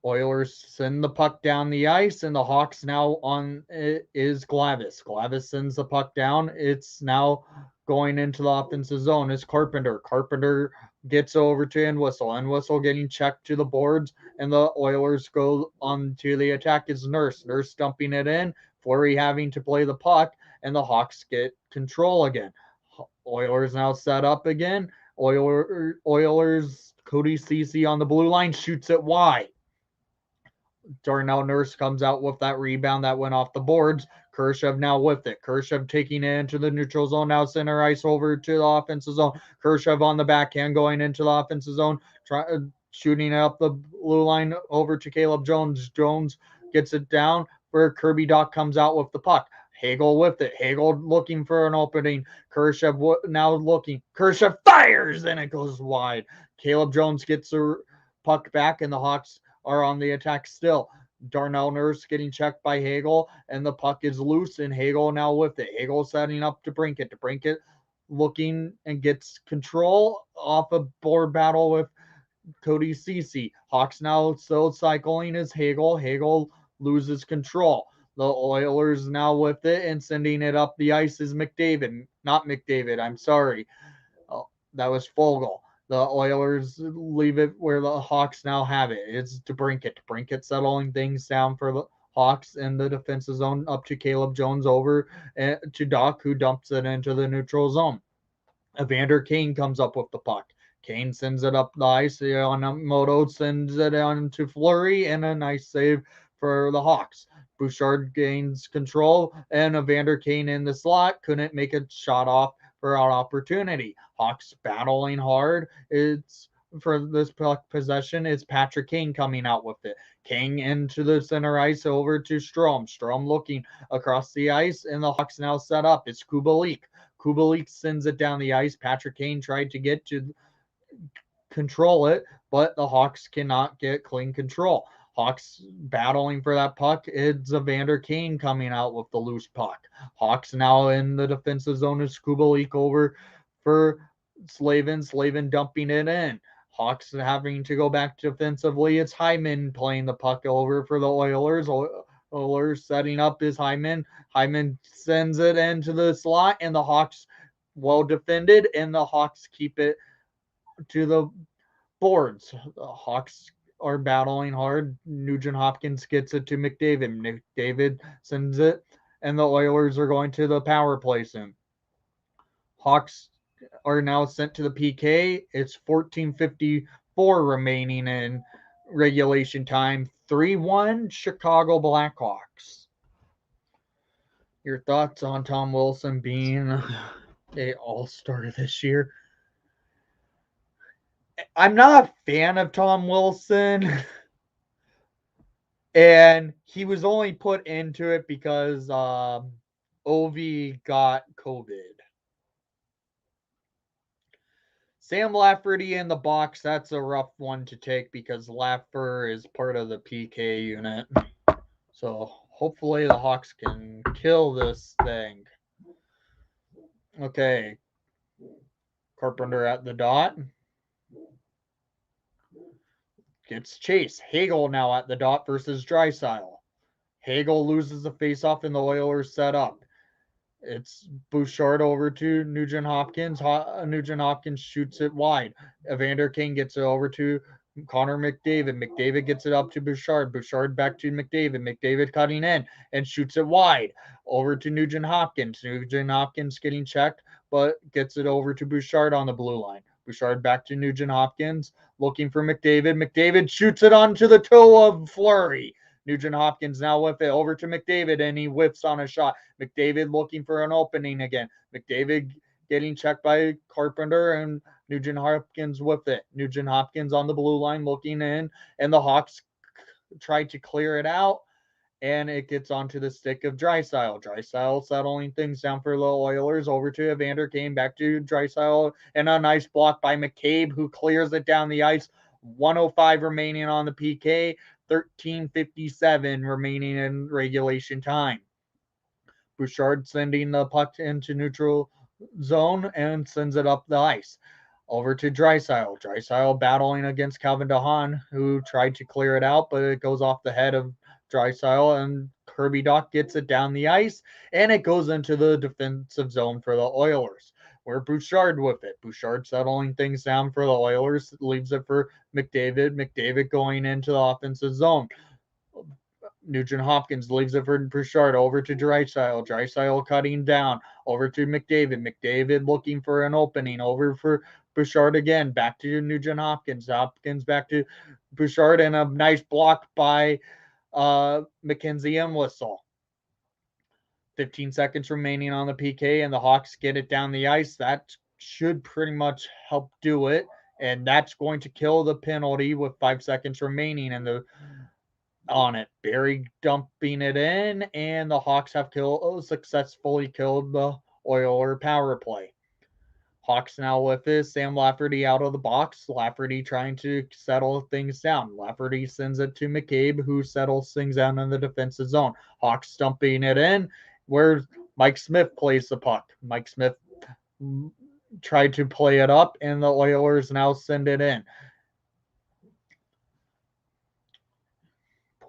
Oilers send the puck down the ice, and the Hawks now on is Glavis. Glavis sends the puck down. It's now going into the offensive zone. It's Carpenter. Carpenter gets over to Entwistle. Entwistle getting checked to the boards, and the Oilers go on to the attack. Is Nurse. Nurse dumping it in. Fleury having to play the puck, and the Hawks get control again. Oilers now set up again. Oilers Cody Ceci on the blue line shoots it wide. Darnell Nurse comes out with that rebound that went off the boards. Kershev now with it. Kershev taking it into the neutral zone. Now center ice over to the offensive zone. Kershev on the backhand going into the offensive zone. Shooting up the blue line over to Caleb Jones. Jones gets it down where Kirby Doc comes out with the puck. Hagel with it. Hagel looking for an opening. Kershev now looking. Kershev fires and it goes wide. Caleb Jones gets the puck back, and the Hawks are on the attack still. Darnell Nurse getting checked by Hagel, and the puck is loose, and Hagel now with it. Hagel setting up to DeBrincat. DeBrincat looking and gets control off a board battle with Cody Ceci. Hawks now still cycling as Hagel. Hagel loses control. The Oilers now with it and sending it up the ice is McDavid. Not McDavid, I'm sorry. Oh, that was Fogle. The Oilers leave it where the Hawks now have it. It's DeBrincat. DeBrincat settling things down for the Hawks in the defensive zone up to Caleb Jones over to Doc, who dumps it into the neutral zone. Evander Kane comes up with the puck. Kane sends it up the ice. Yamamoto sends it on to Fleury, and a nice save for the Hawks. Bouchard gains control, and Evander Kane in the slot couldn't make a shot off for an opportunity. Hawks battling hard. It's for this puck possession. It's Patrick Kane coming out with it. Kane into the center ice over to Strome. Strome looking across the ice, and the Hawks now set up. It's Kubalik. Kubalik sends it down the ice. Patrick Kane tried to get to control it, but the Hawks cannot get clean control. Hawks battling for that puck. It's Evander Kane coming out with the loose puck. Hawks now in the defensive zone is Kubalik over for Slavin. Slavin dumping it in. Hawks having to go back defensively. It's Hyman playing the puck over for the Oilers. Oilers setting up his Hyman. Hyman sends it into the slot, and the Hawks well defended, and the Hawks keep it to the boards. The Hawks are battling hard. Nugent Hopkins gets it to McDavid. McDavid sends it, and the Oilers are going to the power play soon. Hawks are now sent to the PK. It's 14:54 remaining in regulation time. 3-1 Chicago Blackhawks. Your thoughts on Tom Wilson being a all-star this year? I'm not a fan of Tom Wilson. And he was only put into it because Ovi got COVID. Sam Lafferty in the box, that's a rough one to take because Laffer is part of the PK unit. So hopefully the Hawks can kill this thing. Okay. Carpenter at the dot. Gets Chase. Hagel now at the dot versus Drysdale. Hagel loses the faceoff and the Oilers set up. It's Bouchard over to Nugent Hopkins. Nugent Hopkins shoots it wide. Evander Kane gets it over to Connor McDavid. McDavid gets it up to Bouchard. Bouchard back to McDavid. McDavid cutting in and shoots it wide. Over to Nugent Hopkins. Nugent Hopkins getting checked, but gets it over to Bouchard on the blue line. Bouchard back to Nugent Hopkins. Looking for McDavid. McDavid shoots it onto the toe of Fleury. Nugent Hopkins now with it over to McDavid, and he whiffs on a shot. McDavid looking for an opening again. McDavid getting checked by Carpenter, and Nugent Hopkins with it. Nugent Hopkins on the blue line looking in, and the Hawks try to clear it out, and it gets onto the stick of Drysdale. Drysdale settling things down for the Oilers. Over to Evander Kane, back to Drysdale, and a nice block by McCabe, who clears it down the ice. 105 remaining on the PK. 13:57 remaining in regulation time. Bouchard sending the puck into neutral zone and sends it up the ice. Over to Drysdale. Drysdale battling against Calvin DeHaan, who tried to clear it out, but it goes off the head of Drysdale, and Kirby Dach gets it down the ice, and it goes into the defensive zone for the Oilers. Where Bouchard with it. Bouchard settling things down for the Oilers, leaves it for McDavid. McDavid going into the offensive zone. Nugent Hopkins leaves it for Bouchard over to Drysdale. Drysdale cutting down over to McDavid. McDavid looking for an opening over for Bouchard again. Back to Nugent Hopkins. Hopkins back to Bouchard, and a nice block by Mackenzie Entwistle. 15 seconds remaining on the PK, and the Hawks get it down the ice. That should pretty much help do it, and that's going to kill the penalty with 5 seconds remaining on it. Barry dumping it in, and the Hawks have successfully killed the Oiler power play. Hawks now with this. Sam Lafferty out of the box. Lafferty trying to settle things down. Lafferty sends it to McCabe, who settles things down in the defensive zone. Hawks dumping it in, where Mike Smith plays the puck. Mike Smith tried to play it up, and the Oilers now send it in.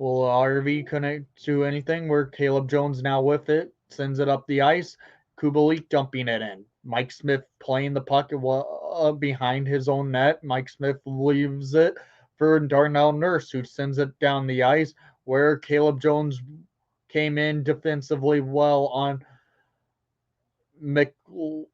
RV couldn't do anything, where Caleb Jones now with it, sends it up the ice. Kubalik dumping it in. Mike Smith playing the puck behind his own net. Mike Smith leaves it for Darnell Nurse, who sends it down the ice, where Caleb Jones came in defensively well on McLeo.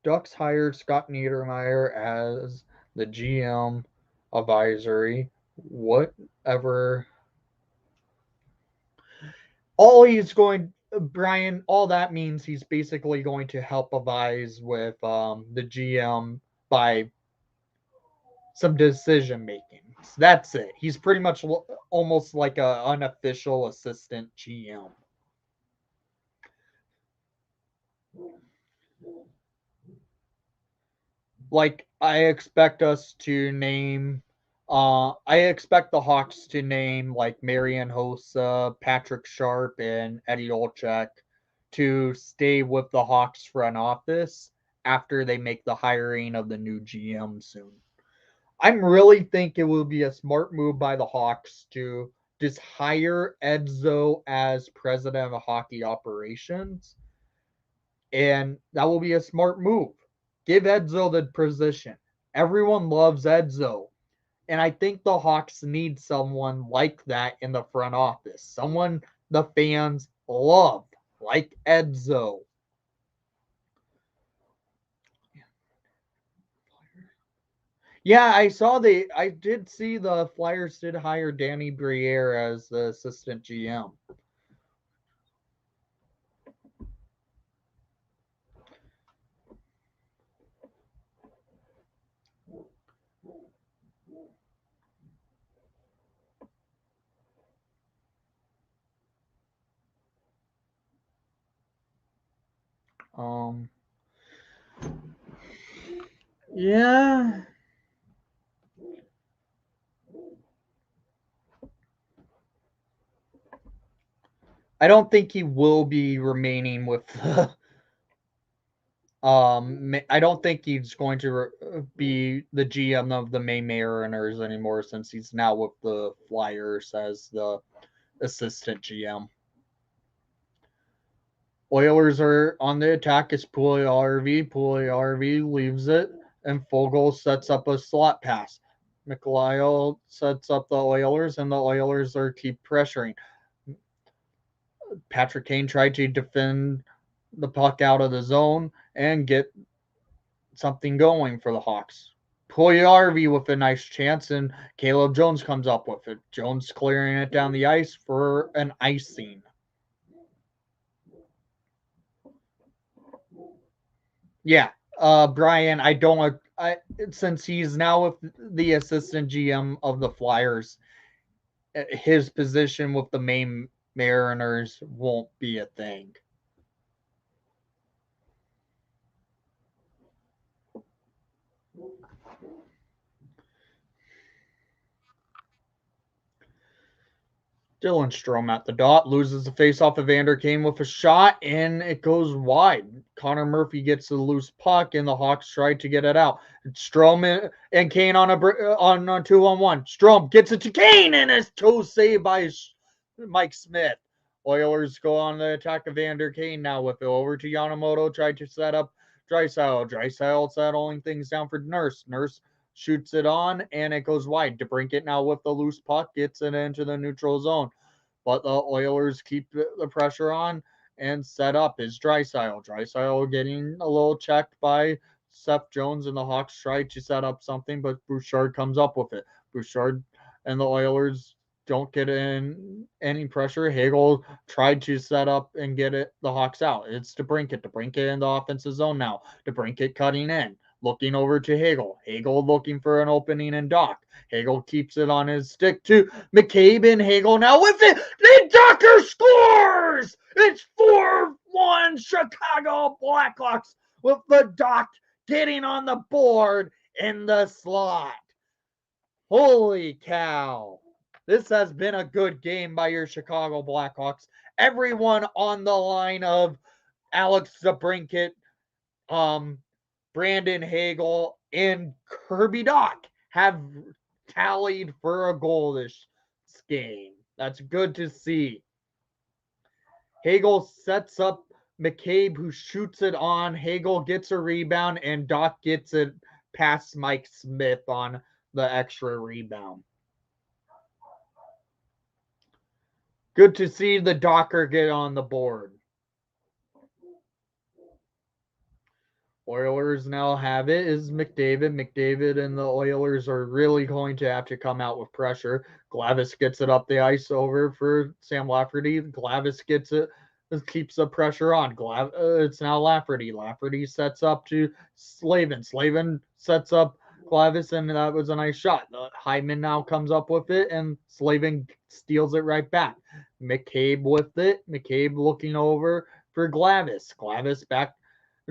Ducks hired Scott Niedermayer as the GM advisory. Whatever. All that means he's basically going to help advise with the GM by some decision making. So that's it. He's pretty much almost like an unofficial assistant GM. Like, I expect us to name I expect the Hawks to name like Marian Hossa, Patrick Sharp, and Eddie Olczyk to stay with the Hawks front office after they make the hiring of the new GM soon. I'm really think it will be a smart move by the Hawks to just hire Edzo as president of hockey operations, and that will be a smart move. Give Edzo the position. Everyone loves Edzo. And I think the Hawks need someone like that in the front office. Someone the fans love, like Edzo. Yeah, I did see the Flyers did hire Danny Briere as the assistant GM. Um, yeah, I don't think he will be remaining with the. I don't think he's going to be the GM of the May Mariners anymore since he's now with the Flyers as the assistant GM. Oilers are on the attack. It's Pulley-RV. Pulley-RV leaves it, and Fogle sets up a slot pass. McLeod sets up the Oilers, and the Oilers are keep pressuring. Patrick Kane tried to defend the puck out of the zone and get something going for the Hawks. Pulley-RV with a nice chance, and Caleb Jones comes up with it. Jones clearing it down the ice for an icing. Yeah, Brian, I don't. Since he's now with the assistant GM of the Flyers, his position with the main Mariners won't be a thing. Dylan Strome at the dot loses the faceoff of Vander Kane with a shot, and it goes wide. Connor Murphy gets the loose puck, and the Hawks try to get it out. Strome and Kane on a 2-on-1. Strome gets it to Kane, and it's toe saved by Mike Smith. Oilers go on the attack of Vander Kane now with it over to Yamamoto. Tried to set up Draisaitl. Draisaitl settling things down for Nurse. Nurse shoots it on, and it goes wide. DeBrincat now with the loose puck gets it into the neutral zone. But the Oilers keep the pressure on and set up is Draisaitl. Draisaitl getting a little checked by Seth Jones, and the Hawks try to set up something, but Bouchard comes up with it. Bouchard and the Oilers don't get in any pressure. Hagel tried to set up and get the Hawks out. It's DeBrincat. DeBrincat in the offensive zone now. DeBrincat cutting in. Looking over to Hagel. Hagel looking for an opening in Doc. Hagel keeps it on his stick to McCabe, and Hagel now with it. The Docker scores! It's 4-1 Chicago Blackhawks with the Doc getting on the board in the slot. Holy cow. This has been a good game by your Chicago Blackhawks. Everyone on the line of Alex DeBrincat, Brandon Hagel, and Kirby Doc have tallied for a goal this game. That's good to see. Hagel sets up McCabe, who shoots it on. Hagel gets a rebound, and Doc gets it past Mike Smith on the extra rebound. Good to see the Docker get on the board. Oilers now have it is McDavid. McDavid and the Oilers are really going to have to come out with pressure. Glavis gets it up the ice over for Sam Lafferty. Glavis gets it, keeps the pressure on. It's now Lafferty. Lafferty sets up to Slavin. Slavin sets up Glavis, and that was a nice shot. Hyman now comes up with it, and Slavin steals it right back. McCabe with it. McCabe looking over for Glavis. Glavis back.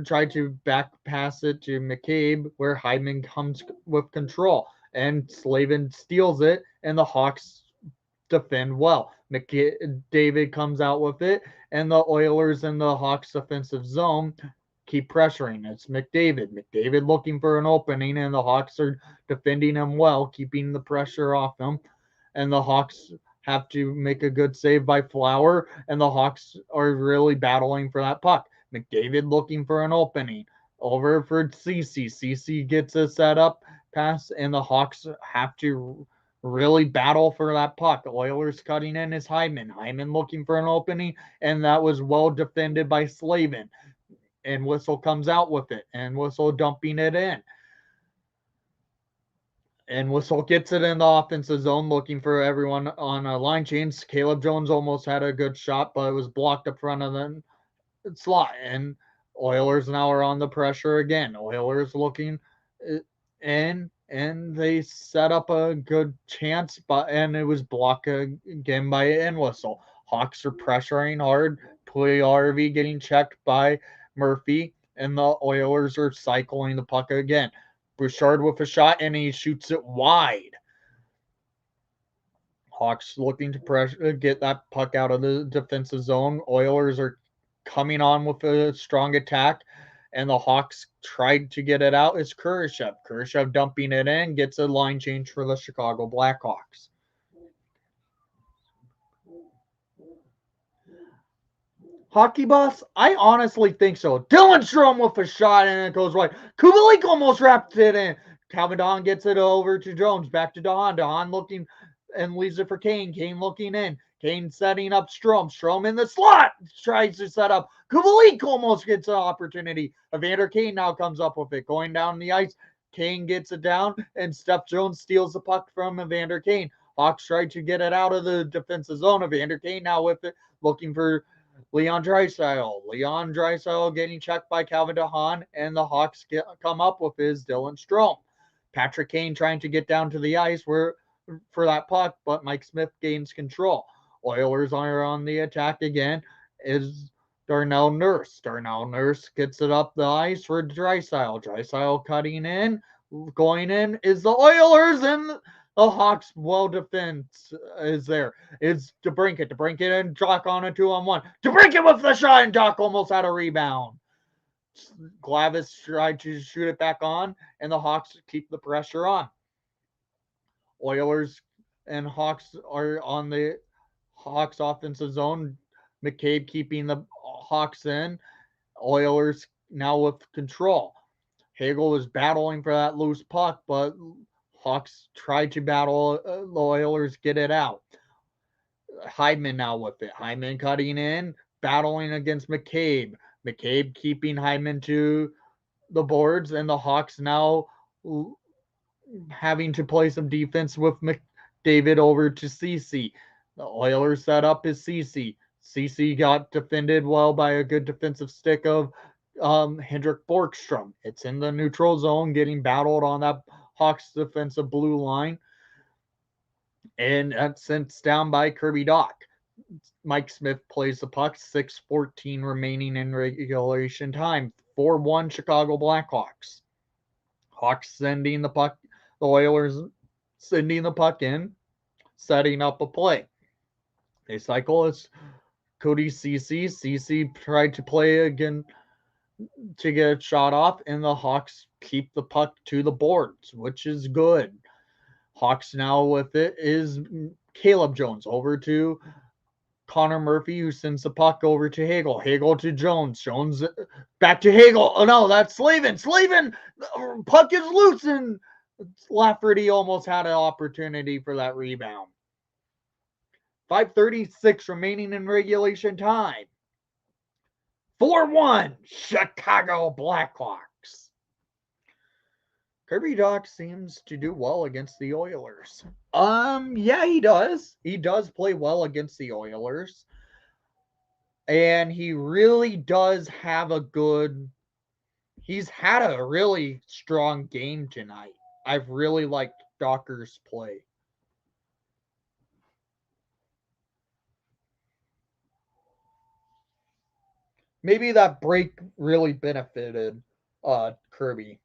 Tried to back pass it to McCabe, where Hyman comes with control, and Slavin steals it, and the Hawks defend well. David comes out with it, and the Oilers in the Hawks offensive zone keep pressuring. It's McDavid. McDavid looking for an opening, and the Hawks are defending him well, keeping the pressure off him. And the Hawks have to make a good save by Flower, and the Hawks are really battling for that puck. McDavid looking for an opening. Over for CC. CC gets a setup pass, and the Hawks have to really battle for that puck. Oilers cutting in is Hyman. Hyman looking for an opening, and that was well defended by Slavin. And Whistle comes out with it, and Whistle dumping it in. And Whistle gets it in the offensive zone, looking for everyone on a line change. Caleb Jones almost had a good shot, but it was blocked up front of the slot. And Oilers now are on the pressure again. Oilers looking in, and they set up a good chance, and it was blocked again by Whistle. Hawks are pressuring hard. Puljujärvi getting checked by Murphy, and the Oilers are cycling the puck again. Bouchard with a shot, and he shoots it wide. Hawks looking to pressure, get that puck out of the defensive zone. Oilers are coming on with a strong attack, and the Hawks tried to get it out. It's Kurashev. Kurashev dumping it in, gets a line change for the Chicago Blackhawks. Hockey Boss? I honestly think so. Dylan Strome with a shot, and it goes right. Kubalik almost wrapped it in. Calvin Don gets it over to Jones. Back to Don. Don looking and leaves it for Kane. Kane looking in. Kane setting up Strome. Strome in the slot. Tries to set up. Kubalik almost gets an opportunity. Evander Kane now comes up with it. Going down the ice. Kane gets it down, and Steph Jones steals the puck from Evander Kane. Hawks try to get it out of the defensive zone. Evander Kane now with it, looking for Leon Draisaitl. Leon Draisaitl getting checked by Calvin DeHaan, and the Hawks come up with his Dylan Strome. Patrick Kane trying to get down to the ice for that puck, but Mike Smith gains control. Oilers are on the attack again. Is Darnell Nurse. Darnell Nurse gets it up the ice for Draisaitl. Draisaitl cutting in. Going in is the Oilers, and the Hawks well defense is there. It's DeBrincat. DeBrincat and Jock on a 2-on-1. DeBrincat with the shot, and Jock almost had a rebound. Glavis tried to shoot it back on, and the Hawks keep the pressure on. Oilers and Hawks are on the Hawks offensive zone. McCabe keeping the Hawks in. Oilers now with control. Hagel was battling for that loose puck, but Hawks tried to battle the Oilers, get it out. Hyman now with it. Hyman cutting in, battling against McCabe. McCabe keeping Hyman to the boards, and the Hawks now having to play some defense with McDavid over to CC. The Oilers set up his CC. CC got defended well by a good defensive stick of Hendrik Borgstrom. It's in the neutral zone, getting battled on that Hawks defensive blue line. And that's sent down by Kirby Dach. Mike Smith plays the puck. 6:14 remaining in regulation time. 4-1 Chicago Blackhawks. Hawks sending the puck. The Oilers sending the puck in, setting up a play. They cycle. It's Cody Ceci. Ceci tried to play again to get a shot off, and the Hawks keep the puck to the boards, which is good. Hawks now with it is Caleb Jones over to Connor Murphy, who sends the puck over to Hagel. Hagel to Jones. Jones back to Hagel. Oh no, that's Slavin. Slavin, puck is loose, and Lafferty almost had an opportunity for that rebound. 5:36 remaining in regulation time. 4-1 Chicago Blackhawks. Kirby Dach seems to do well against the Oilers. Yeah, he does. He does play well against the Oilers. And he really does have he's had a really strong game tonight. I've really liked Dach's play. Maybe that break really benefited Kirby.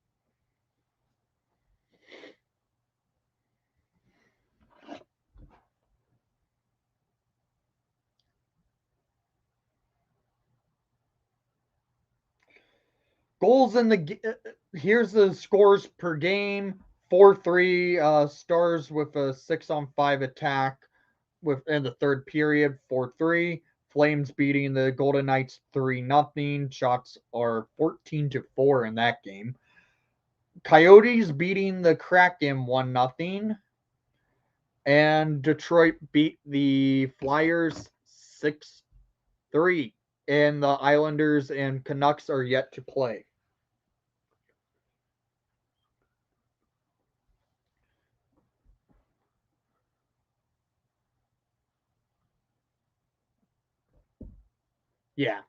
Goals in the here's the scores per game. 4-3 Stars with a 6-on-5 attack in the third period. 4-3 Flames beating the Golden Knights 3-0. Shots are 14-4 in that game. Coyotes beating the Kraken 1-0. And Detroit beat the Flyers 6-3. And the Islanders and Canucks are yet to play. Yeah.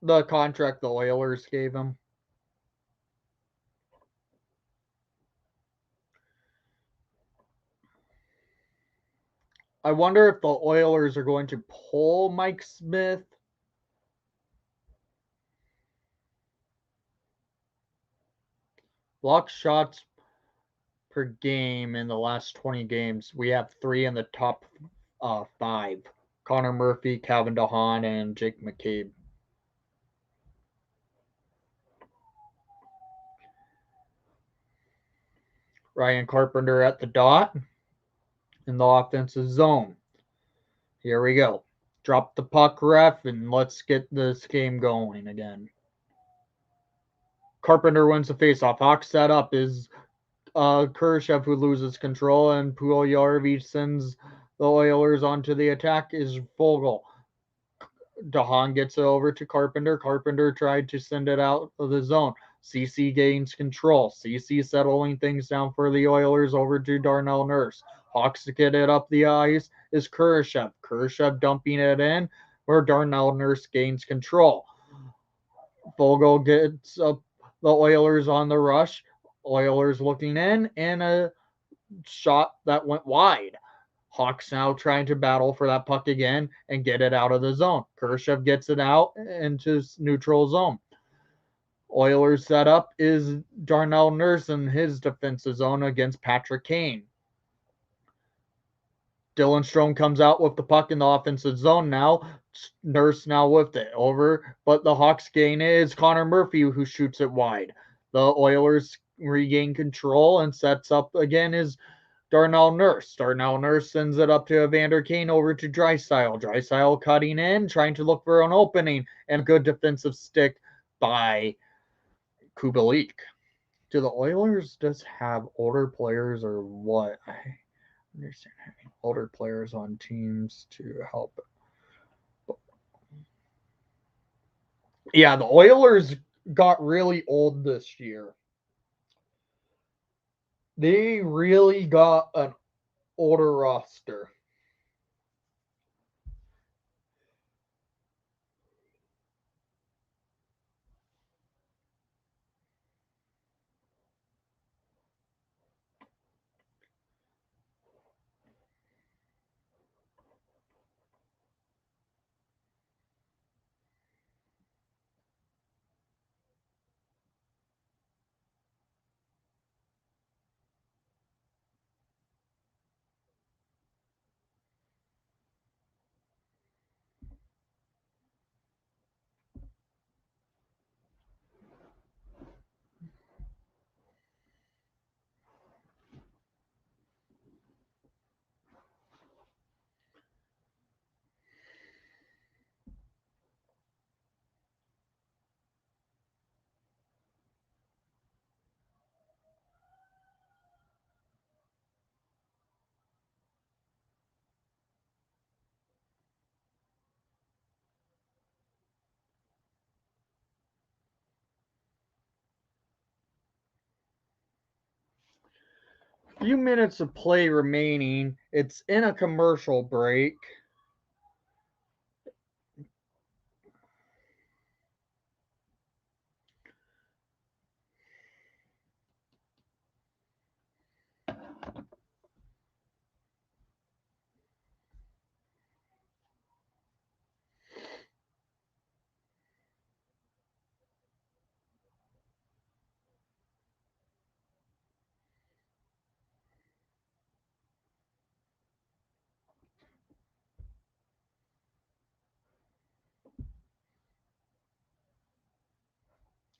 The contract the Oilers gave him. I wonder if the Oilers are going to pull Mike Smith. Block shots per game in the last 20 games. We have 3 in the top 5. Connor Murphy, Calvin DeHaan, and Jake McCabe. Ryan Carpenter at the dot in the offensive zone. Here we go. Drop the puck, ref, and let's get this game going again. Carpenter wins the faceoff. Hawks set up is Khrushchev who loses control, and Puljujarvi sends the Oilers onto the attack is Vogel. DeHaan gets it over to Carpenter. Carpenter tried to send it out of the zone. CC gains control. CC settling things down for the Oilers over to Darnell Nurse. Hawks to get it up the ice is Khrushchev. Khrushchev dumping it in where Darnell Nurse gains control. Vogel gets up the Oilers on the rush. Oilers looking in and a shot that went wide. Hawks now trying to battle for that puck again and get it out of the zone. Khrushchev gets it out into neutral zone. Oilers setup is Darnell Nurse in his defensive zone against Patrick Kane. Dylan Strome comes out with the puck in the offensive zone now. Nurse now with it over, but the Hawks gain is Connor Murphy who shoots it wide. The Oilers regain control and sets up again is Darnell Nurse. Darnell Nurse sends it up to Evander Kane over to Draisaitl. Draisaitl cutting in, trying to look for an opening, and a good defensive stick by Kubalik. Do the Oilers just have older players or what? I understand having older players on teams to help. Yeah, the Oilers got really old this year. They really got an older roster. Few minutes of play remaining. It's in a commercial break.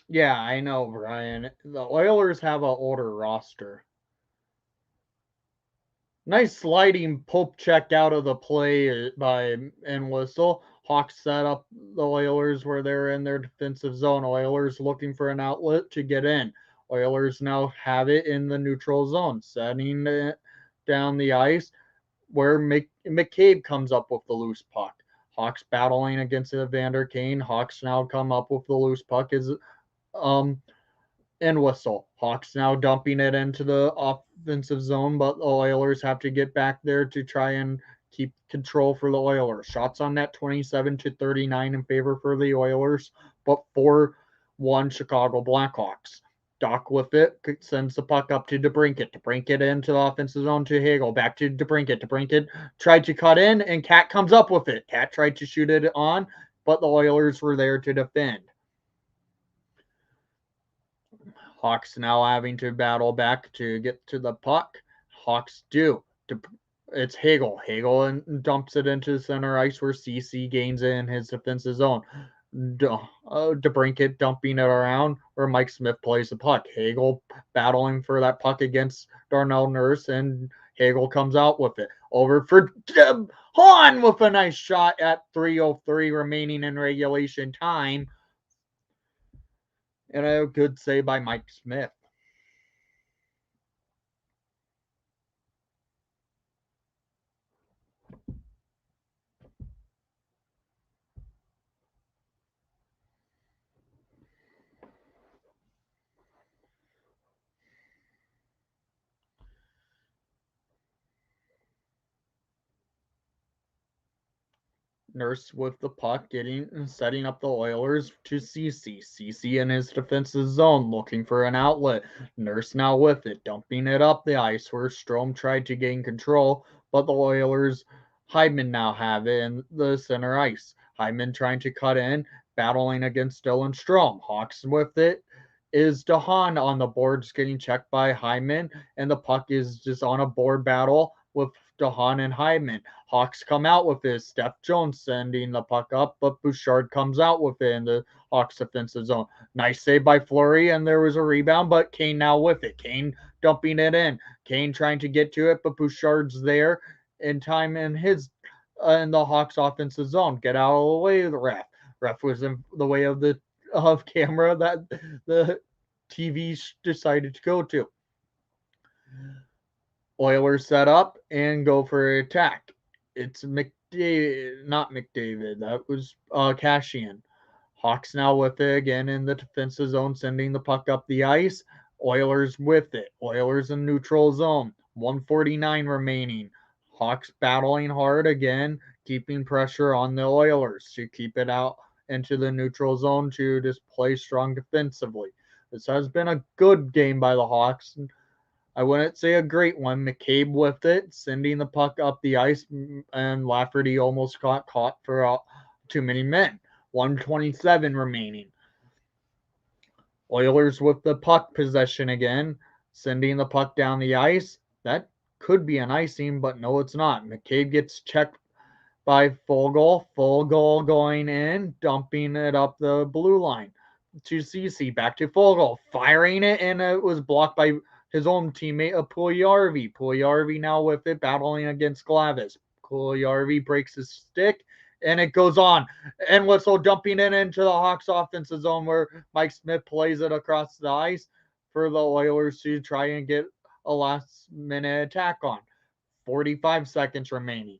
Yeah, I know, Brian. The Oilers have an older roster. Nice sliding poke check out of the play by Whistle. Hawks set up the Oilers where they're in their defensive zone. Oilers looking for an outlet to get in. Oilers now have it in the neutral zone, setting it down the ice where McCabe comes up with the loose puck. Hawks battling against Evander Kane. Hawks now come up with the loose puck is um and Whistle. Hawks now dumping it into the offensive zone, but the Oilers have to get back there to try and keep control for the Oilers. Shots on net 27-39 in favor for the Oilers, but 4-1 Chicago Blackhawks. Doc with it sends the puck up to DeBrincat. DeBrincat into the offensive zone to Hagel. Back to DeBrincat. DeBrincat tried to cut in, and Cat comes up with it. Cat tried to shoot it on, but the Oilers were there to defend. Hawks now having to battle back to get to the puck. Hawks do. It's Hagel. Hagel dumps it into center ice where CC gains in his defensive zone. DeBrincat dumping it around where Mike Smith plays the puck. Hagel battling for that puck against Darnell Nurse, and Hagel comes out with it. Over for Hahn with a nice shot at 3:03 remaining in regulation time. And a good save by Mike Smith. Nurse with the puck, getting and setting up the Oilers to CC. CC in his defensive zone, looking for an outlet. Nurse now with it, dumping it up the ice where Strome tried to gain control, but the Oilers, Hyman now have it in the center ice. Hyman trying to cut in, battling against Dylan Strome. Hawks with it is DeHaan on the boards, getting checked by Hyman, and the puck is just on a board battle with DeHaan and Hyman. Hawks come out with it. Steph Jones sending the puck up, but Bouchard comes out with it in the Hawks defensive zone. Nice save by Fleury, and there was a rebound, but Kane now with it. Kane dumping it in. Kane trying to get to it, but Bouchard's there in time in the Hawks offensive zone. Get out of the way of the ref. Ref was in the way of the camera that the TV decided to go to. Oilers set up and go for an attack. It's not McDavid. That was Cashian. Hawks now with it again in the defensive zone, sending the puck up the ice. Oilers with it. Oilers in neutral zone. 149 remaining. Hawks battling hard again, keeping pressure on the Oilers to keep it out into the neutral zone to just play strong defensively. This has been a good game by the Hawks. I wouldn't say a great one. McCabe with it, sending the puck up the ice, and Lafferty almost got caught for too many men. 127 remaining. Oilers with the puck possession again, sending the puck down the ice. That could be an icing, but no, it's not. McCabe gets checked by Fogle. Fogle going in, dumping it up the blue line to CC. Back to Fogle, firing it, and it was blocked by his own teammate, Puljujarvi. Puljujarvi now with it, battling against Glavis. Puljujarvi breaks his stick, and it goes on. And Whistle dumping it into the Hawks offensive zone where Mike Smith plays it across the ice for the Oilers to try and get a last-minute attack on. 45 seconds remaining.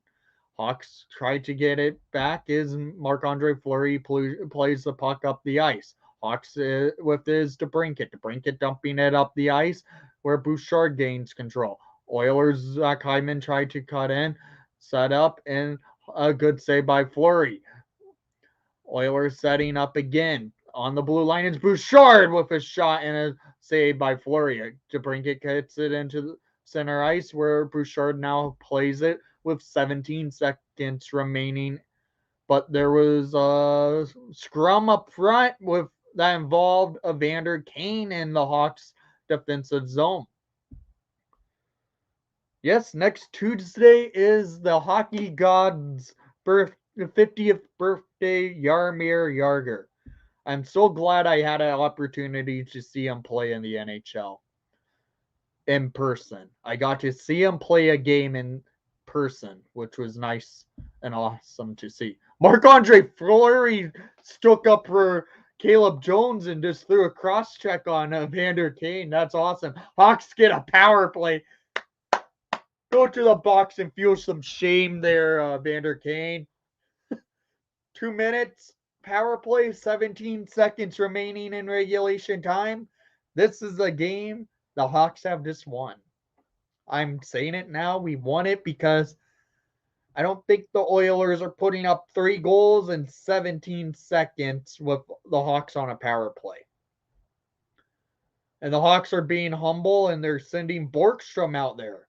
Hawks try to get it back as Marc-Andre Fleury plays the puck up the ice. Hawks with his DeBrincat. DeBrincat dumping it up the ice where Bouchard gains control. Oilers, Zach Hyman tried to cut in, set up, and a good save by Fleury. Oilers setting up again. On the blue line, it's Bouchard with a shot and a save by Fleury. DeBrincat gets it into the center ice where Bouchard now plays it with 17 seconds remaining. But there was a scrum up front that involved Evander Kane in the Hawks defensive zone. Yes, next Tuesday is the hockey god's 50th birthday, Jaromir Jagr. I'm so glad I had an opportunity to see him play in the NHL in person. I got to see him play a game in person, which was nice and awesome to see. Marc-Andre Fleury stuck up for Caleb Jones and just threw a cross check on Evander Kane. That's awesome. Hawks get a power play. Go to the box and feel some shame there, Evander Kane. 2 minutes, power play, 17 seconds remaining in regulation time. This is a game the Hawks have just won. I'm saying it now. We won it because I don't think the Oilers are putting up 3 goals in 17 seconds with the Hawks on a power play. And the Hawks are being humble and they're sending Borkstrom out there.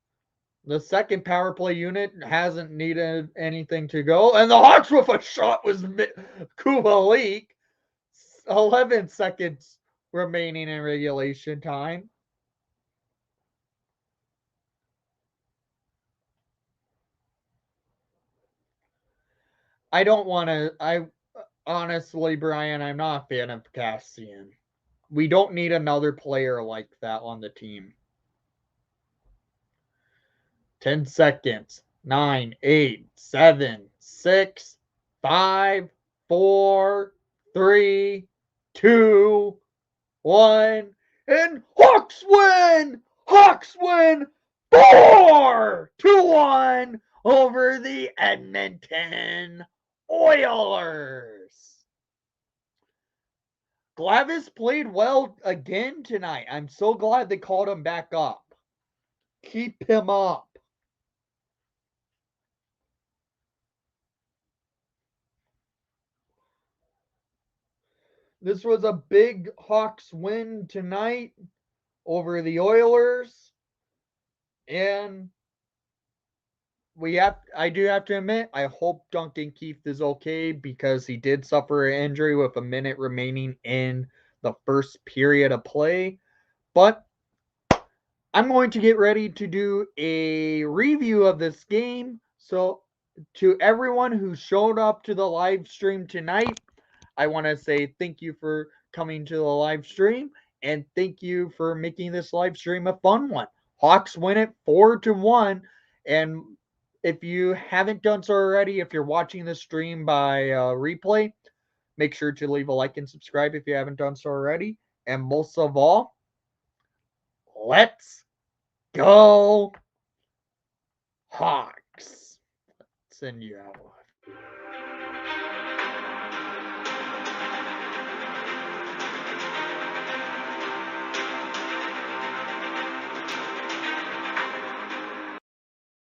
The second power play unit hasn't needed anything to go. And the Hawks with a shot was Kubalik. 11 seconds remaining in regulation time. I don't want to. Honestly, Brian, I'm not a fan of Cassian. We don't need another player like that on the team. 10 seconds. 9, 8, 7, 6, 5, 4, 3, 2, 1. And Hawks win! Hawks win 4-1 over the Edmonton Oilers. Glavis played well again tonight. I'm so glad they called him back up. Keep him up. This was a big Hawks win tonight over the Oilers. And I do have to admit, I hope Duncan Keith is okay because he did suffer an injury with a minute remaining in the first period of play. But I'm going to get ready to do a review of this game. So to everyone who showed up to the live stream tonight, I want to say thank you for coming to the live stream and thank you for making this live stream a fun one. Hawks win it 4-1. And if you haven't done so already, if you're watching the stream by replay, make sure to leave a like and subscribe if you haven't done so already. And most of all, let's go Hawks. Send you out.